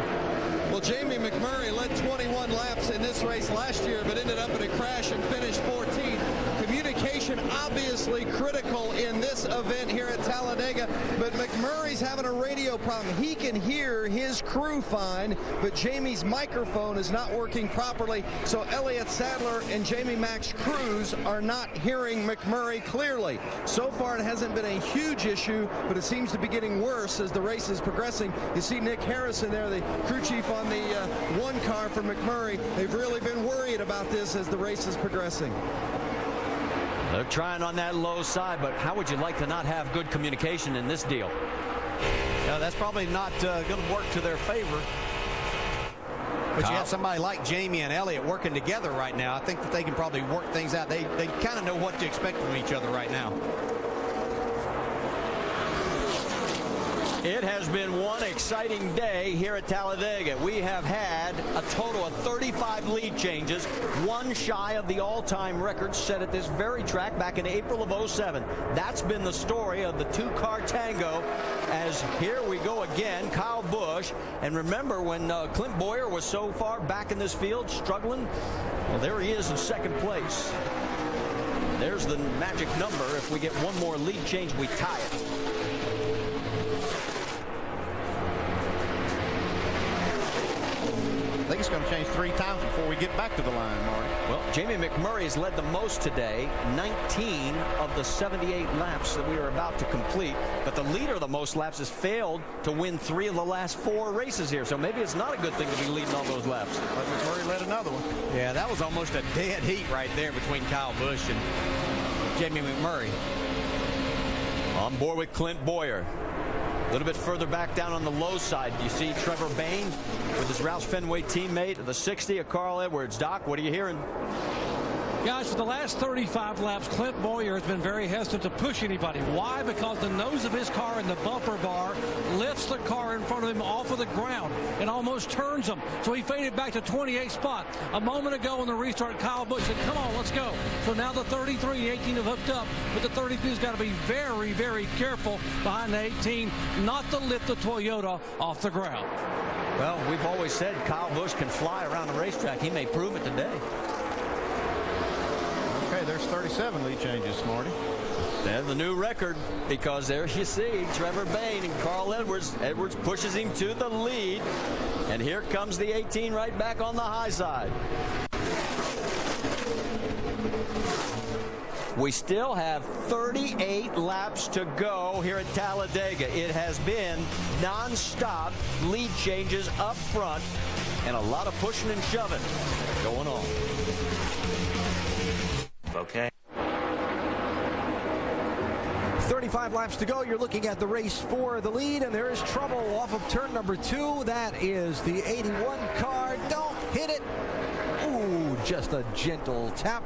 Well, Jamie McMurray led 21 laps in this race last year, but ended up in a crash and finished 14th. Communication obviously critical in this event here at Talladega, but McMurray's having a radio problem. He can hear his crew fine, but Jamie's microphone is not working properly, so Elliott Sadler and Jamie Max Cruz are not hearing McMurray clearly. So far, it hasn't been a huge issue, but it seems to be getting worse as the race is progressing. You see Nick Harrison there, the crew chief on the 1 car for McMurray. They've really been worried about this as the race is progressing. They're trying on that low side, but how would you like to not have good communication in this deal? No, that's probably not going to work to their favor. But you have somebody like Jamie and Elliott working together right now. I think that they can probably work things out. They kind of know what to expect from each other right now. It has been one exciting day here at Talladega. We have had a total of 35 lead changes, 1 shy of the all-time record set at this very track back in April of 07. That's been the story of the 2-car tango, as here we go again, Kyle Busch. And remember when Clint Bowyer was so far back in this field, struggling? Well, there he is in 2nd place. There's the magic number. If we get 1 more lead change, we tie it. I think it's going to change 3 times before we get back to the line, Marty. Well, Jamie McMurray has led the most today, 19 of the 78 laps that we are about to complete. But the leader of the most laps has failed to win 3 of the last 4 races here. So maybe it's not a good thing to be leading all those laps. But McMurray led another one. Yeah, that was almost a dead heat right there between Kyle Busch and Jamie McMurray. On board with Clint Bowyer. A little bit further back down on the low side, you see Trevor Bain with his Roush Fenway teammate, the 60 of Carl Edwards. Doc, what are you hearing? Guys, for the last 35 laps, Clint Bowyer has been very hesitant to push anybody. Why? Because the nose of his car in the bumper bar lifts the car in front of him off of the ground and almost turns him. So he faded back to 28th spot. A moment ago in the restart, Kyle Busch said, come on, let's go. So now the 33, 18 have hooked up, but the 32's got to be very, very careful behind the 18 not to lift the Toyota off the ground. Well, we've always said Kyle Busch can fly around the racetrack. He may prove it today. Okay, there's 37 lead changes, Marty. Then the new record, because there you see Trevor Bayne and Carl Edwards. Edwards pushes him to the lead. And here comes the 18 right back on the high side. We still have 38 laps to go here at Talladega. It has been non-stop lead changes up front and a lot of pushing and shoving going on. Okay. 35 laps to go. You're looking at the race for the lead, and there is trouble off of turn number 2. That is the 81 car. Don't hit it. Ooh, just a gentle tap.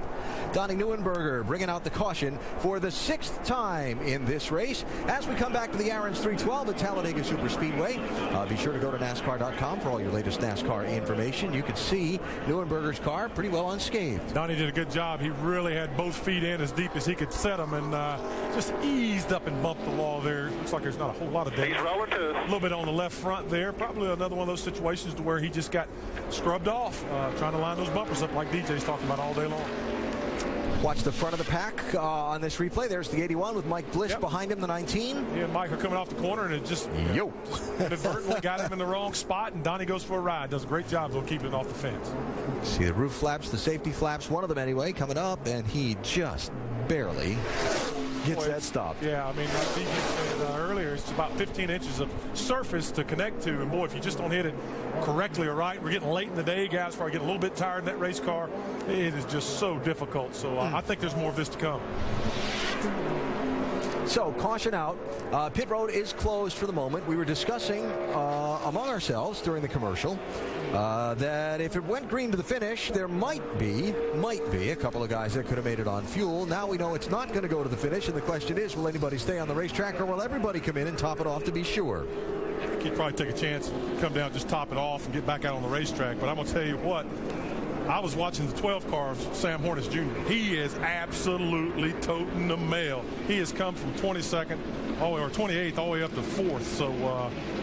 Donnie Neuenberger bringing out the caution for the 6th time in this race. As we come back to the Aaron's 312 at Talladega Superspeedway, be sure to go to NASCAR.com for all your latest NASCAR information. You can see Neuenberger's car pretty well unscathed. Donnie did a good job. He really had both feet in as deep as he could set them and just eased up and bumped the wall there. Looks like there's not a whole lot of damage. He's rolling too. A little bit on the left front there. Probably another one of those situations to where he just got scrubbed off, trying to line those bumpers up like DJ's talking about all day long. Watch the front of the pack on this replay. There's the 81 with Mike Blish behind him, the 19. He and Mike are coming off the corner, and it just inadvertently got him in the wrong spot, and Donnie goes for a ride. Does a great job of keeping it off the fence. See the roof flaps, the safety flaps, one of them anyway, coming up, and he just barely gets that stop. Yeah, I mean, like DJ said earlier, it's about 15 inches of surface to connect to, and boy, if you just don't hit it correctly or right, we're getting late in the day, guys probably getting a little bit tired in that race car. It is just so difficult, so I think there's more of this to come. So, caution out. Pit road is closed for the moment. We were discussing among ourselves during the commercial that if it went green to the finish, there might be a couple of guys that could have made it on fuel. Now we know it's not going to go to the finish, and the question is, will anybody stay on the racetrack, or will everybody come in and top it off to be sure? I think he'd probably take a chance, come down, just top it off and get back out on the racetrack. But I'm going to tell you what, I was watching the 12 car of Sam Hornish Jr. He is absolutely toting the mail. He has come from 22nd or 28th all the way up to 4th. So,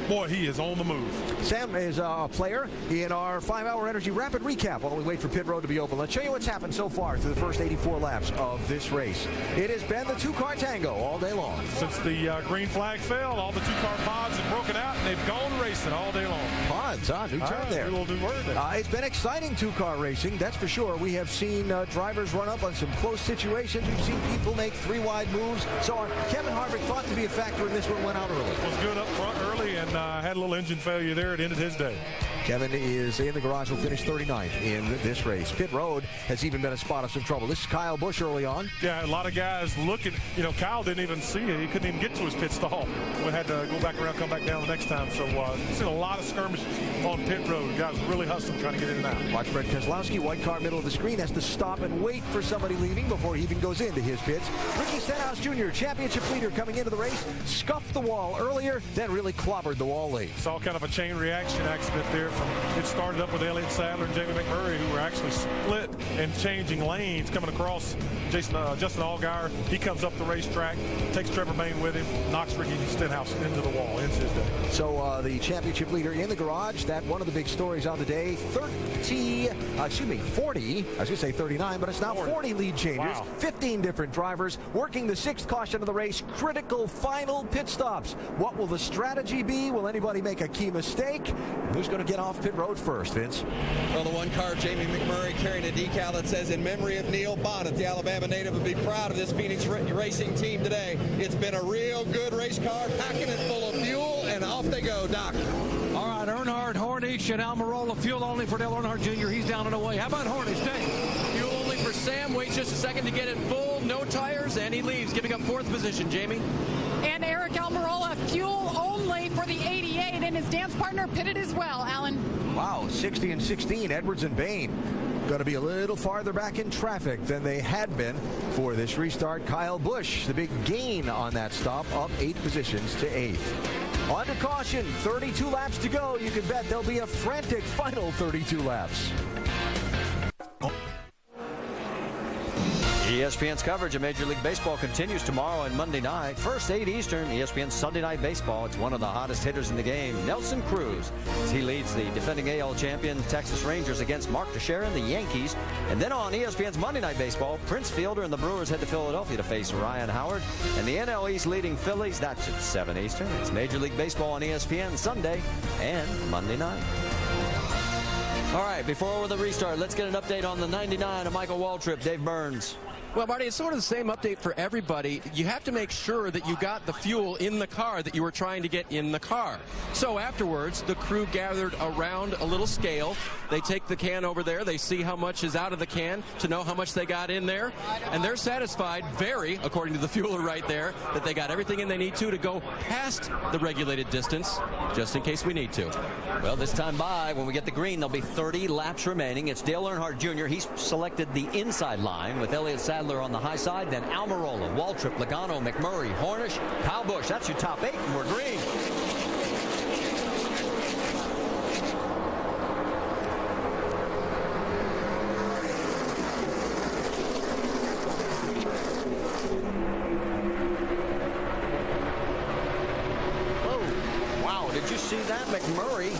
boy, he is on the move. Sam is a player in our 5-hour Energy Rapid Recap while we wait for pit road to be open. Let's show you what's happened so far through the first 84 laps of this race. It has been the two-car tango all day long. Since the green flag fell, all the two-car pods have broken out, and they've gone racing all day long. Pods, new term there. New word there. It's been exciting two-car racing, that's for sure. We have seen drivers run up on some close situations. We've seen people make 3-wide moves, so on. Kevin Harvick thought to be a factor in this one, went out early. Was good up front early and had a little engine failure there. It ended his day. Kevin is in the garage, will finish 39th in this race. Pit road has even been a spot of some trouble. This is Kyle Busch early on. Yeah, a lot of guys looking. Kyle didn't even see it. He couldn't even get to his pit stall. We had to go back around, come back down the next time. So seen a lot of skirmishes on pit road. Guys really hustling, trying to get in and out. Watch Brad Keselowski, white car, middle of the screen, has to stop and wait for somebody leaving before he even goes into his pits. Ricky Stenhouse Jr., championship leader coming into the race, scuffed the wall earlier, then really clobbered the wall late. Saw kind of a chain reaction accident there. It started up with Elliott Sadler and Jamie McMurray, who were actually split and changing lanes coming across Justin Allgaier. He comes up the racetrack, takes Trevor Bayne with him, knocks Ricky Stenhouse into the wall, ends his day. So the championship leader in the garage, that one of the big stories of the day, 40, I was going to say 39, but it's now 40 lead changes, 15 different drivers, working the 6th caution of the race, critical final pit stops. What will the strategy be? Will anybody make a key mistake? Who's going to get off pit road first, Vince? Well, the one car, Jamie McMurray, carrying a decal that says, "In memory of Neil Bonnet." The Alabama native would be proud of this Phoenix racing team today. It's been a real good race car, packing it full of fuel, and off they go, Doc. All right, Earnhardt, Hornish, and Almirola. Fuel only for Dale Earnhardt Jr. He's down and away. How about Hornish, Dave? Fuel only for Sam. Waits just a second to get it full. No tires, and he leaves, giving up 4th position, Jamie. And Eric Almirola, fuel only for the 88, and his dance partner pitted as well, Alan. Wow, 60 and 16, Edwards and Bayne. Going to be a little farther back in traffic than they had been for this restart. Kyle Busch, the big gain on that stop, up 8 positions to 8th. On to caution, 32 laps to go. You can bet there'll be a frantic final 32 laps. ESPN's coverage of Major League Baseball continues tomorrow and Monday night. First, 8 Eastern, ESPN Sunday Night Baseball. It's one of the hottest hitters in the game, Nelson Cruz, as he leads the defending AL champion Texas Rangers against Mark Teixeira and the Yankees. And then on ESPN's Monday Night Baseball, Prince Fielder and the Brewers head to Philadelphia to face Ryan Howard. And the NL East leading Phillies, that's at 7 Eastern. It's Major League Baseball on ESPN Sunday and Monday night. All right, before the restart, let's get an update on the 99 of Michael Waltrip. Dave Burns. Well, Marty, it's sort of the same update for everybody. You have to make sure that you got the fuel in the car that you were trying to get in the car. So afterwards, the crew gathered around a little scale. They take the can over there. They see how much is out of the can to know how much they got in there. And they're satisfied, according to the fueler right there, that they got everything in they need to go past the regulated distance, just in case we need to. Well, this time when we get the green, there'll be 30 laps remaining. It's Dale Earnhardt Jr. He's selected the inside line with Elliott Sadler on the high side, then Almirola, Waltrip, Logano, McMurray, Hornish, Kyle Busch. That's your top 8, and we're green. Oh, wow, did you see that? McMurray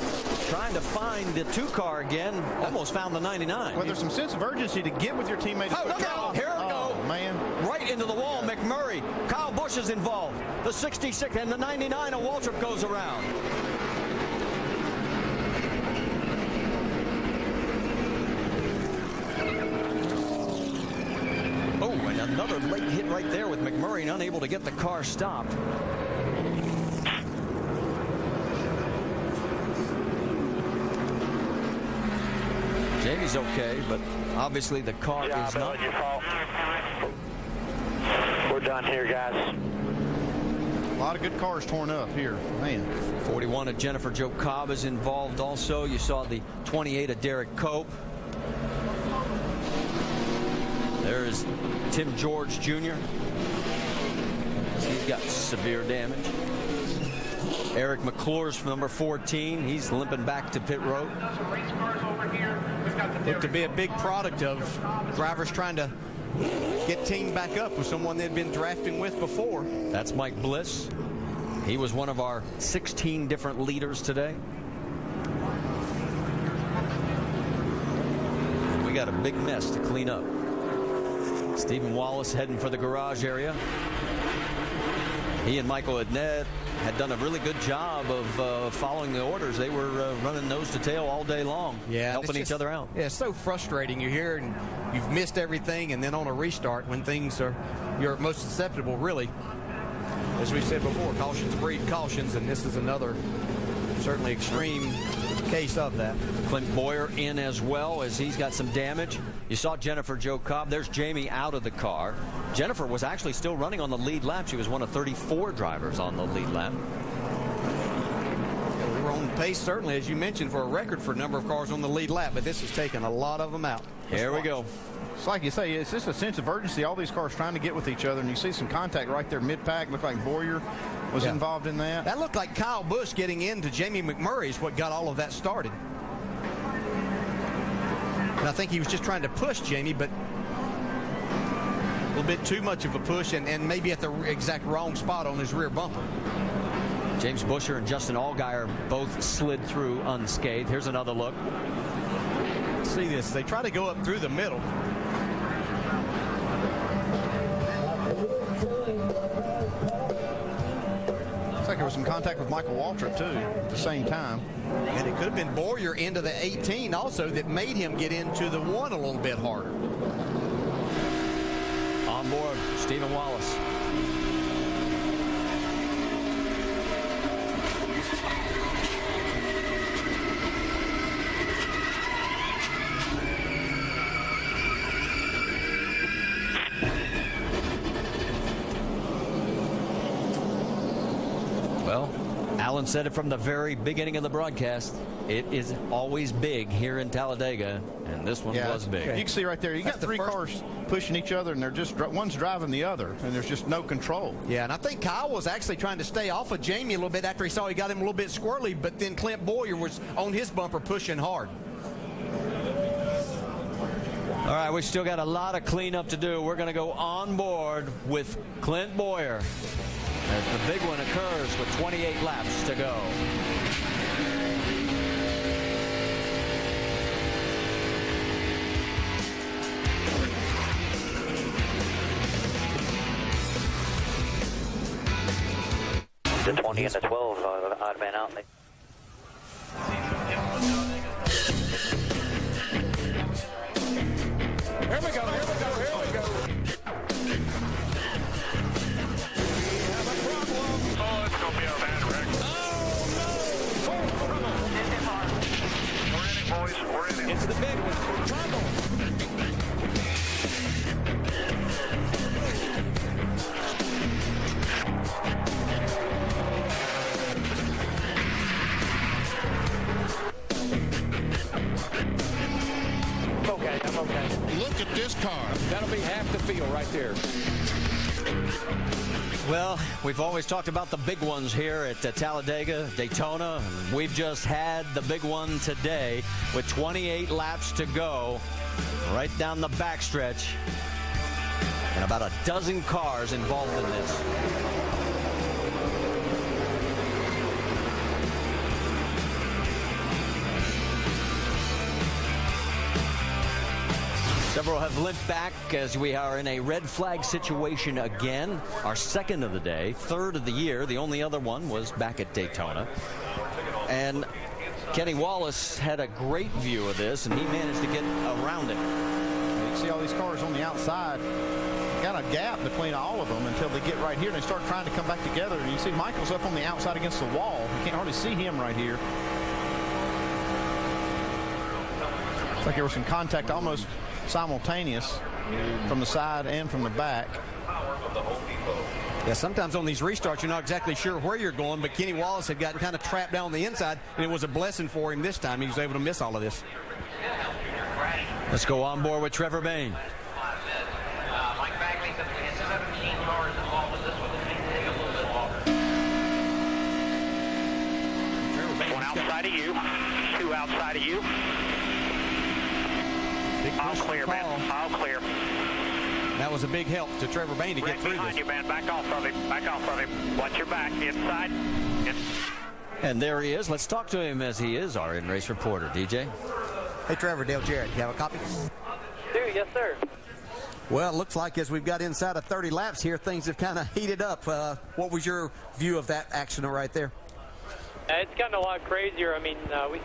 trying to find the 2-car again, almost found the 99. Well, there's some sense of urgency to get with your teammates. Oh, look out! Here we go. Man. Right into the wall, McMurray. Kyle Busch is involved. The 66 and the 99 of Waltrip goes around. Oh, and another late hit right there with McMurray, unable to get the car stopped. Jamie's okay, but obviously the car is not. Your fault. We're done here, guys. A lot of good cars torn up here, man. 41 of Jennifer Jo Cobb is involved also. You saw the 28 of Derek Cope. There is Tim George Jr. He's got severe damage. Eric McClure from number 14. He's limping back to pit road. Looked to be a big product of drivers trying to get teamed back up with someone they'd been drafting with before. That's Mike Bliss. He was one of our 16 different leaders today. And we got a big mess to clean up. Stephen Wallace heading for the garage area. He and Michael Ednett had done a really good job of following the orders. They were running nose to tail all day long, helping each other out. Yeah, it's so frustrating. You're here and you've missed everything, and then on a restart when things are, you're most susceptible, really. As we said before, cautions breed cautions, and this is another certainly extreme case of that. Clint Boyer in as well, as he's got some damage. You saw Jennifer Jo Cobb. There's Jamie out of the car. Jennifer was actually still running on the lead lap. She was one of 34 drivers on the lead lap. We were on pace, certainly, as you mentioned, for a record for a number of cars on the lead lap, but this has taken a lot of them out. Here we go. It's like you say, it's just a sense of urgency. All these cars trying to get with each other, and you see some contact right there mid-pack. Looked like Boyer was involved in that. That looked like Kyle Busch getting into Jamie McMurray is what got all of that started. And I think he was just trying to push Jamie, but a little bit too much of a push and maybe at the exact wrong spot on his rear bumper. James Buescher and Justin Allgaier both slid through unscathed. Here's another look. Let's see this. They try to go up through the middle. Looks like there was some contact with Michael Waltrip, too, at the same time. And it could have been Boyer into the 18 also that made him get into the 1 a little bit harder. On board, Stephen Wallace. Well, Alan said it from the very beginning of the broadcast. It is always big here in Talladega, and this one was big. You can see right there, you got 3 cars pushing each other, and they're just one's driving the other, and there's just no control. Yeah, and I think Kyle was actually trying to stay off of Jamie a little bit after he saw he got him a little bit squirrely, but then Clint Boyer was on his bumper pushing hard. All right, we still got a lot of cleanup to do. We're going to go on board with Clint Bowyer as the big one occurs with 28 laps to go. The 20 and the 12 odd man out. Here we go, here we go, here we go. We have a problem. Oh, it's going to be a bad wreck. Oh, no. We're in it, boys. We're in it. Into the big one. Trouble. I'm okay. Look at this car. That'll be half the field right there. Well, we've always talked about the big ones here at Talladega, Daytona. We've just had the big one today with 28 laps to go right down the backstretch and about a dozen cars involved in this. Several have limped back as we are in a red flag situation again. Our second of the day, third of the year. The only other one was back at Daytona. And Kenny Wallace had a great view of this, and he managed to get around it. You can see all these cars on the outside. Got a gap between all of them until they get right here and they start trying to come back together. And you see Michael's up on the outside against the wall. You can't hardly see him right here. It's like there was some contact almost simultaneous from the side and from the back. Yeah, sometimes on these restarts you're not exactly sure where you're going, but Kenny Wallace had gotten kind of trapped down on the inside, and it was a blessing for him this time. He was able to miss all of this. Let's go on board with Trevor Bayne. Mike Bagley says we had 17 cars involved with this one. Take a little bit longer. One outside of you, two outside of you. I'll clear, man. I'll clear. That was a big help to Trevor Bayne to get through behind this. you, man. Back off of him. Back off of him. Watch your back. Inside. And there he is. Let's talk to him as he is our in-race reporter. DJ? Hey, Trevor, Dale Jarrett. You have a copy? Yes, sir. Well, it looks like as we've got inside of 30 laps here, things have kind of heated up. What was your view of that accident right there? It's gotten a lot crazier. I mean, we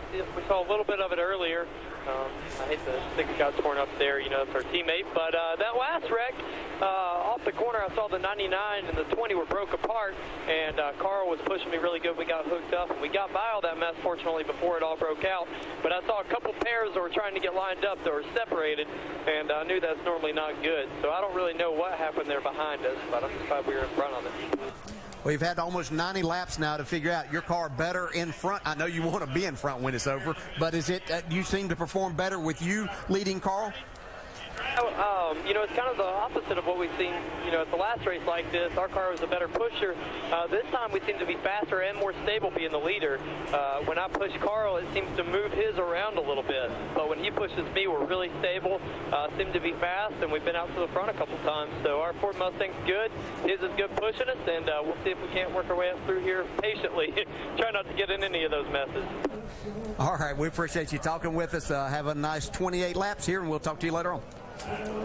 saw a little bit of it earlier. I hate the 6 got torn up there, you know, it's our teammate. But that last wreck, off the corner, I saw the 99 and the 20 were broke apart, and Carl was pushing me really good. We got hooked up, and we got by all that mess, fortunately, before it all broke out. But I saw a couple pairs that were trying to get lined up that were separated, and I knew that's normally not good. So I don't really know what happened there behind us, but I'm just glad we were in front of it. We've had almost 90 laps now to figure out your car better in front. I know you want to be in front when it's over, but is it you seem to perform better with you leading Carl? You know, it's kind of the opposite of what we've seen, you know, at the last race like this. Our car was a better pusher. This time we seem to be faster and more stable being the leader. When I push Carl, it seems to move his around a little bit. But when he pushes me, we're really stable, seem to be fast, and we've been out to the front a couple times. So our Ford Mustang's good. His is good pushing us, and we'll see if we can't work our way up through here patiently. Try not to get in any of those messes. All right, we appreciate you talking with us. Have a nice 28 laps here, and we'll talk to you later on.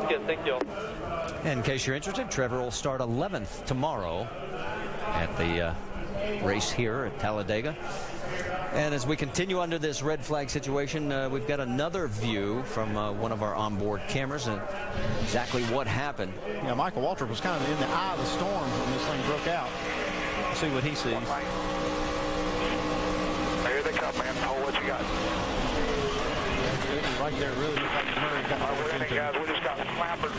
Good, thank you. In case you're interested, Trevor will start 11th tomorrow at the race here at Talladega. And as we continue under this red flag situation, we've got another view from one of our onboard cameras and exactly what happened. Yeah, Michael Waltrip was kind of in the eye of the storm when this thing broke out. Let's see what he sees. There they come, man. Hold what you got. Right there, really looks like Murray got we're in it, guys. We just got clambered.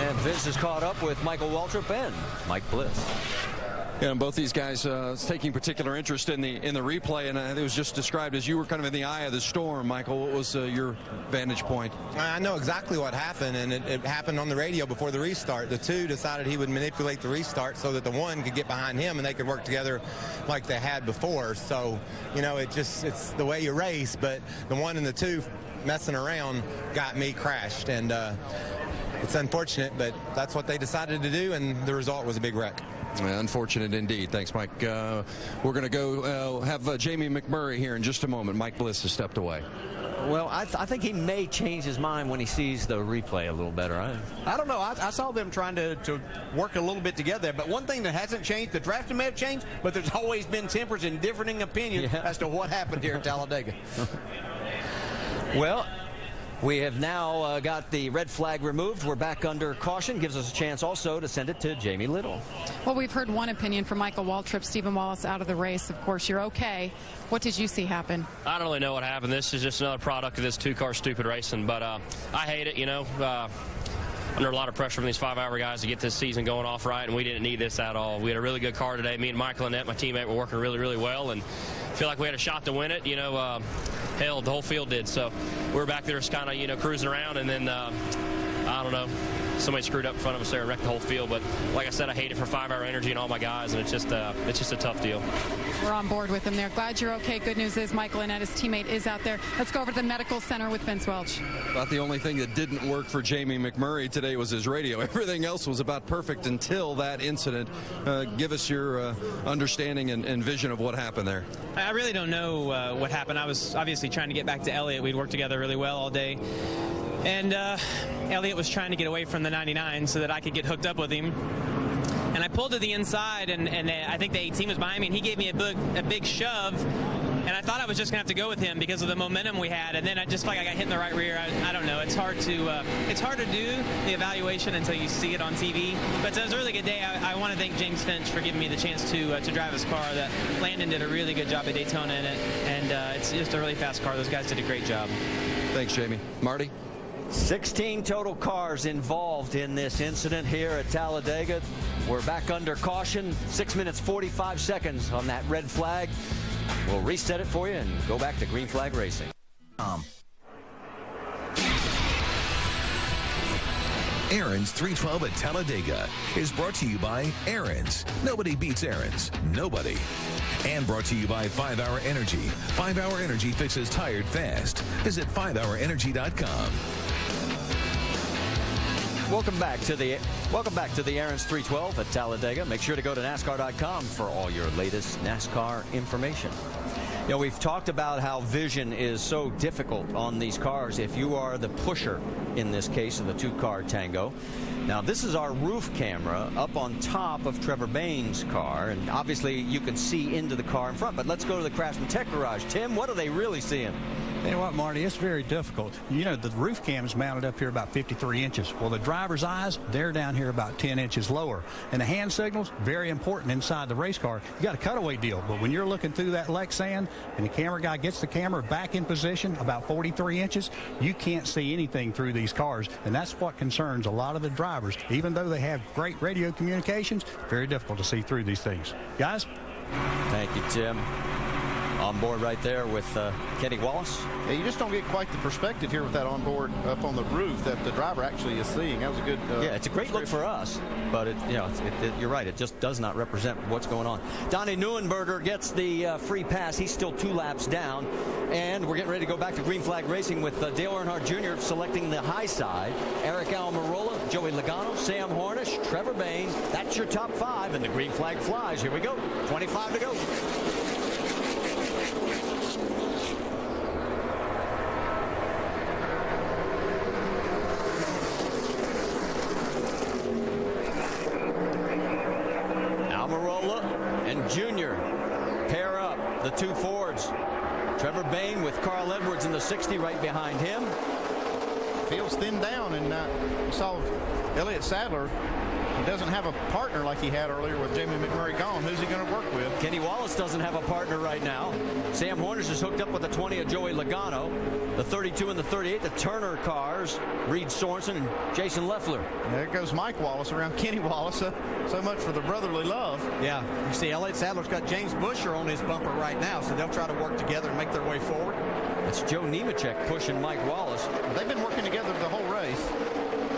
And Vince is caught up with Michael Waltrip and Mike Bliss. Yeah, and both these guys taking particular interest in the replay, and it was just described as you were kind of in the eye of the storm. Michael, what was your vantage point? I know exactly what happened, and it happened on the radio before the restart. The 2 decided he would manipulate the restart so that the 1 could get behind him and they could work together like they had before. So, you know, it's the way you race, but the 1 and the 2 messing around got me crashed, and it's unfortunate, but that's what they decided to do, and the result was a big wreck. Unfortunate indeed. Thanks, Mike. We're going to go have Jamie McMurray here in just a moment. Mike Bliss has stepped away. Well, I think he may change his mind when he sees the replay a little better. I don't know. I saw them trying to work a little bit together. But one thing that hasn't changed, the drafting may have changed, but there's always been tempers and differing opinions as to what happened here at Talladega. Well, we have now got the red flag removed. We're back under caution. Gives us a chance also to send it to Jamie Little. Well, we've heard one opinion from Michael Waltrip. Stephen Wallace out of the race. Of course, you're okay. What did you see happen? I don't really know what happened. This is just another product of this 2-car stupid racing. But I hate it, you know. Under a lot of pressure from these 5-hour guys to get this season going off right, and we didn't need this at all. We had a really good car today. Me and Michael Annette, my teammate, were working really, really well, and feel like we had a shot to win it. You know, hell, the whole field did. So we were back there just kind of, you know, cruising around, and then, I don't know, somebody screwed up in front of us there and wrecked the whole field. But like I said, I hate it for 5-hour energy and all my guys, and it's just a tough deal. We're on board with him there. Glad you're okay. Good news is Michael Annette, his teammate, is out there. Let's go over to the medical center with Vince Welch. About the only thing that didn't work for Jamie McMurray today was his radio. Everything else was about perfect until that incident. Give us your understanding and vision of what happened there. I really don't know what happened. I was obviously trying to get back to Elliott. We'd worked together really well all day. And Elliott was trying to get away from the 99 so that I could get hooked up with him. And I pulled to the inside, and I think the 18 was behind me, and he gave me a big shove. And I thought I was just going to have to go with him because of the momentum we had. And then I just felt like I got hit in the right rear. I don't know. It's hard to do the evaluation until you see it on TV. But it was a really good day. I want to thank James Finch for giving me the chance to drive his car. That Landon did a really good job at Daytona in it. And it's just a really fast car. Those guys did a great job. Thanks, Jamie. Marty? 16 total cars involved in this incident here at Talladega. We're back under caution. 6 minutes, 45 seconds on that red flag. We'll reset it for you and go back to green flag racing. Aaron's 312 at Talladega is brought to you by Aaron's. Nobody beats Aaron's. Nobody. And brought to you by 5-Hour Energy. 5-Hour Energy fixes tired fast. Visit 5hourenergy.com. Welcome back to the Aaron's 312 at Talladega. Make sure to go to NASCAR.com for all your latest NASCAR information. You know, we've talked about how vision is so difficult on these cars if you are the pusher in this case of the 2-car Tango. Now, this is our roof camera up on top of Trevor Bayne's car, and obviously you can see into the car in front. But let's go to the Craftsman Tech Garage. Tim, what are they really seeing? You know what, Marty, it's very difficult. You know, the roof cam is mounted up here about 53 inches. Well, the driver's eyes, they're down here about 10 inches lower. And the hand signals, very important inside the race car. You got a cutaway deal, but when you're looking through that Lexan and the camera guy gets the camera back in position about 43 inches, you can't see anything through these cars. And that's what concerns a lot of the drivers. Even though they have great radio communications, very difficult to see through these things. Guys? Thank you, Tim. On board right there with Kenny Wallace. Yeah, you just don't get quite the perspective here with that on board up on the roof that the driver actually is seeing. That was a good. Yeah, it's a great look for us, but you're right. It just does not represent what's going on. Donnie Neuenberger gets the free pass. He's still 2 laps down, and we're getting ready to go back to green flag racing with Dale Earnhardt Jr. selecting the high side. Eric Almirola, Joey Logano, Sam Hornish, Trevor Bayne. That's your top 5, and the green flag flies. Here we go. 25 to go. Junior pair up, the 2 Fords. Trevor Bayne with Carl Edwards in the 60 right behind him. Field's thinned down, and we saw Elliott Sadler doesn't have a partner like he had earlier with Jamie McMurray gone. Who's he going to work with? Kenny Wallace doesn't have a partner right now. Sam Hornish is hooked up with the 20 of Joey Logano. The 32 and the 38, the Turner cars, Reed Sorensen and Jason Leffler. There goes Mike Wallace around Kenny Wallace. So much for the brotherly love. Yeah, you see Elliott Sadler's got James Busher on his bumper right now, so they'll try to work together and make their way forward. That's Joe Nemechek pushing Mike Wallace. They've been working together the whole race.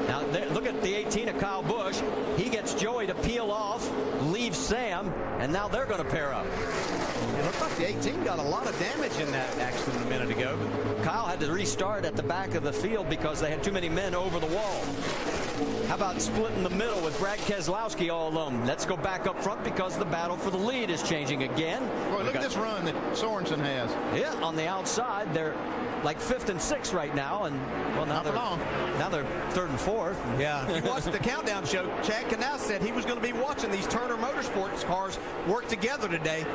Now, look at the 18 of Kyle Busch. He gets Joey to peel off, leave Sam, and now they're going to pair up. It looked like the 18 got a lot of damage in that accident a minute ago. Kyle had to restart at the back of the field because they had too many men over the wall. How about splitting the middle with Brad Keselowski all alone? Let's go back up front because the battle for the lead is changing again. Boy, look at this run that Sorensen has. Yeah, on the outside, they're like 5th and 6th right now, and well, now they're 3rd and 4th. Yeah, if you watched the countdown show, Chad Knaus said he was going to be watching these Turner Motorsports cars work together today.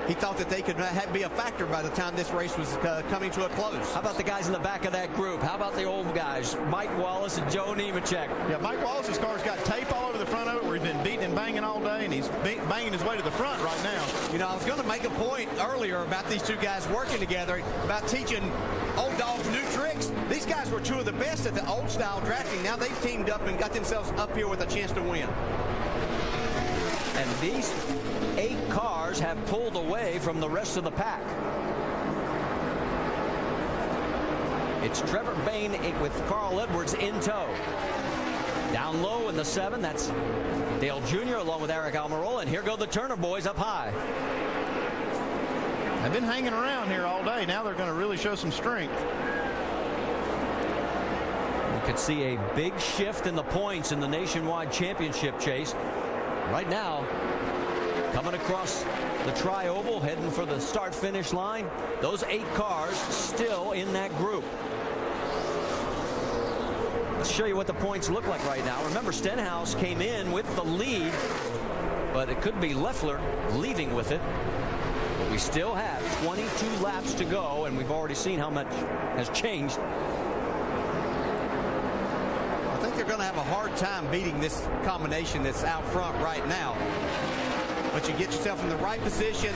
He thought that they could be a factor by the time this race was coming to a close. How about the guys in the back of that group? How about the old guys, Mike Wallace and Joe Nemechek? Yeah, Mike Wallace's car's got tape all over the front of it where he's been beating and banging all day, and he's banging his way to the front right now. You know, I was going to make a point earlier about these two guys working together, about teaching old dogs new tricks. These guys were 2 of the best at the old style drafting. Now they've teamed up and got themselves up here with a chance to win. And these 8 cars have pulled away from the rest of the pack. It's Trevor Bayne with Carl Edwards in tow. Down low in the 7, that's Dale Jr. along with Eric Almirola. And here go the Turner boys up high. They've been hanging around here all day. Now they're going to really show some strength. You could see a big shift in the points in the Nationwide Championship chase. Right now, coming across the tri-oval, heading for the start-finish line. Those 8 cars still in that group. Let's show you what the points look like right now. Remember, Stenhouse came in with the lead, but it could be Leffler leaving with it. But we still have 22 laps to go, and we've already seen how much has changed. I think they're going to have a hard time beating this combination that's out front right now. But you get yourself in the right position,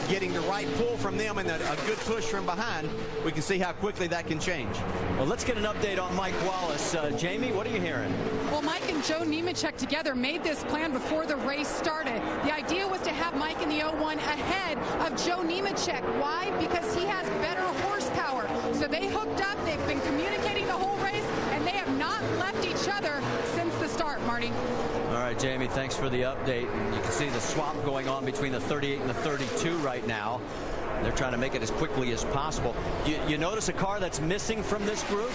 getting the right pull from them and a good push from behind, we can see how quickly that can change. Well, let's get an update on Mike Wallace. Jamie, what are you hearing? Well, Mike and Joe Nemechek together made this plan before the race started. The idea was to have Mike in the 01 ahead of Joe Nemechek. Why? Because he has better horsepower. So they hooked up, they've been communicating the whole race, and they have not left each other since the start, Marty. All right, Jamie, thanks for the update. You can see the swap going on between the 38 and the 32 right now. They're trying to make it as quickly as possible. You notice a car that's missing from this group?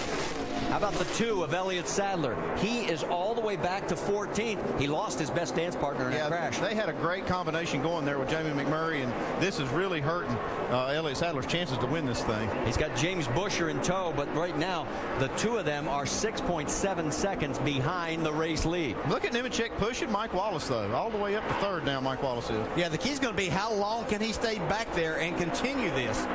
How about the 2 of Elliott Sadler? He is all the way back to 14th. He lost his best dance partner in a crash. They had a great combination going there with Jamie McMurray, and this is really hurting Elliott Sadler's chances to win this thing. He's got James Busher in tow, but right now the 2 of them are 6.7 seconds behind the race lead. Look at Nemechek pushing Mike Wallace, though, all the way up to 3rd now. Mike Wallace is. Yeah, the key's going to be how long can he stay back there and continue this.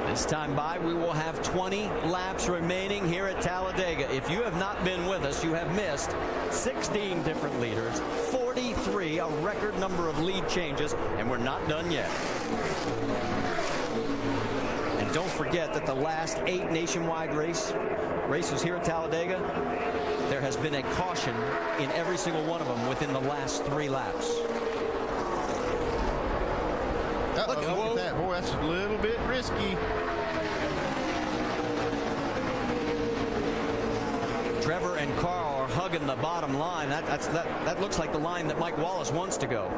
This time by, we will have 20 laps remaining here at Talladega. If you have not been with us, you have missed 16 different leaders, 43, a record number of lead changes, and we're not done yet. And don't forget that the last 8 nationwide races here at Talladega, there has been a caution in every single one of them within the last 3 laps. Look at that. Boy, that's a little bit risky. Trevor and Carl are hugging the bottom line. That looks like the line that Mike Wallace wants to go.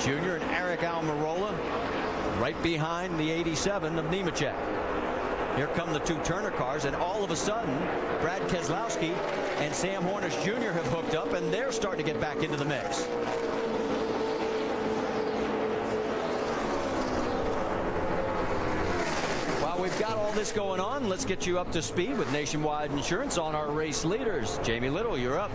Junior and Eric Almirola right behind the 87 of Nemechek. Here come the 2 Turner cars, and all of a sudden, Brad Keselowski and Sam Hornish Jr. have hooked up, and they're starting to get back into the mix. We've got all this going on. Let's get you up to speed with Nationwide Insurance on our race leaders. Jamie Little, you're up.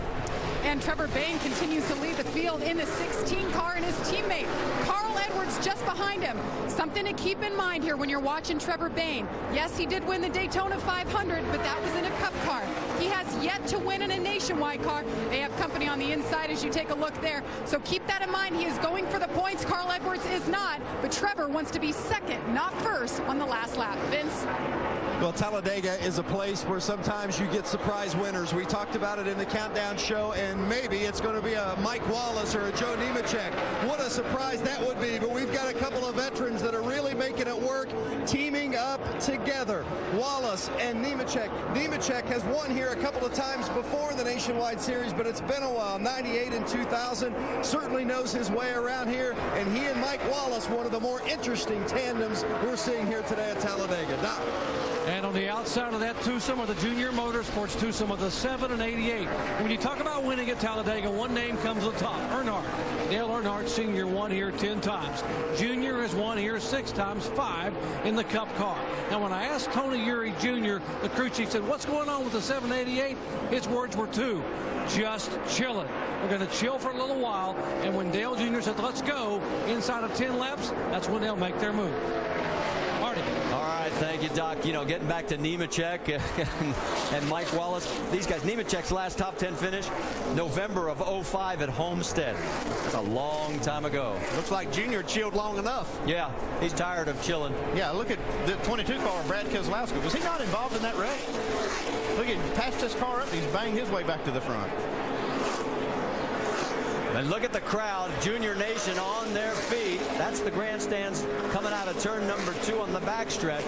And Trevor Bayne continues to lead the field in the 16 car, and his teammate Carl Edwards just behind him. Something to keep in mind here when you're watching Trevor Bayne. Yes, he did win the Daytona 500, but that was in a Cup car. He has yet to win in a Nationwide car. They have company on the inside as you take a look there. So keep that in mind. He is going for the points. Carl Edwards is not, but Trevor wants to be second, not first, on the last lap. Vince? Well, Talladega is a place where sometimes you get surprise winners. We talked about it in the Countdown show, and maybe it's going to be a Mike Wallace or a Joe Nemechek. What a surprise that would be, but we've got a couple of veterans that are really making it work, teaming up together. Wallace and Nemechek. Nemechek has won here a couple of times before in the Nationwide Series, but it's been a while. 98 and 2000, certainly knows his way around here, and he and Mike Wallace, one of the more interesting tandems we're seeing here today at Talladega. Doc. And on the outside of that twosome are the Junior Motorsports twosome of the 7 and 88. When you talk about winning at Talladega, one name comes to the top, Earnhardt. Dale Earnhardt Sr. won here 10 times. Junior has won here 6 times, 5 in the Cup car. Now, when I asked Tony Eury Jr., the crew chief, said, what's going on with the 788? His words were 2, just chilling. We're going to chill for a little while, and when Dale Jr. said, let's go, inside of 10 laps, that's when they'll make their move. Marty. All right, thank you, Doc. You know, getting back to Nemechek and Mike Wallace, these guys, Nemechek's last top 10 finish, November of 05 at Homestead. That's a long time ago. Looks like Junior chilled long enough. Yeah, he's tired of chilling. Yeah, look at the 22 car, Brad Keselowski. Was he not involved in that wreck? Look, he passed his car up, he's banged his way back to the front. And look at the crowd, Junior Nation on their feet. That's the grandstands coming out of turn number 2 on the backstretch.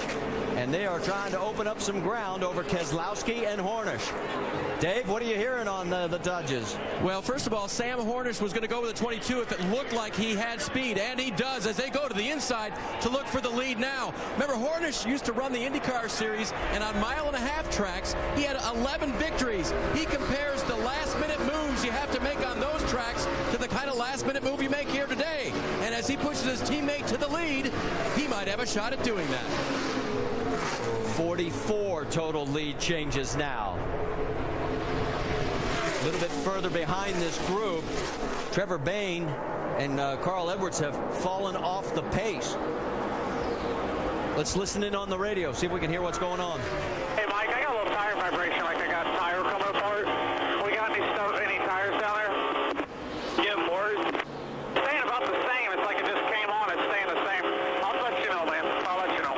And they are trying to open up some ground over Keselowski and Hornish. Dave, what are you hearing on the Dodges? Well, first of all, Sam Hornish was going to go with the 22 if it looked like he had speed, and he does as they go to the inside to look for the lead now. Remember, Hornish used to run the IndyCar Series, and on mile-and-a-half tracks, he had 11 victories. He compares the last-minute moves you have to make on those tracks to the kind of last-minute move you make here today. And as he pushes his teammate to the lead, he might have a shot at doing that. 44 total lead changes now. A little bit further behind this group, Trevor Bayne and Carl Edwards have fallen off the pace. Let's listen in on the radio, see if we can hear what's going on. Hey, Mike, I got a little tire vibration, like I got a tire coming apart. We got any tires down there? Give them words. Staying about the same. It's like it just came on. It's staying the same. I'll let you know, man. I'll let you know.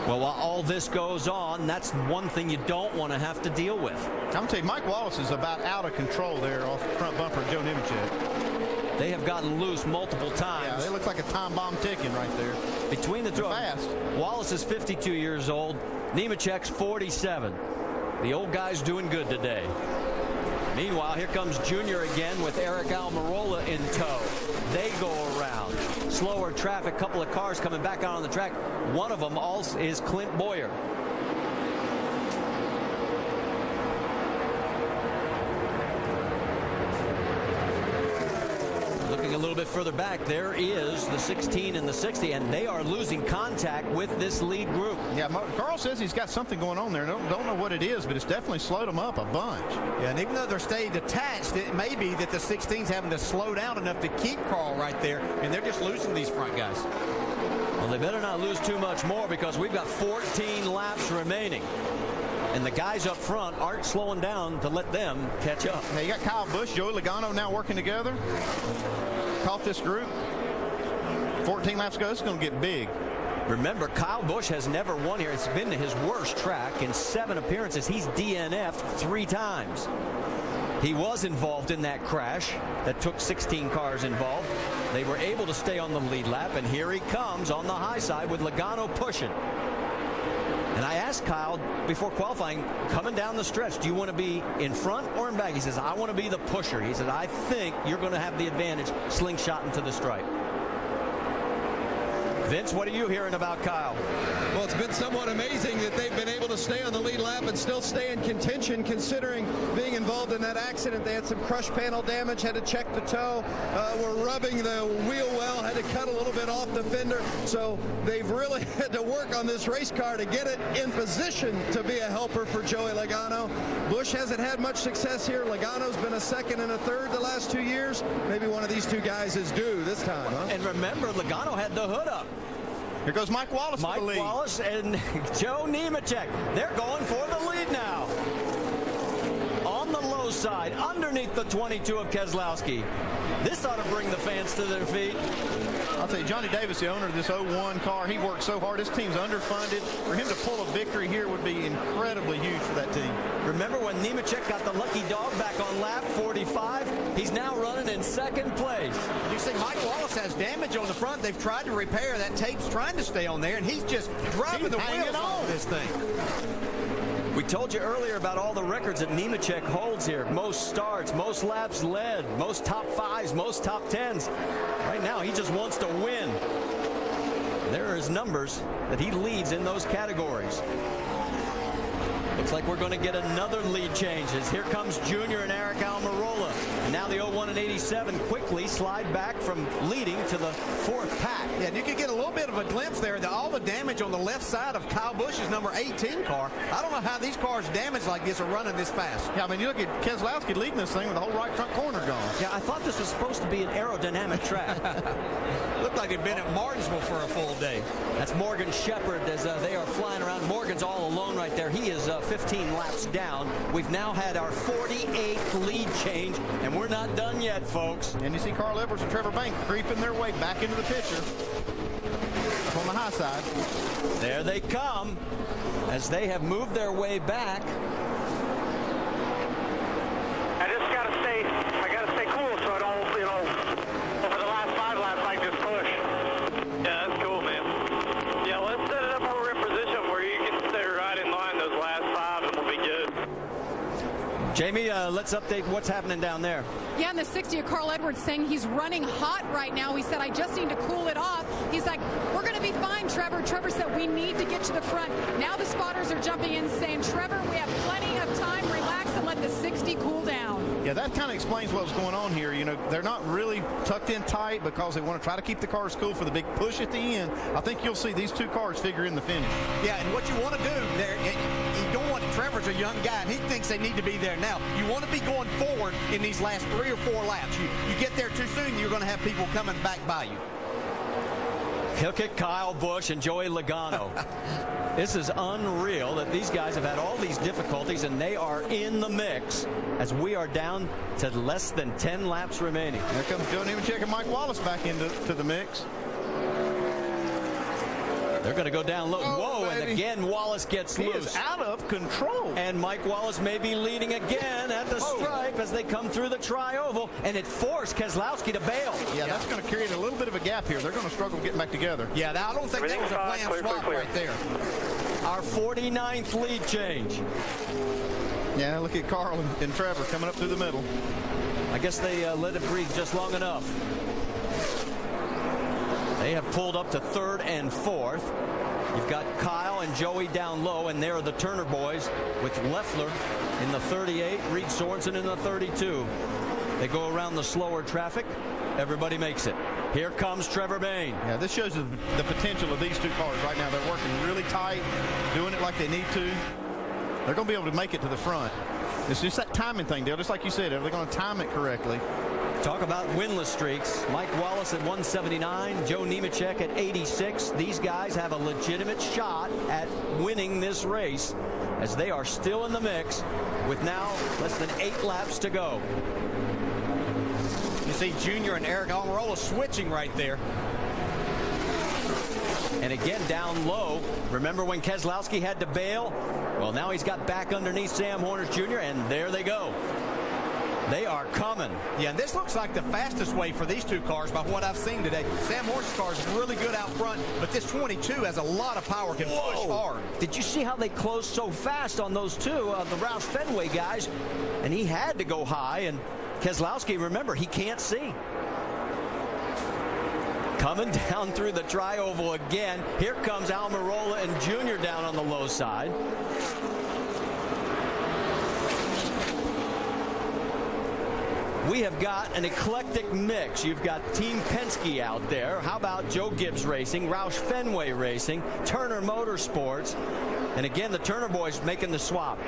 Well, while all this goes on, that's one thing you don't want to have to deal with. I'm going to tell you, Mike Wallace is about out of control there off the front bumper of Joe Nemechek. They have gotten loose multiple times. Yeah, it looks like a time bomb ticking right there. Between the two of them, Wallace is 52 years old. Nemechek's 47. The old guy's doing good today. Meanwhile, here comes Junior again with Eric Almirola in tow. They go around. Slower traffic, couple of cars coming back out on the track. One of them also is Clint Bowyer. Looking a little bit further back, there is the 16 and the 60, and they are losing contact with this lead group. Yeah, Carl says he's got something going on there. Don't know what it is, but it's definitely slowed them up a bunch. Yeah, and even though they're staying attached, it may be that the 16's having to slow down enough to keep Carl right there, and they're just losing these front guys. Well, they better not lose too much more because we've got 14 laps remaining. And the guys up front aren't slowing down to let them catch up. Now you got Kyle Busch, Joey Logano now working together. Caught this group. 14 laps ago, it's going to get big. Remember, Kyle Busch has never won here. It's been his worst track. In 7 appearances, he's DNF'd 3 times. He was involved in that crash that took 16 cars involved. They were able to stay on the lead lap, and here he comes on the high side with Logano pushing. And I asked Kyle before qualifying, coming down the stretch, do you want to be in front or in back? He says, I want to be the pusher. He said, I think you're going to have the advantage slingshotting to the stripe. Vince, what are you hearing about Kyle? Well, it's been somewhat amazing that they've been able to stay on the lead lap and still stay in contention, considering being involved in that accident. They had some crush panel damage, had to check the toe, were rubbing the wheel well, had to cut a little bit off the fender. So they've really had to work on this race car to get it in position to be a helper for Joey Logano. Busch hasn't had much success here. Logano's been a second and a third the last 2 years. Maybe one of these two guys is due this time, huh? And remember, Logano had the hood up. Here goes Mike Wallace for the lead. Mike Wallace and Joe Nemechek. They're going for the lead now. On the low side, underneath the 22 of Keselowski. This ought to bring the fans to their feet. I'll tell you, Johnny Davis, the owner of this 01 car, he worked so hard. His team's underfunded. For him to pull a victory here would be incredibly huge for that team. Remember when Nemechek got the lucky dog back on lap 45? He's now running in second place. You see Mike Wallace has damage on the front. They've tried to repair. That tape's trying to stay on there, and he's just driving the wheels on this thing. We told you earlier about all the records that Nemechek holds here. Most starts, most laps led, most top fives, most top tens. Right now, he just wants to win. There are his numbers that he leads in those categories. Looks like we're going to get another lead change as here comes Junior and Eric Almirola. And now the 01 and 87 quickly slide back from leading to the fourth pack. Yeah, and you could get a little bit of a glimpse there. All the damage on the left side of Kyle Busch's number 18 car. I don't know how these cars damaged like this are running this fast. Yeah, I mean, you look at Keselowski leading this thing with the whole right front corner gone. Yeah, I thought this was supposed to be an aerodynamic track. Looked like they'd been at Martinsville for a full day. That's Morgan Shepherd as they are flying around. Morgan's all alone right there. He is 15 laps down. We've now had our 48th lead change, and we're not done yet, folks. And you see Carl Edwards and Trevor Banks creeping their way back into the picture. Up on the high side. There they come as they have moved their way back. I just gotta stay cool so I don't, over the last 5 laps I just push. Yeah, that's cool, man. Yeah, let's set it up where we're in position where you can stay right in line those last 5 and we'll be good. Jamie, let's update what's happening down there. Yeah, in the 60, Carl Edwards saying he's running hot right now. He said, I just need to cool it off. He's like, we're going to be fine, Trevor. Trevor said, we need to get to the front. Now the spotters are jumping in saying, Trevor, we have plenty of time. Relax and let the 60 cool down. Yeah, that kind of explains what's going on here. You know, they're not really tucked in tight because they want to try to keep the cars cool for the big push at the end. I think you'll see these two cars figure in the finish. Yeah, and what you want to do there, you don't want, Trevor's a young guy, and he thinks they need to be there now. You want to be going forward in these last 3 or 4 laps. You get there too soon, you're going to have people coming back by you. Look at Kyle Busch and Joey Logano. This is unreal that these guys have had all these difficulties and they are in the mix as we are down to less than 10 laps remaining. There comes Joe Nemechek and Mike Wallace back into the mix. They're going to go down low. Oh, whoa, baby. And again, Wallace gets he loose. Is out of control. And Mike Wallace may be leading again at the stripe as they come through the tri-oval, and it forced Keselowski to bail. Yeah, that's going to create a little bit of a gap here. They're going to struggle getting back together. Yeah, I don't think that was a planned swap right there. Our 49th lead change. Yeah, look at Carl and Trevor coming up through the middle. I guess they let it breathe just long enough. They have pulled up to 3rd and 4th. You've got Kyle and Joey down low, and there are the Turner boys with Leffler in the 38, Reed Sorensen in the 32. They go around the slower traffic. Everybody makes it. Here comes Trevor Bayne. Yeah, this shows the potential of these two cars right now. They're working really tight, doing it like they need to. They're going to be able to make it to the front. It's just that timing thing, Dale. Just like you said, are they going to time it correctly? Talk about winless streaks. Mike Wallace at 179, Joe Nemechek at 86. These guys have a legitimate shot at winning this race as they are still in the mix with now less than 8 laps to go. You see Junior and Eric Almirola switching right there. And again, down low. Remember when Keselowski had to bail? Well, now he's got back underneath Sam Horner Jr., and there they go. They are coming. Yeah, and this looks like the fastest way for these two cars by what I've seen today. Sam Horner's car is really good out front, but this 22 has a lot of power, can push hard. Did you see how they closed so fast on those two, the Roush Fenway guys? And he had to go high, and Keselowski, remember, he can't see. Coming down through the tri-oval again. Here comes Almirola and Junior down on the low side. We have got an eclectic mix. You've got Team Penske out there. How about Joe Gibbs Racing, Roush Fenway Racing, Turner Motorsports, and again the Turner boys making the swap.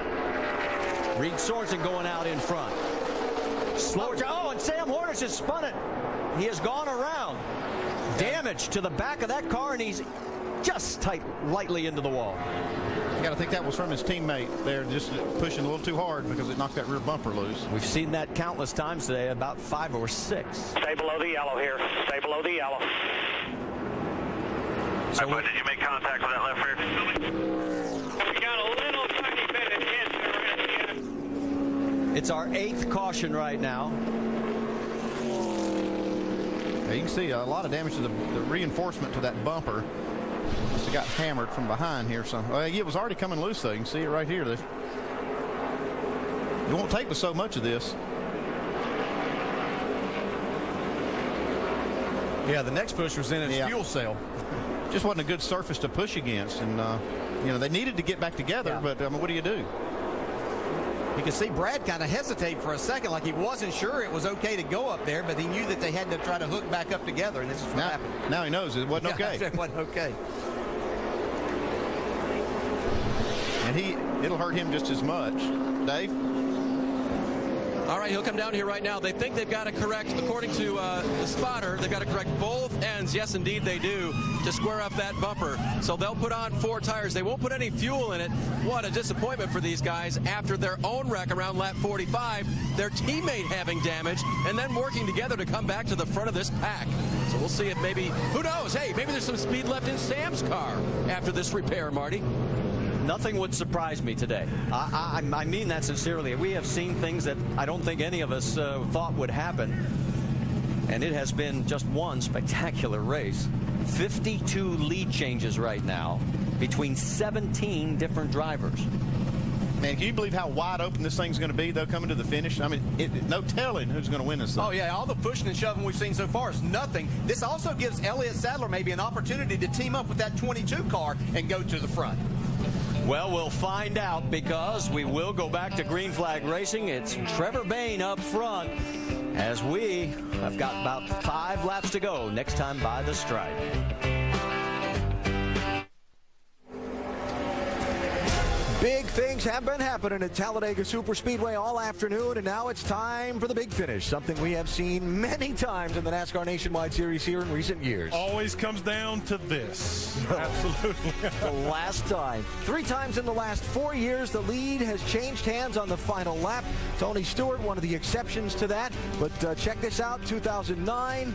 Reed Sorensen going out in front. Oh, and Sam Hornish has spun it. He has gone around. Damage to the back of that car, and he's just lightly into the wall. You got to think that was from his teammate there, just pushing a little too hard because it knocked that rear bumper loose. We've seen that countless times today, about 5 or 6. Stay below the yellow here. Stay below the yellow. So did you make contact with that left rear? We got a little tiny bit of hit there at the end. It's our 8th caution right now. Yeah, you can see a lot of damage to the reinforcement to that bumper. Must have got hammered from behind here. It was already coming loose, though. You can see it right here. It won't take with so much of this. Yeah, the next push was in its fuel cell. Just wasn't a good surface to push against. And, they needed to get back together, but what do you do? You can see Brad kind of hesitate for a second, like he wasn't sure it was okay to go up there, but he knew that they had to try to hook back up together, and this is what happened. Now he knows it wasn't okay. It wasn't okay. And it'll hurt him just as much. Dave? All right, he'll come down here right now. They think they've got to correct, according to the spotter, they've got to correct both ends. Yes, indeed, they do, to square up that bumper. So they'll put on 4 tires. They won't put any fuel in it. What a disappointment for these guys after their own wreck around lap 45, their teammate having damage, and then working together to come back to the front of this pack. So we'll see if maybe, who knows, hey, maybe there's some speed left in Sam's car after this repair, Marty. Nothing would surprise me today. I mean that sincerely. We have seen things that I don't think any of us thought would happen. And it has been just one spectacular race. 52 lead changes right now between 17 different drivers. Man, can you believe how wide open this thing's going to be, though, coming to the finish? I mean, no telling who's going to win this thing. Oh, yeah, all the pushing and shoving we've seen so far is nothing. This also gives Elliott Sadler maybe an opportunity to team up with that 22 car and go to the front. Well, we'll find out, because we will go back to green flag racing. It's Trevor Bayne up front as we have got about 5 laps to go next time by the stripe. Big things have been happening at Talladega Superspeedway all afternoon, and now it's time for the big finish, something we have seen many times in the NASCAR Nationwide Series here in recent years. Always comes down to this. Absolutely. The last time. 3 times in the last 4 years, the lead has changed hands on the final lap. Tony Stewart, one of the exceptions to that. But check this out, 2009.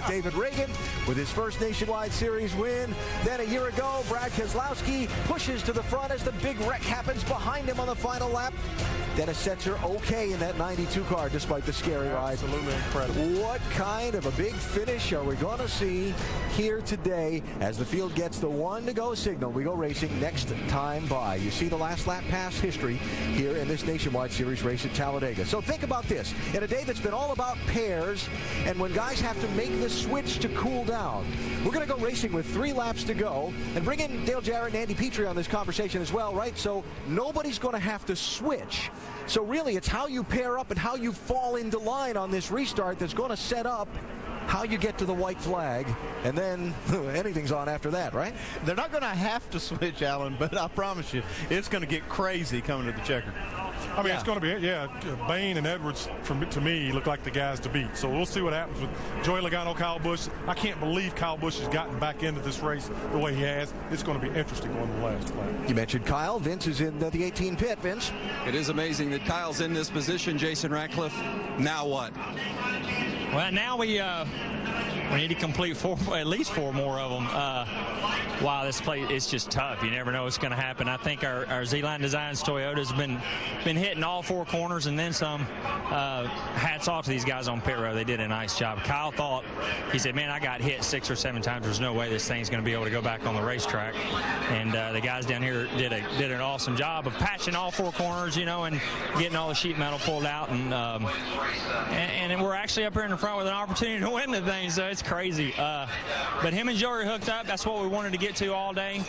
David Reagan with his first Nationwide Series win. Then a year ago, Brad Keselowski pushes to the front as the big wreck happens behind him on the final lap. Dennis Setzer okay in that 92 car despite the scary ride. Absolutely incredible. What kind of a big finish are we going to see here today as the field gets the 1-to-go signal? We go racing next time by. You see the last lap pass history here in this Nationwide Series race at Talladega. So think about this. In a day that's been all about pairs, and when guys have to make the switch to cool down, we're going to go racing with 3 laps to go and bring in Dale Jarrett and Andy Petrie on this conversation as well, right? So nobody's going to have to switch. So really, it's how you pair up and how you fall into line on this restart that's going to set up how you get to the white flag, and then anything's on after that, right? They're not going to have to switch, Alan, but I promise you, it's going to get crazy coming to the checker. I mean, it's going to be, Bayne and Edwards, to me, look like the guys to beat. So we'll see what happens with Joey Logano, Kyle Busch. I can't believe Kyle Busch has gotten back into this race the way he has. It's going to be interesting going to the last lap. You mentioned Kyle. Vince is in the 18 pit. Vince? It is amazing that Kyle's in this position, Jason Ratcliffe. Now what? Well, now we We need to complete at least 4 more of them. Wow, this play is just tough. You never know what's going to happen. I think our Z-Line Designs Toyota's been hitting all 4 corners and then some. Hats off to these guys on pit road. They did a nice job. Kyle thought, he said, man, I got hit 6 or 7 times. There's no way this thing's going to be able to go back on the racetrack. And the guys down here did an awesome job of patching all 4 corners, you know, and getting all the sheet metal pulled out. And we're actually up here in the front with an opportunity to win the thing, so it's crazy. But him and Joey hooked up. That's what we wanted to get to all day.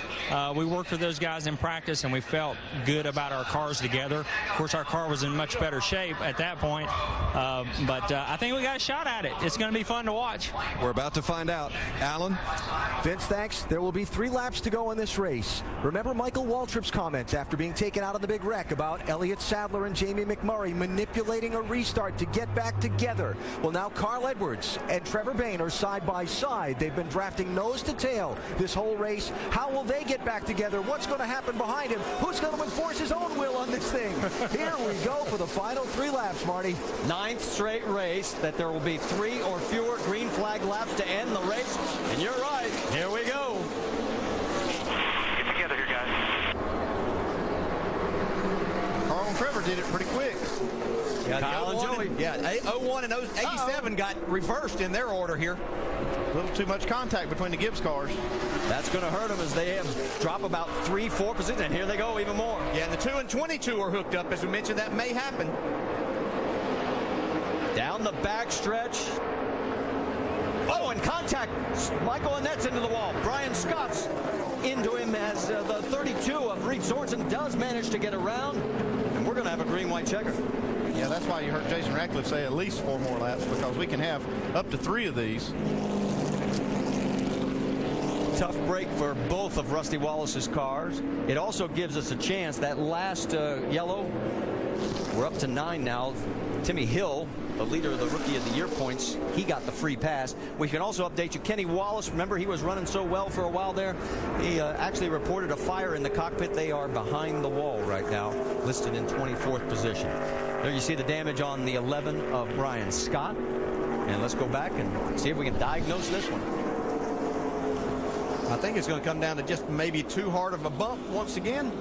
We worked with those guys in practice, and we felt good about our cars together. Of course, our car was in much better shape at that point, but I think we got a shot at it. It's going to be fun to watch. We're about to find out. Alan? Vince, thanks. There will be 3 laps to go in this race. Remember Michael Waltrip's comments after being taken out of the big wreck about Elliott Sadler and Jamie McMurray manipulating a restart to get back together. Well, now Carl Edwards and Trevor Bayne are side by side. They've been drafting nose to tail this whole race. How will they get back together? What's going to happen behind him? Who's going to enforce his own will on this thing? Here we go for the final 3 laps, Marty. 9th straight race that there will be 3 or fewer green flag laps to end the race. And you're right. Here we go. Get together here, guys. Carl and Trevor did it pretty quick. Kyle and Joey. Yeah, 01 and 87 got reversed in their order here. A little too much contact between the Gibbs cars. That's going to hurt them as they drop about 3-4 positions. And here they go even more. Yeah, and the 2 and 22 are hooked up. As we mentioned, that may happen. Down the back stretch. Oh, and contact. Michael Annette's into the wall. Brian Scott's into him as the 32 of Reed Sorensen does manage to get around. And we're going to have a green-white checker. Yeah, that's why you heard Jason Ratcliffe say at least 4 more laps, because we can have up to 3 of these. Tough break for both of Rusty Wallace's cars. It also gives us a chance. That last yellow, we're up to 9 now. Timmy Hill, the leader of the Rookie of the Year points, he got the free pass. We can also update you. Kenny Wallace, remember he was running so well for a while there. He actually reported a fire in the cockpit. They are behind the wall right now, listed in 24th position. There you see the damage on the 11 of Brian Scott. And let's go back and see if we can diagnose this one. I think it's going to come down to just maybe too hard of a bump once again.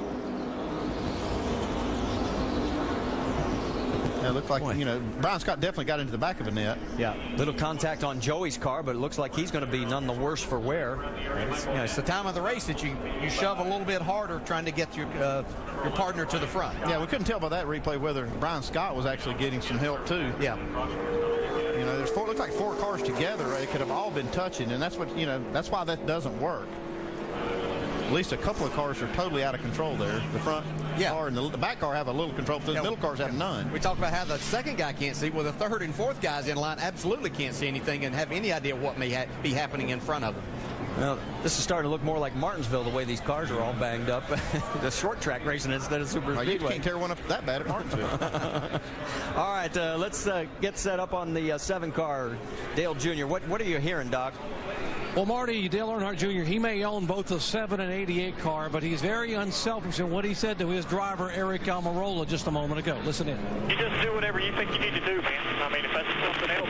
Yeah, it looked like, you know, Brian Scott definitely got into the back of the net. Yeah, little contact on Joey's car, but it looks like he's going to be none the worse for wear. It's the time of the race that you shove a little bit harder trying to get your partner to the front. Yeah, we couldn't tell by that replay whether Brian Scott was actually getting some help too. Yeah. You know, there's looks like 4 cars together. They could have all been touching, and that's what, you know, that's why that doesn't work. At least a couple of cars are totally out of control there. The front car and the back car have a little control, but the middle cars have none. We talked about how the second guy can't see. Well, the third and fourth guys in line absolutely can't see anything and have any idea what may be happening in front of them. Well, this is starting to look more like Martinsville, the way these cars are all banged up. The short track racing instead of super speedway. You can't tear one up that bad at Martinsville. All right, let's get set up on the 7 car. Dale Jr., what are you hearing, Doc? Well, Marty, Dale Earnhardt Jr., he may own both the 7 and 88 car, but he's very unselfish in what he said to his driver, Eric Almirola, just a moment ago. Listen in. You just do whatever you think you need to do, man. I mean, if that's something else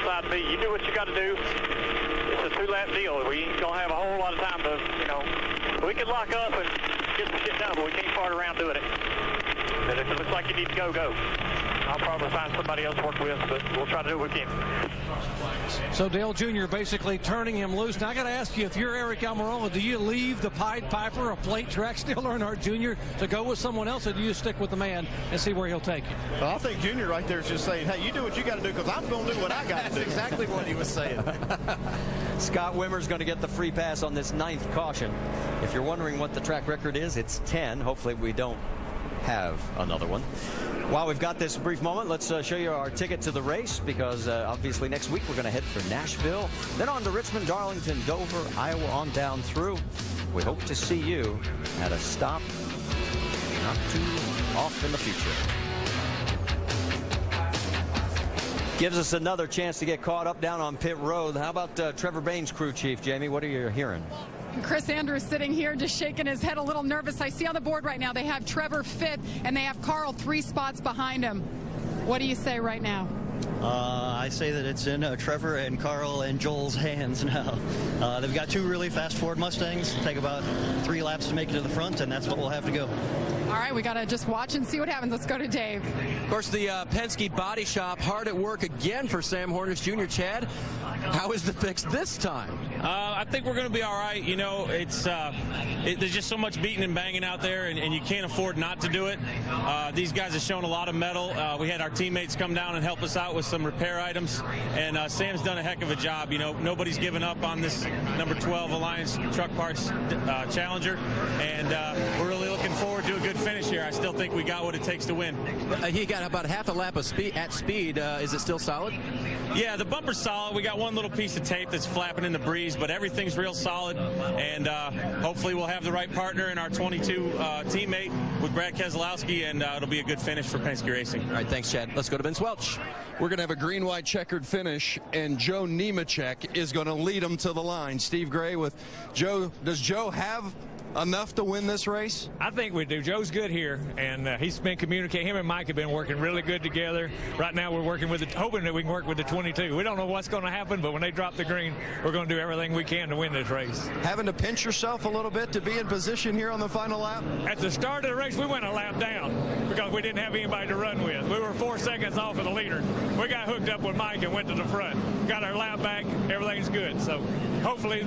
beside me, you do what you got to do. It's a 2-lap deal. We ain't going to have a whole lot of time to, you know, we can lock up and get the shit done, but we can't fart around doing it. But if it looks like you need to go, go. I'll probably find somebody else to work with, but we'll try to do what we can. So Dale Jr. basically turning him loose. Now I got to ask you, if you're Eric Almirola, do you leave the Pied Piper of plate tracks, Dale Earnhardt Jr., to go with someone else, or do you stick with the man and see where he'll take you? Well, I think Junior right there is just saying, hey, you do what you got to do because I'm going to do what I got to do. That's exactly what he was saying. Scott Wimmer's going to get the free pass on this 9th caution. If you're wondering what the track record is, it's 10. Hopefully we don't have another one. While we've got this brief moment, let's show you our ticket to the race, because obviously next week we're going to head for Nashville, then on to Richmond, Darlington, Dover, Iowa, on down through. We hope to see you at a stop not too off in the future. Gives us another chance to get caught up down on pit road. How about Trevor Bayne's crew chief, Jamie? What are you hearing? Chris Andrews sitting here just shaking his head a little nervous. I see on the board right now they have Trevor 5th and they have Carl 3 spots behind him. What do you say right now? I say that it's in Trevor and Carl and Joel's hands now. They've got 2 really fast Ford Mustangs. Take about 3 laps to make it to the front, and that's what we'll have to go. All right, we got to just watch and see what happens. Let's go to Dave. Of course, the Penske Body Shop hard at work again for Sam Hornish Jr. Chad, how is the fix this time? I think we're going to be all right. You know, there's just so much beating and banging out there, and you can't afford not to do it. These guys have shown a lot of mettle. We had our teammates come down and help us out with some repair items, and Sam's done a heck of a job. You know, nobody's given up on this number 12 Alliance Truck Parts Challenger, and we're really looking forward to a good finish here. I still think we got what it takes to win. He got about half a lap of speed at speed. Is it still solid? Yeah, the bumper's solid. We got one little piece of tape that's flapping in the breeze, but everything's real solid, and hopefully we'll have the right partner in our 22 teammate with Brad Keselowski, and it'll be a good finish for Penske Racing. All right, thanks, Chad. Let's go to Ben Swelch. We're going to have a green-white checkered finish, and Joe Nemechek is going to lead them to the line. Steve Gray with Joe. Does Joe have enough to win this race? I think we do. Joe's good here, and he's been communicating. Him and Mike have been working really good together. Right now we're working with hoping that we can work with the 22. We don't know what's going to happen, but when they drop the green, we're going to do everything we can to win this race. Having to pinch yourself a little bit to be in position here on the final lap? At the start of the race, we went a lap down because we didn't have anybody to run with. We were 4 seconds off of the leader. We got hooked up with Mike and went to the front. Got our lap back. Everything's good. So hopefully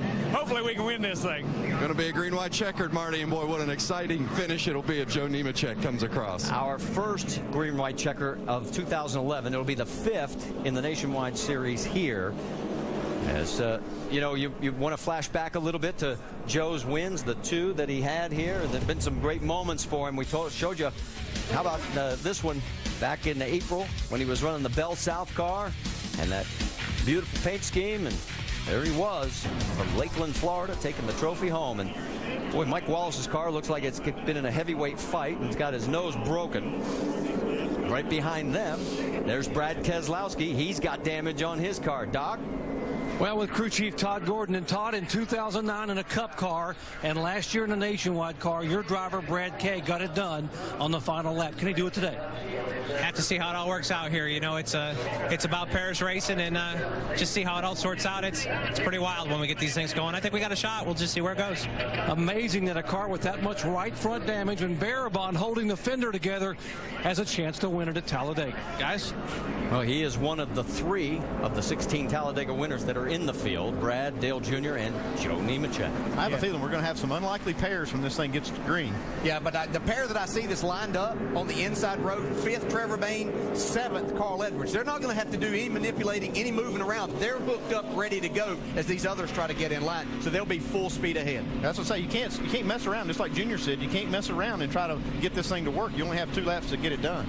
we can win this thing. Going to be a green-white checkered, Marty, and boy, what an exciting finish it'll be if Joe Nemechek comes across. Our first green-white checker of 2011. It'll be the 5th in the Nationwide Series here. As you know, you want to flash back a little bit to Joe's wins, the 2 that he had here. There've been some great moments for him. We showed you. How about this one back in April when he was running the Bell South car and that beautiful paint scheme, and there he was from Lakeland, Florida, taking the trophy home. And boy, Mike Wallace's car looks like it's been in a heavyweight fight, and he's got his nose broken. Right behind them, there's Brad Keselowski. He's got damage on his car. Doc? Well, with crew chief Todd Gordon, and Todd in 2009 in a Cup car, and last year in a Nationwide car, your driver Brad K got it done on the final lap. Can he do it today? Have to see how it all works out here. You know, it's about Paris racing, and just see how it all sorts out. It's pretty wild when we get these things going. I think we got a shot. We'll just see where it goes. Amazing that a car with that much right front damage and Barabon holding the fender together has a chance to win it at Talladega. Guys? Well, he is one of the 3 of the 16 Talladega winners that are in the field. Brad, Dale Jr., and Joe Nemechek. I have a feeling we're going to have some unlikely pairs when this thing gets to green. Yeah, but the pair that I see that's lined up on the inside road, 5th Trevor Bayne, 7th Carl Edwards. They're not going to have to do any manipulating, any moving around. They're hooked up, ready to go as these others try to get in line. So they'll be full speed ahead. That's what I say. You can't mess around. Just like Junior said, you can't mess around and try to get this thing to work. You only have 2 laps to get it done.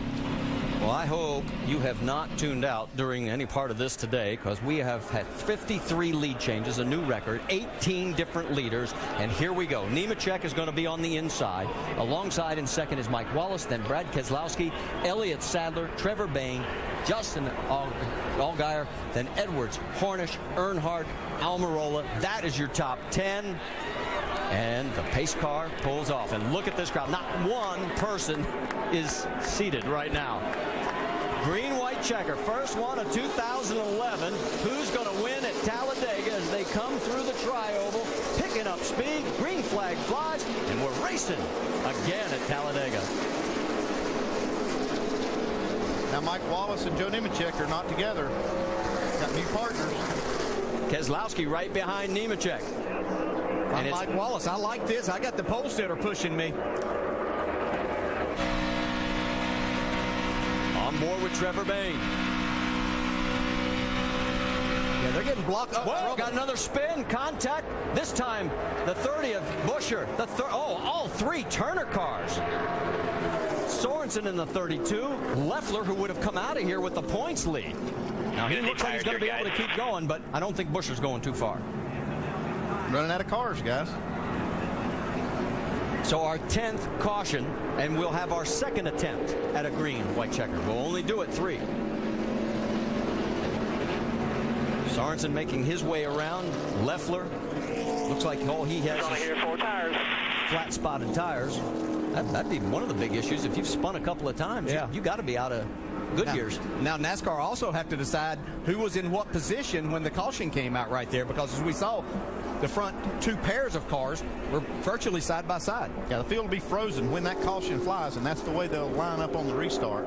Well, I hope you have not tuned out during any part of this today, because we have had 53 lead changes, a new record, 18 different leaders, and here we go. Nemechek is going to be on the inside. Alongside in second is Mike Wallace, then Brad Keselowski, Elliott Sadler, Trevor Bayne, Justin Allgaier, then Edwards, Hornish, Earnhardt, Almirola. That is your top 10. And the pace car pulls off. And look at this crowd. Not one person is seated right now. Green-white checker. First one of 2011. Who's going to win at Talladega as they come through the tri-oval, picking up speed. Green flag flies, and we're racing again at Talladega. Now Mike Wallace and Joe Nemechek are not together. Got new partners. Keselowski right behind Nemechek. I'm Mike Wallace. I like this. I got the pole sitter pushing me. On board with Trevor Bayne. Yeah, they're getting blocked up. Whoa, got another spin. Contact. This time, the 30th Buescher. All 3 Turner cars. Sorensen in the 32. Leffler, who would have come out of here with the points lead. Now, he looks like he's going to be able to keep going, but I don't think Buescher's going too far. Running out of cars, guys. So our 10th caution, and we'll have our 2nd attempt at a green-white checker. We'll only do it 3. Sorensen making his way around. Leffler looks like all he has is flat-spotted tires. That'd be one of the big issues. If you've spun a couple of times, you got to be out of good years. Now, NASCAR also have to decide who was in what position when the caution came out right there, because as we saw, the front two pairs of cars were virtually side by side. Yeah, the field will be frozen when that caution flies, and that's the way they'll line up on the restart.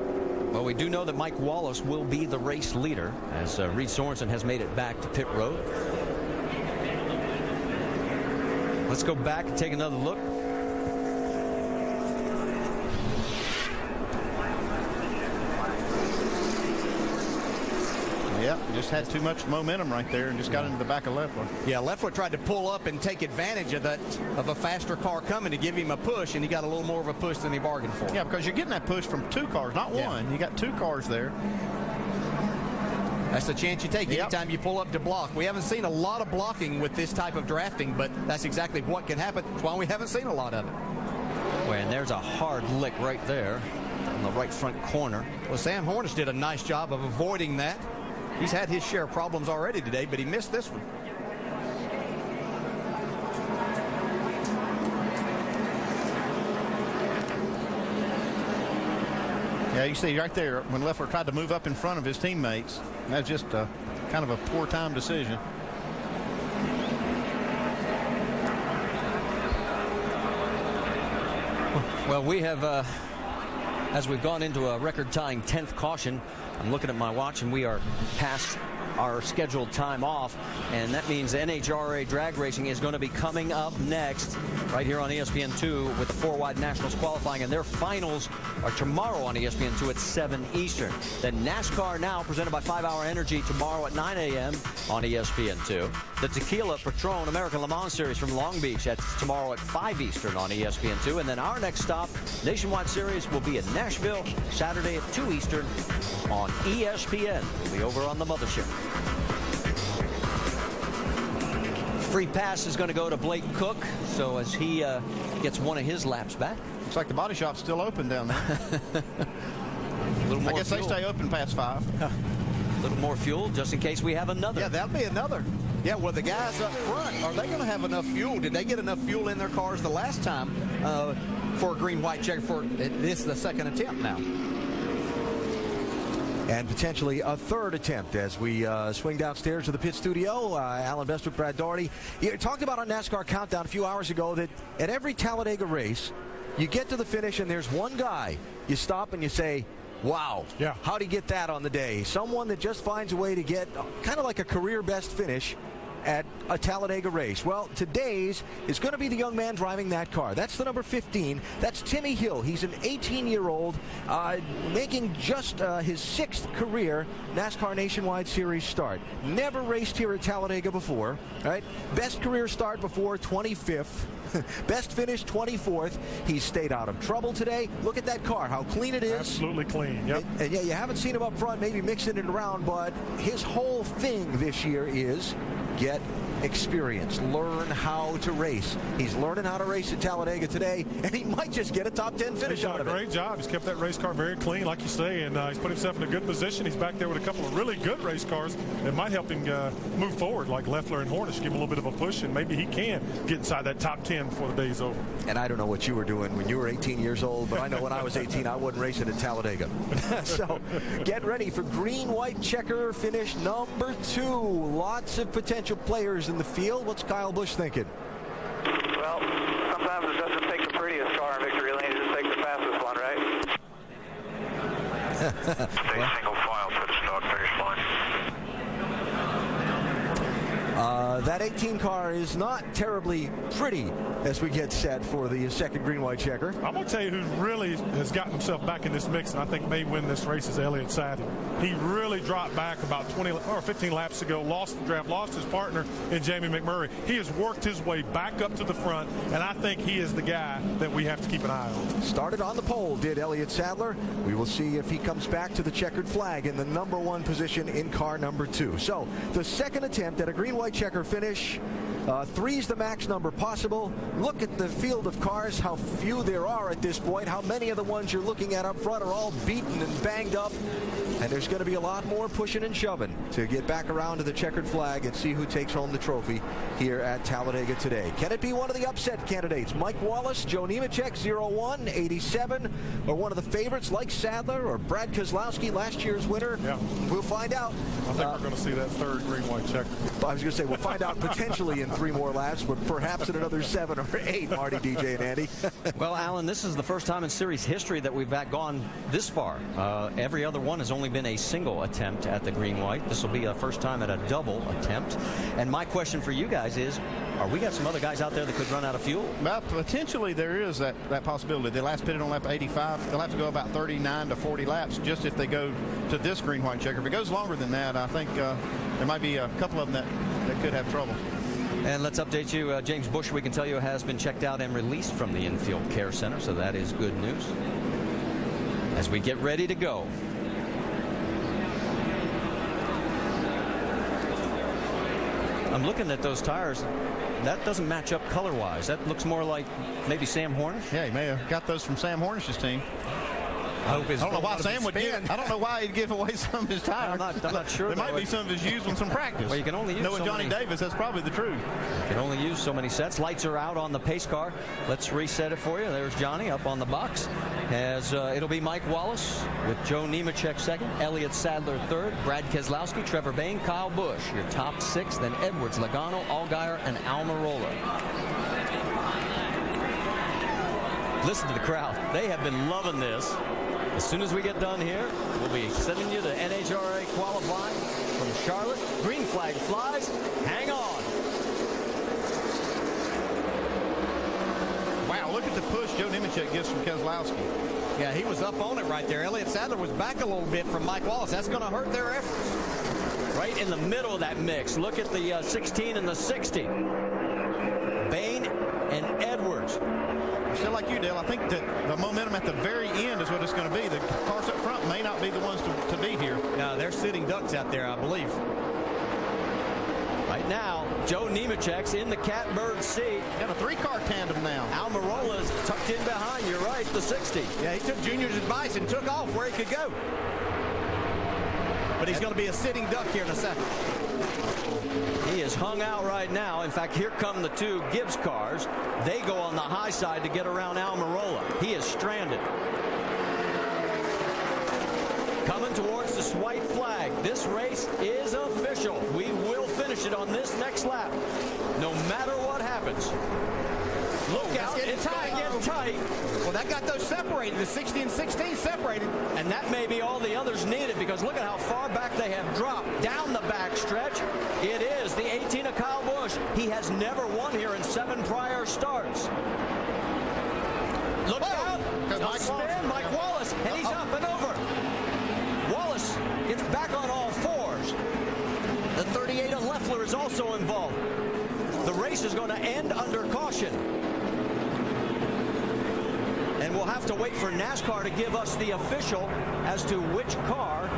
Well, we do know that Mike Wallace will be the race leader as Reed Sorensen has made it back to pit road. Let's go back and take another look. Yeah, just had too much momentum right there and just got into the back of Leffler. Yeah, Leffler tried to pull up and take advantage of a faster car coming to give him a push, and he got a little more of a push than he bargained for. Yeah, because you're getting that push from two cars, not one. You got two cars there. That's the chance you take anytime you pull up to block. We haven't seen a lot of blocking with this type of drafting, but that's exactly what can happen. That's why we haven't seen a lot of it. Well, and there's a hard lick right there in the right front corner. Well, Sam Hornish did a nice job of avoiding that. He's had his share of problems already today, but he missed this one. Yeah, you see right there when Leffler tried to move up in front of his teammates. That's just kind of a poor time decision. Well, we have, as we've gone into a record-tying 10th caution, I'm looking at my watch, and we are past our scheduled time off, and that means NHRA drag racing is going to be coming up next right here on ESPN2 with the 4-wide Nationals qualifying, and their finals are tomorrow on ESPN2 at 7 Eastern. Then NASCAR Now, presented by 5 Hour Energy, tomorrow at 9 a.m. on ESPN2. The Tequila Patron American Le Mans Series from Long Beach, that's tomorrow at 5 Eastern on ESPN2. And then our next stop, Nationwide Series, will be in Nashville, Saturday at 2 Eastern on ESPN. We'll be over on the mothership. Free pass is going to go to Blake Cook, so as he gets one of his laps back. Looks like the body shop's still open down there. I guess they stay open past 5. A little more fuel just in case we have another. Yeah, that'll be another. Yeah, well, the guys up front, are they going to have enough fuel? Did they get enough fuel in their cars the last time for a green-white checker? For this is the second attempt now. And potentially a third attempt as we swing downstairs to the pit studio. Alan Bestwick, Brad Daugherty. You talked about on NASCAR Countdown a few hours ago that at every Talladega race, you get to the finish and there's one guy you stop and you say, wow, how'd he get that on the day? Someone that just finds a way to get kind of like a career best finish at a Talladega race. Well, today's is going to be the young man driving that car. That's the number 15. That's Timmy Hill. He's an 18-year-old making just his 6th career NASCAR Nationwide Series start. Never raced here at Talladega before. Right? Best career start before, 25th. Best finish, 24th. He's stayed out of trouble today. Look at that car, how clean it is. Absolutely clean, yep. And yeah, you haven't seen him up front, maybe mixing it around, but his whole thing this year is get experience, learn how to race. He's learning how to race at Talladega today, and he might just get a top 10 finish out of it. He's done a great job. He's kept that race car very clean, like you say, and he's put himself in a good position. He's back there with a couple of really good race cars that might help him move forward, like Leffler and Hornish, give him a little bit of a push, and maybe he can get inside that top 10 before the day's over. And I don't know what you were doing when you were 18 years old, but I know when I was 18, I wasn't racing at Talladega. So get ready for green-white checker finish number 2. Lots of potential players in the field. What's Kyle Busch thinking? Well, sometimes it doesn't take the prettiest car in victory lane, it just takes the fastest one, right? Stay single file for the start finish line. That 18 car is not terribly pretty as we get set for the second green-white checker. I'm going to tell you who really has gotten himself back in this mix, and I think may win this race, is Elliott Sadler. He really dropped back about 20 or 15 laps ago, lost the draft, lost his partner in Jamie McMurray. He has worked his way back up to the front, and I think he is the guy that we have to keep an eye on. Started on the pole, did Elliott Sadler. We will see if he comes back to the checkered flag in the number 1 position in car number 2. So the second attempt at a green-white checker finish. 3's the max number possible. Look at the field of cars, how few there are at this point. How many of the ones you're looking at up front are all beaten and banged up. And there's going to be a lot more pushing and shoving to get back around to the checkered flag and see who takes home the trophy here at Talladega today. Can it be one of the upset candidates? Mike Wallace, Joe Nemechek, 01, 87, or one of the favorites like Sadler or Brad Keselowski, last year's winner? Yeah. We'll find out. I think we're going to see that third green-white checker. I was going to say, we'll find out potentially in 3 more laps, but perhaps in another 7 or 8, Marty, DJ, and Andy. Well, Alan, this is the first time in series history that we've gone this far. Every other one has only been a single attempt at the green-white. This will be a first time at a double attempt. And my question for you guys is, we got some other guys out there that could run out of fuel? Well, potentially there is that possibility. They last pitted on lap 85. They'll have to go about 39 to 40 laps just if they go to this green-white checker. If it goes longer than that, I think there might be a couple of them that could have trouble. And let's update you. James Bush, we can tell you, has been checked out and released from the infield care center, so that is good news as we get ready to go. I'm looking at those tires. That doesn't match up color-wise. That looks more like maybe Sam Hornish. Yeah, he may have got those from Sam Hornish's team. I don't know why Sam would give. I don't know why he'd give away some of his tires. I'm not sure. There might be some of his used ones from practice. Well, you can only use knowing Johnny Davis, that's probably the truth. You can only use so many sets. Lights are out on the pace car. Let's reset it for you. There's Johnny up on the box. As it'll be Mike Wallace with Joe Nemechek second, Elliott Sadler third, Brad Keselowski, Trevor Bayne, Kyle Busch. Your top 6, then Edwards, Logano, Allgaier, and Almirola. Listen to the crowd. They have been loving this. As soon as we get done here, we'll be sending you to NHRA qualifying from Charlotte. Green flag flies. Hang on. Wow, look at the push Joe Nemechek gets from Keselowski. Yeah, he was up on it right there. Elliott Sadler was back a little bit from Mike Wallace. That's going to hurt their efforts. Right in the middle of that mix. Look at the 16 and the 60. Bayne and Edwards. Still like you, Dale, I think that the momentum at the very end is what it's going to be. The cars up front may not be the ones to be here. No, they're sitting ducks out there, I believe. Right now, Joe Nemechek's in the catbird seat. Got a 3-car tandem now. Almirola's tucked in behind. You're right, the 60. Yeah, he took Junior's advice and took off where he could go. But he's going to be a sitting duck here in a second. He is hung out right now. In fact, here come the 2 Gibbs cars. They go on the high side to get around Almirola. He is stranded. Coming towards the white flag. This race is official. We will finish it on this next lap, no matter what happens. Look out, it's going to get tight. Well, that got those separated, the 60 and 16 separated. And that may be all the others needed, because look at how far back they have dropped down the back stretch. It is the 18 of Kyle Busch. He has never won here in 7 prior starts. Look out. Mike Wallace, and he's up and over. Wallace gets back on all 4s. The 38 of Leffler is also involved. The race is going to end under caution. And we'll have to wait for NASCAR to give us the official as to which car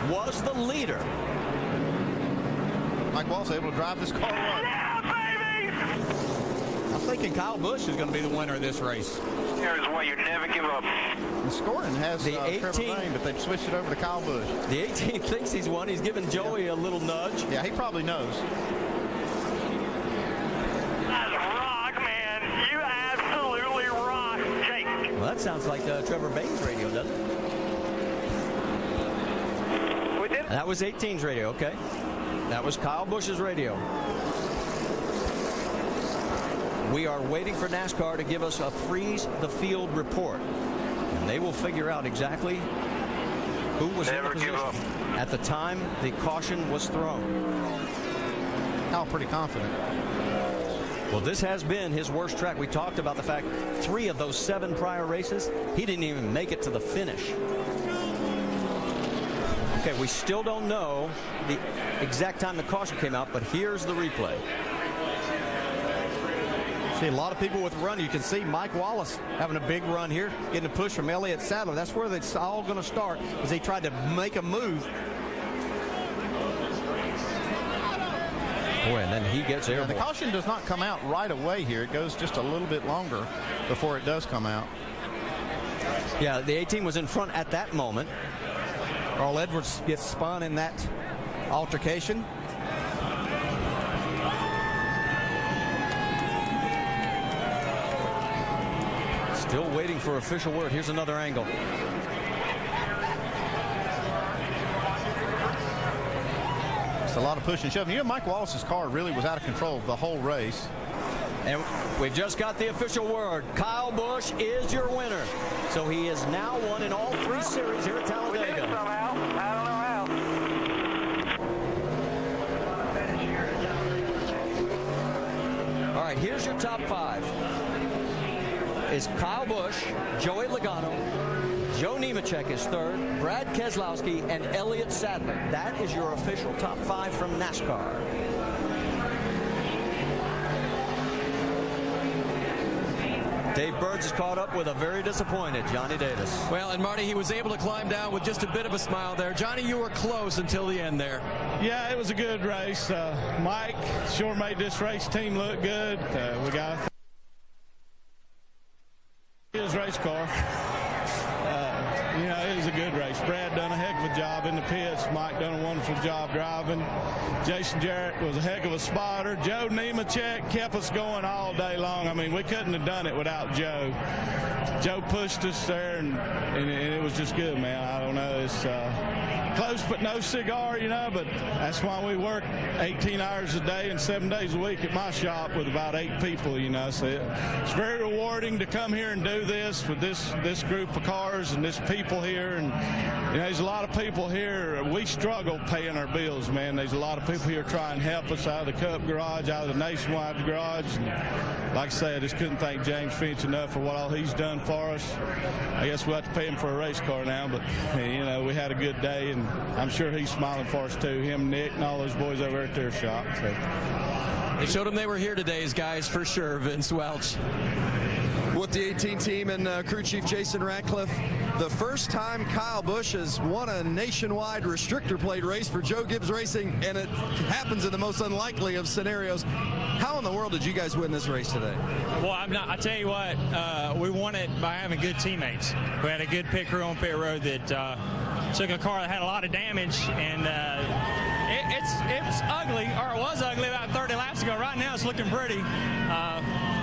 was the leader. Mike Wallace able to drive this car right. I'm thinking Kyle Busch is going to be the winner of this race. Here's why you never give up. The scoring has the 18, Trevor Bayne, but they've switched it over to Kyle Busch. The 18 thinks he's won. He's giving Joey a little nudge. Yeah, he probably knows. That's rock, man. You absolutely rock, Jake. Well, that sounds like Trevor Bayne's radio, doesn't it? That was 18's radio, okay. That was Kyle Busch's radio. We are waiting for NASCAR to give us a freeze the field report. And they will figure out exactly who was in the position at the time the caution was thrown. Kyle pretty confident. Well, this has been his worst track. We talked about the fact 3 of those 7 prior races, he didn't even make it to the finish. Okay, we still don't know the exact time the caution came out, but here's the replay. See a lot of people with run. You can see Mike Wallace having a big run here, getting a push from Elliott Sadler. That's where it's all going to start, as he tried to make a move. Boy, and then he gets airborne. The caution does not come out right away here. It goes just a little bit longer before it does come out. Yeah, the 18 was in front at that moment. Carl Edwards gets spun in that altercation. Still waiting for official word. Here's another angle. It's a lot of push and shoving. You know, Mike Wallace's car really was out of control the whole race. And we've just got the official word. Kyle Busch is your winner. So he has now won in all 3 series here at Talladega. We did somehow. I don't know how. All right, here's your top 5. Is Kyle Busch, Joey Logano, Joe Nemechek is 3rd, Brad Keselowski, and Elliott Sadler. That is your official top 5 from NASCAR. Dave Burns is caught up with a very disappointed Johnny Davis. Well, and Marty, he was able to climb down with just a bit of a smile there. Johnny, you were close until the end there. Yeah, it was a good race. Mike sure made this race team look good. We got his race car. You know, it was a good race. Brad done a heck of a job in the pits. Mike done a wonderful job driving. Jason Jarrett was a heck of a spotter. Joe Nemechek kept us going all day long. I mean, we couldn't have done it without Joe. Joe pushed us there, and it was just good, man. I don't know. It's close but no cigar, you know, but that's why we work 18 hours a day and 7 days a week at my shop with about 8 people, you know. So it's very rewarding to come here and do this with this group of cars and this people here. And you know, there's a lot of people here. We struggle paying our bills, man. There's a lot of people here trying to help us out of the Cup garage, out of the Nationwide garage. And like I said, I just couldn't thank James Finch enough for what all he's done for us. I guess we'll have to pay him for a race car now, but you know, we had a good day, and I'm sure he's smiling for us too. Him, Nick, and all those boys over at their shop. So. They showed them they were here today, guys, for sure. Vince Welch. With the 18 team and crew chief Jason Ratcliffe, the first time Kyle Busch has won a nationwide restrictor plate race for Joe Gibbs Racing, and it happens in the most unlikely of scenarios. How in the world did you guys win this race today? Well, I tell you what, we won it by having good teammates. We had a good pit crew on pit road that took a car that had a lot of damage, and it's ugly, or it was ugly about 30 laps ago. Right now it's looking pretty.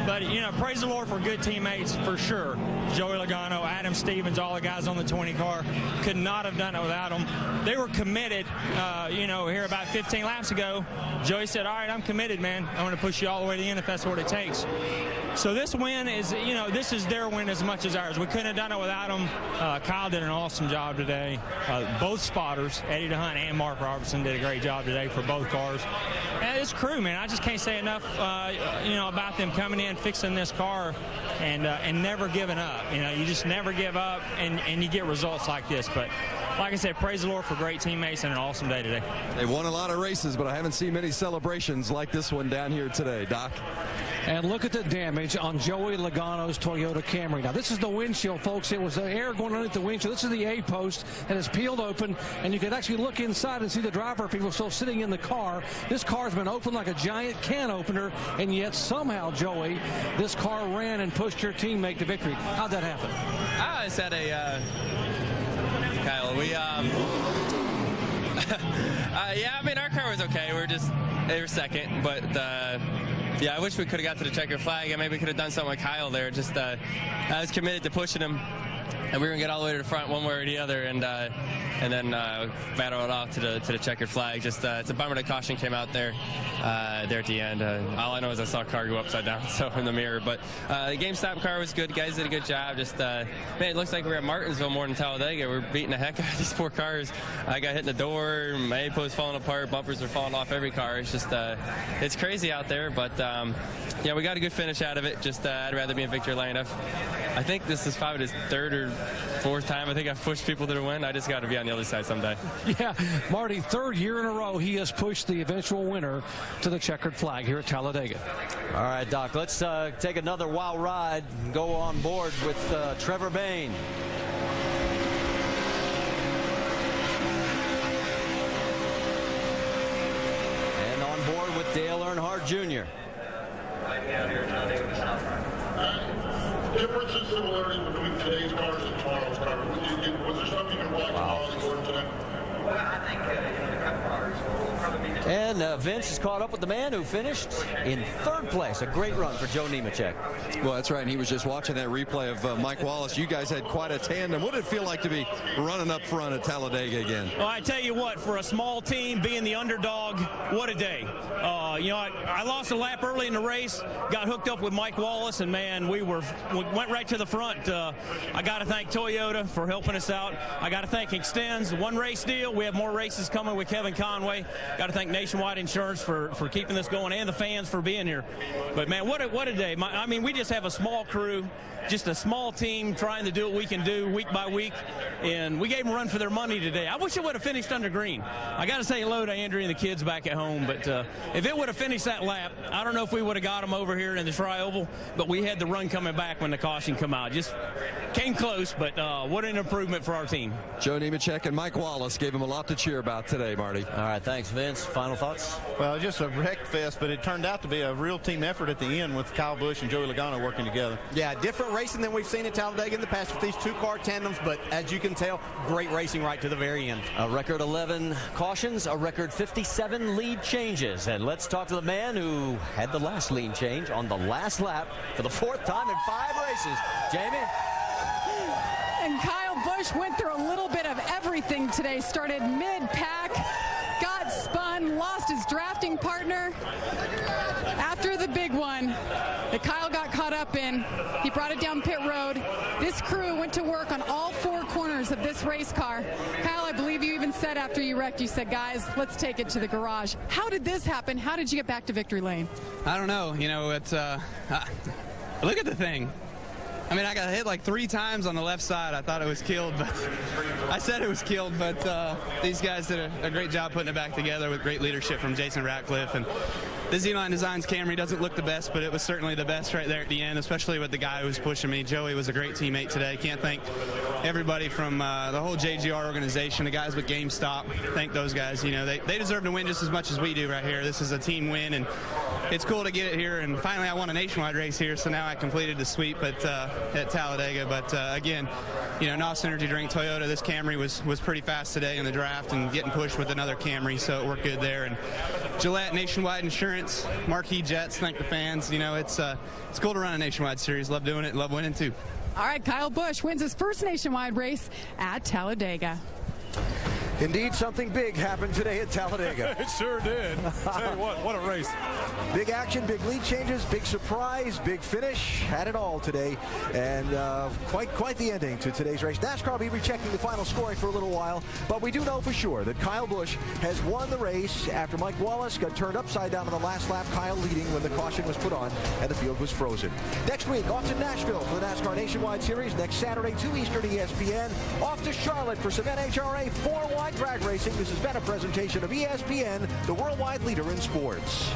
But, you know, praise the Lord for good teammates, for sure. Joey Logano, Adam Stevens, all the guys on the 20 car, could not have done it without them. They were committed, you know, here about 15 laps ago. Joey said, all right, I'm committed, man. I'm going to push you all the way to the end if that's what it takes. So this win is, you know, this is their win as much as ours. We couldn't have done it without them. Kyle did an awesome job today. Both spotters, Eddie DeHunt and Mark Robertson, did a great job today for both cars. And this crew, man, I just can't say enough, you know, about them coming in, fixing this car, and never giving up. You know, you just never give up, and you get results like this. But like I said, praise the Lord for great teammates and an awesome day today. They won a lot of races, but I haven't seen many celebrations like this one down here today, Doc. And look at the damage on Joey Logano's Toyota Camry. Now, this is the windshield, folks. It was the air going underneath the windshield. This is the A-post, and it's peeled open, and you could actually look inside and see the driver people still sitting in the car. This car's been opened like a giant can opener, and yet somehow, Joey, this car ran and pushed your teammate to victory. How'd that happen? I just had Kyle, we, yeah, I mean, our car was okay. They were second, but, yeah, I wish we could have got to the checkered flag, and maybe we could have done something with Kyle there. Just, I was committed to pushing him, and we were going to get all the way to the front one way or the other, and then battle it off to the checkered flag. Just it's a bummer the caution came out there at the end. All I know is I saw a car go upside down, so in the mirror. But the GameStop car was good. Guys did a good job. Just man, it looks like we're at Martinsville more than Talladega. We're beating the heck out of these poor cars. I got hit in the door. My A-post falling apart. Bumpers are falling off every car. It's just it's crazy out there. But yeah, we got a good finish out of it. Just I'd rather be in victory lane. I think this is probably the 3rd or 4th time I think I've pushed people to the win. I just got to be on the other side someday. Yeah, Marty, 3rd year in a row he has pushed the eventual winner to the checkered flag here at Talladega. All right, Doc, let's take another wild ride and go on board with Trevor Bayne. And on board with Dale Earnhardt Jr. Difference and similarities between today's cars and tomorrow's cars. Was there something you liked about the today? Well, I think the Cup cars Vince has caught up with the man who finished in third place. A great run for Joe Nemechek. Well, that's right. And he was just watching that replay of Mike Wallace. You guys had quite a tandem. What did it feel like to be running up front at Talladega again? Well, I tell you what, for a small team being the underdog, what a day. I lost a lap early in the race, got hooked up with Mike Wallace, and man, we went right to the front. I got to thank Toyota for helping us out. I got to thank Extends, the one race deal. We have more races coming with Kevin Conway. Got to thank Nationwide Insurance for keeping this going, and the fans for being here. But man, what a day. We just have a small crew, just a small team trying to do what we can do week by week, and we gave them a run for their money today. I wish it would have finished under green. I got to say hello to Andrea and the kids back at home, but if it would have finished that lap, I don't know if we would have got them over here in the Tri-Oval, but we had the run coming back when the caution come out. Just came close, but what an improvement for our team. Joe Nemechek and Mike Wallace gave him a lot to cheer about today, Marty. All right, thanks, Vince. Final thoughts? Well, just a wreck fest, but it turned out to be a real team effort at the end with Kyle Busch and Joey Logano working together. Yeah, different racing than we've seen at Talladega in the past with these two-car tandems, but as you can tell, great racing right to the very end. A record 11 cautions, a record 57 lead changes. And let's talk to the man who had the last lead change on the last lap for the fourth time in 5 races. Jamie? And Kyle Busch went through a little bit of everything today. Started mid-pack, got spun, lost his drafting partner. After the big one that Kyle got caught up in, he brought it down pit road. This crew went to work on all 4 corners of this race car. Kyle, I believe you even said after you wrecked, you said, guys, let's take it to the garage. How did this happen? How did you get back to victory lane? I don't know. It's look at the thing. I got hit like 3 times on the left side. I thought it was killed, but I said it was killed, but these guys did a great job putting it back together with great leadership from Jason Ratcliffe. And the Z-Line Designs Camry doesn't look the best, but it was certainly the best right there at the end, especially with the guy who was pushing me. Joey was a great teammate today. Can't thank everybody from the whole JGR organization, the guys with GameStop. Thank those guys. They deserve to win just as much as we do right here. This is a team win, and it's cool to get it here. And finally, I won a nationwide race here, so now I completed the sweep at Talladega. But again, NOS Energy Drink, Toyota, this Camry was pretty fast today in the draft and getting pushed with another Camry, so it worked good there. And Gillette, Nationwide Insurance, Marquee Jets, thank the fans. It's cool to run a nationwide series. Love doing it, love winning too. All right, Kyle Busch wins his first nationwide race at Talladega. Indeed, something big happened today at Talladega. It sure did. Tell you what a race. Big action, big lead changes, big surprise, big finish. Had it all today. And quite the ending to today's race. NASCAR will be rechecking the final scoring for a little while, but we do know for sure that Kyle Busch has won the race after Mike Wallace got turned upside down on the last lap, Kyle leading when the caution was put on and the field was frozen. Next week, off to Nashville for the NASCAR Nationwide Series. Next Saturday, 2 Eastern ESPN. Off to Charlotte for some NHRA 4-wide drag racing. This has been a presentation of ESPN, the worldwide leader in sports.